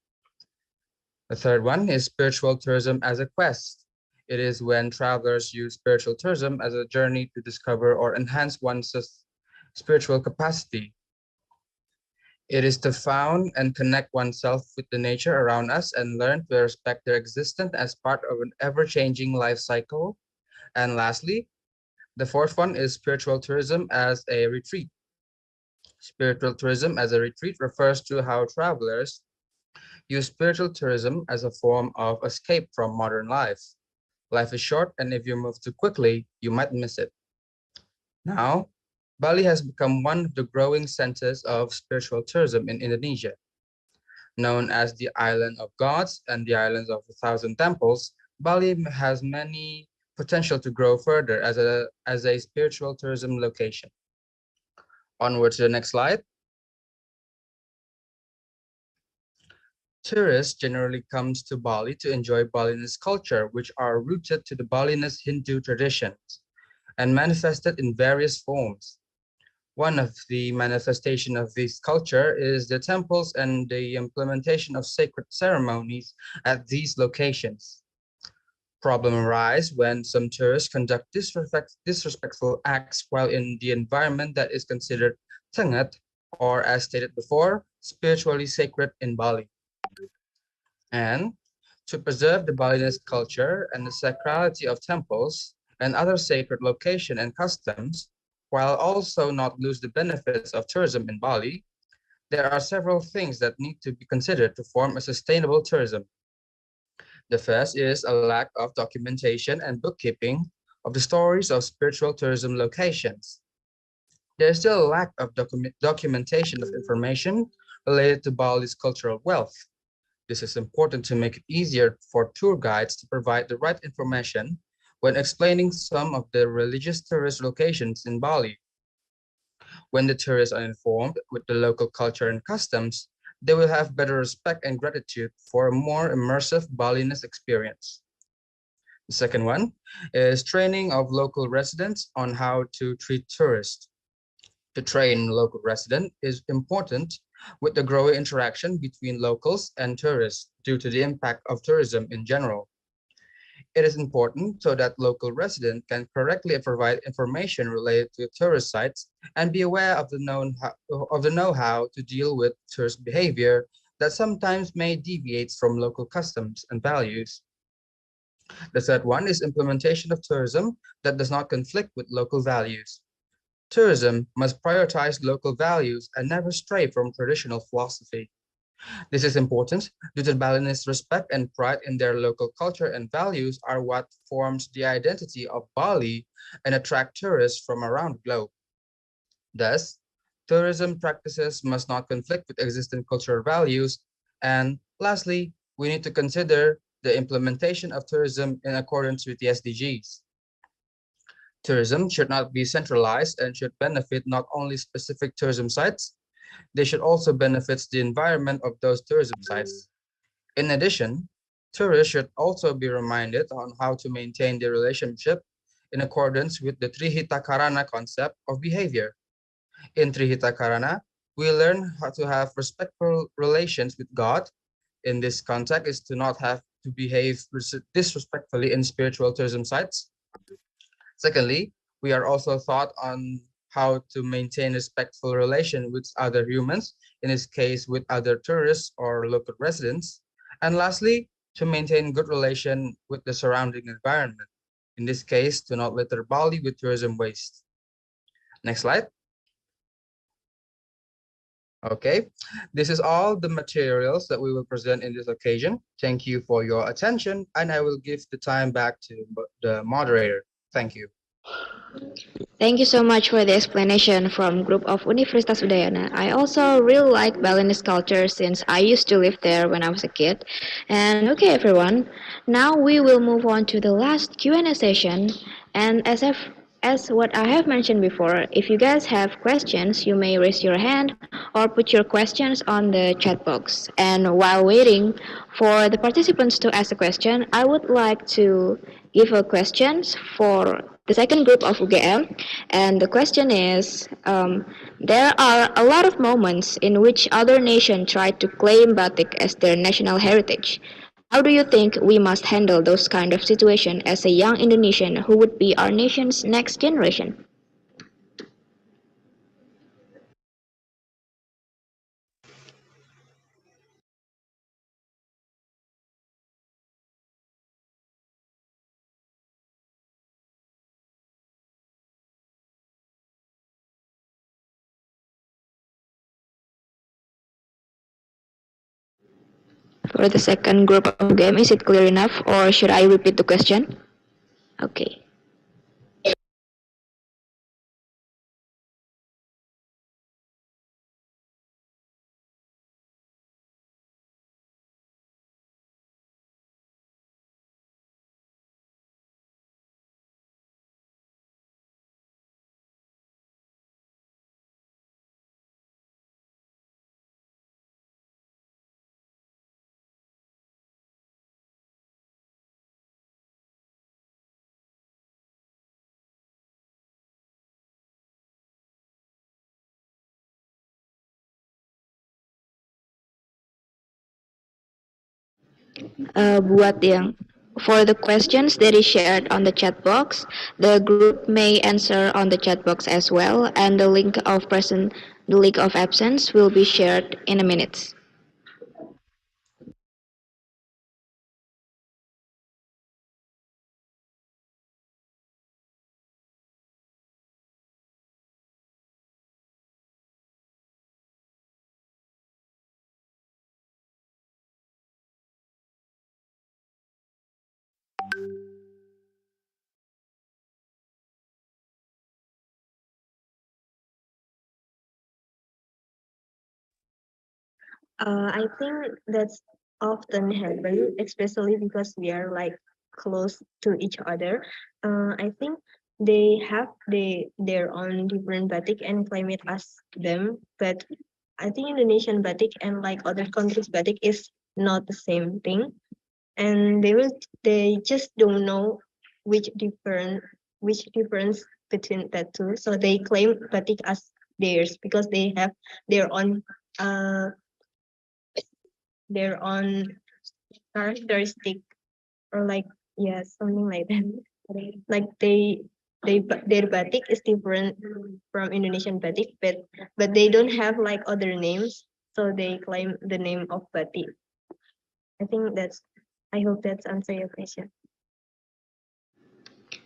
The third one is spiritual tourism as a quest. It is when travelers use spiritual tourism as a journey to discover or enhance one's spiritual capacity. It is to found and connect oneself with the nature around us and learn to respect their existence as part of an ever-changing life cycle. And lastly, the fourth one is spiritual tourism as a retreat. Spiritual tourism as a retreat refers to how travelers use spiritual tourism as a form of escape from modern life. Life is short, and if you move too quickly, you might miss it. Now, Bali has become one of the growing centers of spiritual tourism in Indonesia. Known as the Island of Gods and the Islands of a Thousand Temples, Bali has many potential to grow further as a spiritual tourism location. Onward to the next slide. Tourists generally comes to Bali to enjoy Balinese culture, which are rooted to the Balinese Hindu traditions and manifested in various forms. One of the manifestation of this culture is the temples and the implementation of sacred ceremonies at these locations. Problem arise when some tourists conduct disrespectful acts while in the environment that is considered tangat, or as stated before, spiritually sacred in Bali. And to preserve the Balinese culture and the sacrality of temples and other sacred locations and customs, while also not lose the benefits of tourism in Bali, there are several things that need to be considered to form a sustainable tourism. The first is a lack of documentation and bookkeeping of the stories of spiritual tourism locations. There is still a lack of documentation of information related to Bali's cultural wealth. This is important to make it easier for tour guides to provide the right information when explaining some of the religious tourist locations in Bali. When the tourists are informed with the local culture and customs, they will have better respect and gratitude for a more immersive Balinese experience. The second one is training of local residents on how to treat tourists. To train local residents is important with the growing interaction between locals and tourists due to the impact of tourism in general. It is important so that local residents can correctly provide information related to tourist sites and be aware of the know-how to deal with tourist behavior that sometimes may deviate from local customs and values. The third one is implementation of tourism that does not conflict with local values. Tourism must prioritize local values and never stray from traditional philosophy. This is important due to Balinese respect and pride in their local culture and values are what forms the identity of Bali and attract tourists from around the globe. Thus, tourism practices must not conflict with existing cultural values. And lastly, we need to consider the implementation of tourism in accordance with the SDGs. Tourism should not be centralized and should benefit not only specific tourism sites, they should also benefit the environment of those tourism sites. In addition, tourists should also be reminded on how to maintain their relationship in accordance with the Trihita Karana concept of behavior. In Trihita Karana, we learn how to have respectful relations with God. In this context is to not have to behave disrespectfully in spiritual tourism sites. Secondly, we are also taught on how to maintain respectful relation with other humans, in this case with other tourists or local residents. And lastly, to maintain good relation with the surrounding environment. In this case, to not litter Bali with tourism waste. Next slide. Okay, this is all the materials that we will present in this occasion. Thank you for your attention, and I will give the time back to the moderator. Thank you. Thank you so much for the explanation from group of Universitas Udayana. I also really like Balinese culture since I used to live there when I was a kid. And okay everyone, now we will move on to the last Q&A session. And as what I have mentioned before, if you guys have questions, you may raise your hand or put your questions on the chat box. And while waiting for the participants to ask a question, I would like to give a questions for the second group of UGM. And the question is, there are a lot of moments in which other nations try to claim batik as their national heritage. How do you think we must handle those kind of situation as a young Indonesian who would be our nation's next generation? For the second group of game, is it clear enough or should I repeat the question? Okay. Buat yang for the questions that is shared on the chat box, the group may answer on the chat box as well, and the link of absence will be shared in a minute. I think that's often happen, especially because we are like close to each other. I think they have their own different batik and claim it as them, but I think Indonesian batik and like other countries batik is not the same thing, and they just don't know which difference between that two, so they claim batik as theirs because they have their own uh their own characteristic or like yeah something like that like their batik is different from Indonesian batik, but they don't have like other names, so they claim the name of batik. I hope that's answer your question.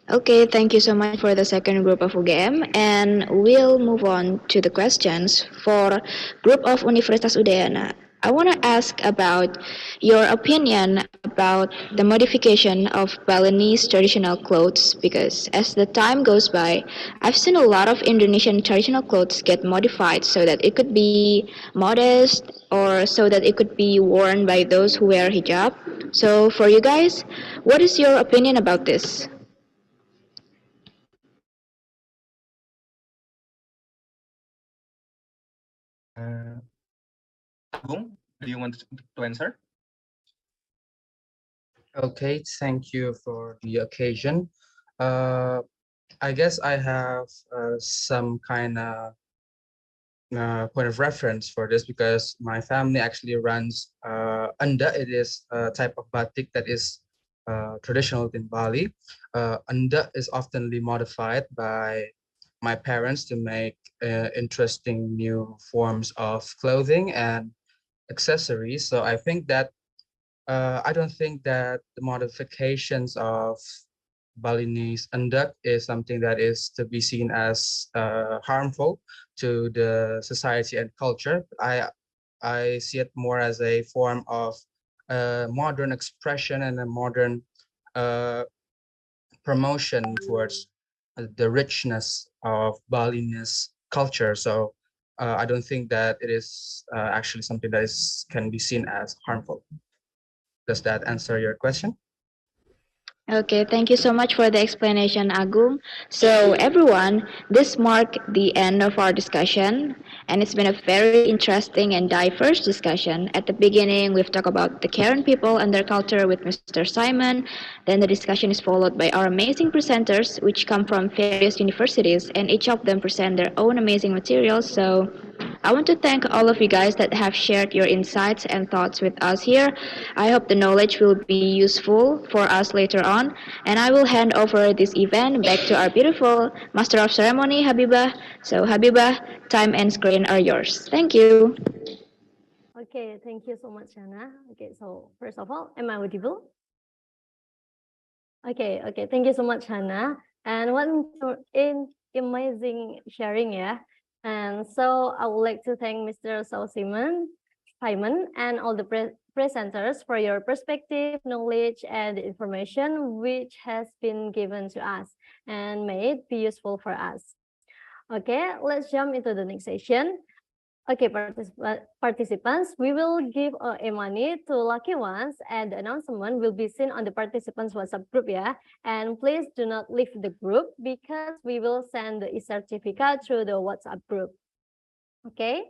Okay, thank you so much for the second group of UGM, and we'll move on to the questions for group of Universitas Udayana. I want to ask about your opinion about the modification of Balinese traditional clothes because as the time goes by, I've seen a lot of Indonesian traditional clothes get modified so that it could be modest or so that it could be worn by those who wear hijab. So for you guys, what is your opinion about this? Agung, do you want to answer? Okay, thank you for the occasion. I guess I have some kind of point of reference for this because my family actually runs anda. It is a type of batik that is traditional in Bali. Anda is oftenly modified by my parents to make interesting new forms of clothing and accessories. So I think that I don't think that the modifications of Balinese undak is something that is to be seen as harmful to the society and culture. I see it more as a form of modern expression and a modern uh, promotion towards the richness of Balinese culture. So I don't think that it is actually something that can be seen as harmful. Does that answer your question? Okay, thank you so much for the explanation, Agung. So, everyone, this marked the end of our discussion, and it's been a very interesting and diverse discussion. At the beginning, we've talked about the Karen people and their culture with Mr. Simon. Then the discussion is followed by our amazing presenters, which come from various universities, and each of them present their own amazing materials. So, I want to thank all of you guys that have shared your insights and thoughts with us here. I hope the knowledge will be useful for us later on. And I will hand over this event back to our beautiful Master of Ceremony, Habibah. So, Habibah, time and screen are yours. Thank you. Okay, thank you so much, Hannah. Okay, so first of all, am I audible? Okay, thank you so much, Hannah. And amazing sharing, yeah. And so I would like to thank Mr. Simon, and all the presenters for your perspective, knowledge, and information which has been given to us and made be useful for us. Okay, let's jump into the next session. Okay, participants, we will give a money to lucky ones and the announcement will be seen on the participants WhatsApp group, yeah. And please do not leave the group because we will send the e-certificate through the WhatsApp group. Okay,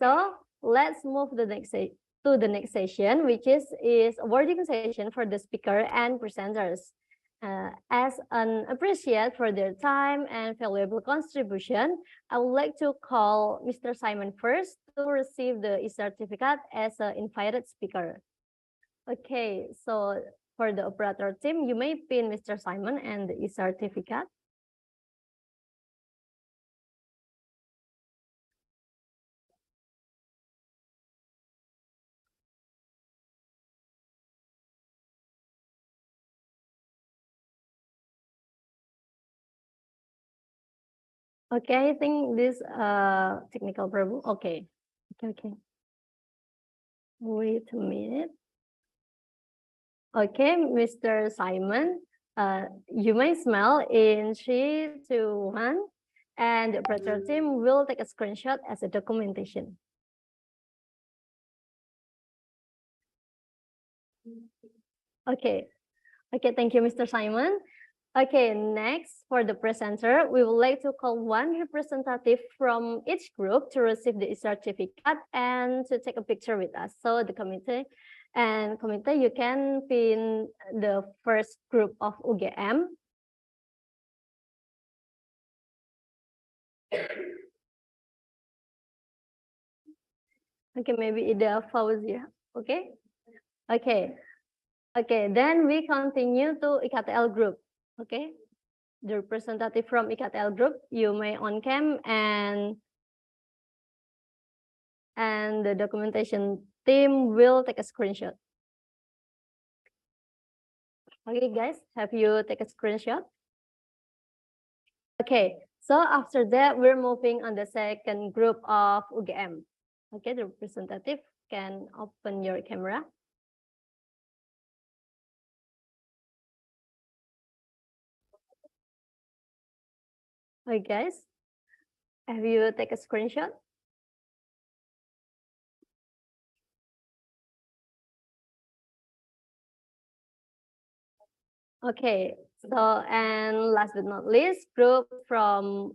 so let's move to the next session, which is awarding session for the speaker and presenters. As an appreciate for their time and valuable contribution, I would like to call Mr. Simon first to receive the e-certificate as an invited speaker. Okay, so for the operator team, you may pin Mr. Simon and the e-certificate. Okay, I think this technical problem. Okay. Wait a minute. Okay, Mr. Simon, you may smile in 3, 2, 1, and the operator team will take a screenshot as a documentation. Okay, thank you, Mr. Simon. Okay, next for the presenter, we would like to call one representative from each group to receive the certificate and to take a picture with us. So the committee, you can pin the first group of UGM. Okay, maybe Ida Fauzia. Okay. Then we continue to IKTL group. Okay. The representative from IKTL group, you may on cam and and the documentation team will take a screenshot. Okay, guys, have you take a screenshot? Okay, so after that, we're moving on the second group of UGM. Okay, the representative can open your camera. Okay, guys, have you take a screenshot? Okay, so and last but not least, group from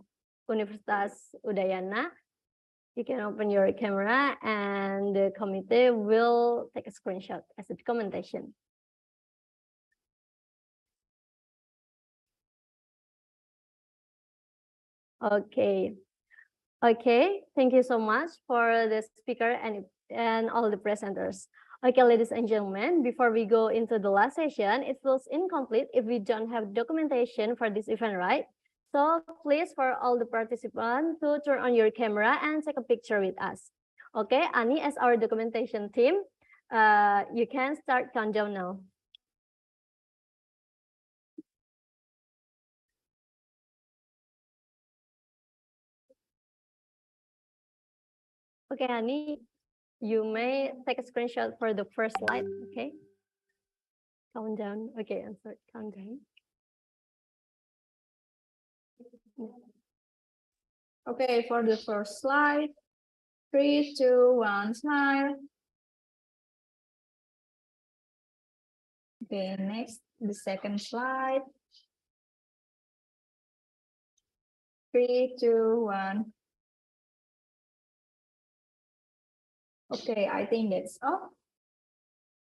Universitas Udayana. You can open your camera and the committee will take a screenshot as a documentation. Okay. Okay, thank you so much for the speaker and all the presenters. Okay, ladies and gentlemen, before we go into the last session, it feels incomplete if we don't have documentation for this event, right? So please, for all the participants, to turn on your camera and take a picture with us. Okay, Ani, as our documentation team, you can start countdown now. Okay, Ani, you may take a screenshot for the first slide, okay? Countdown, okay, and start countdown. Okay, for the first slide, 3, 2, 1, smile. Okay, next, the second slide. 3, 2, 1. Okay, I think that's all.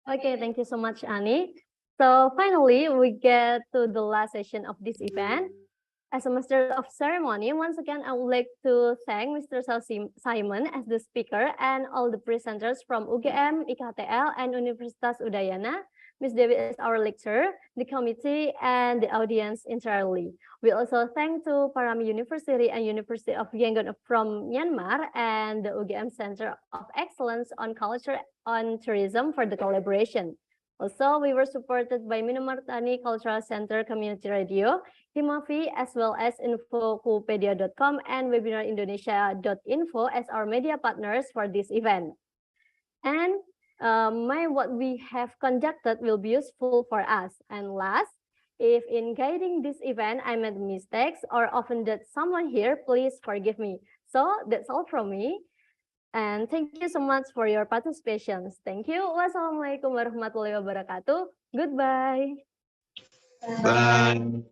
Okay, thank you so much, Ani. So finally, we get to the last session of this event. As a master of ceremony, once again, I would like to thank Mr. Simon as the speaker and all the presenters from UGM, IKTL, and Universitas Udayana. Ms. Dewi is our lecturer, the committee, and the audience entirely. We also thank to Parami University and University of Yangon from Myanmar and the UGM Center of Excellence on Culture and Tourism for the collaboration. Also, we were supported by Minomartani Cultural Center Community Radio, Himavi, as well as infokupedia.com and webinarindonesia.info as our media partners for this event. And what we have conducted will be useful for us. And last, if in guiding this event I made mistakes or offended someone here, please forgive me. So that's all from me. And thank you so much for your participation. Thank you. Wassalamualaikum warahmatullahi wabarakatuh. Goodbye. Bye.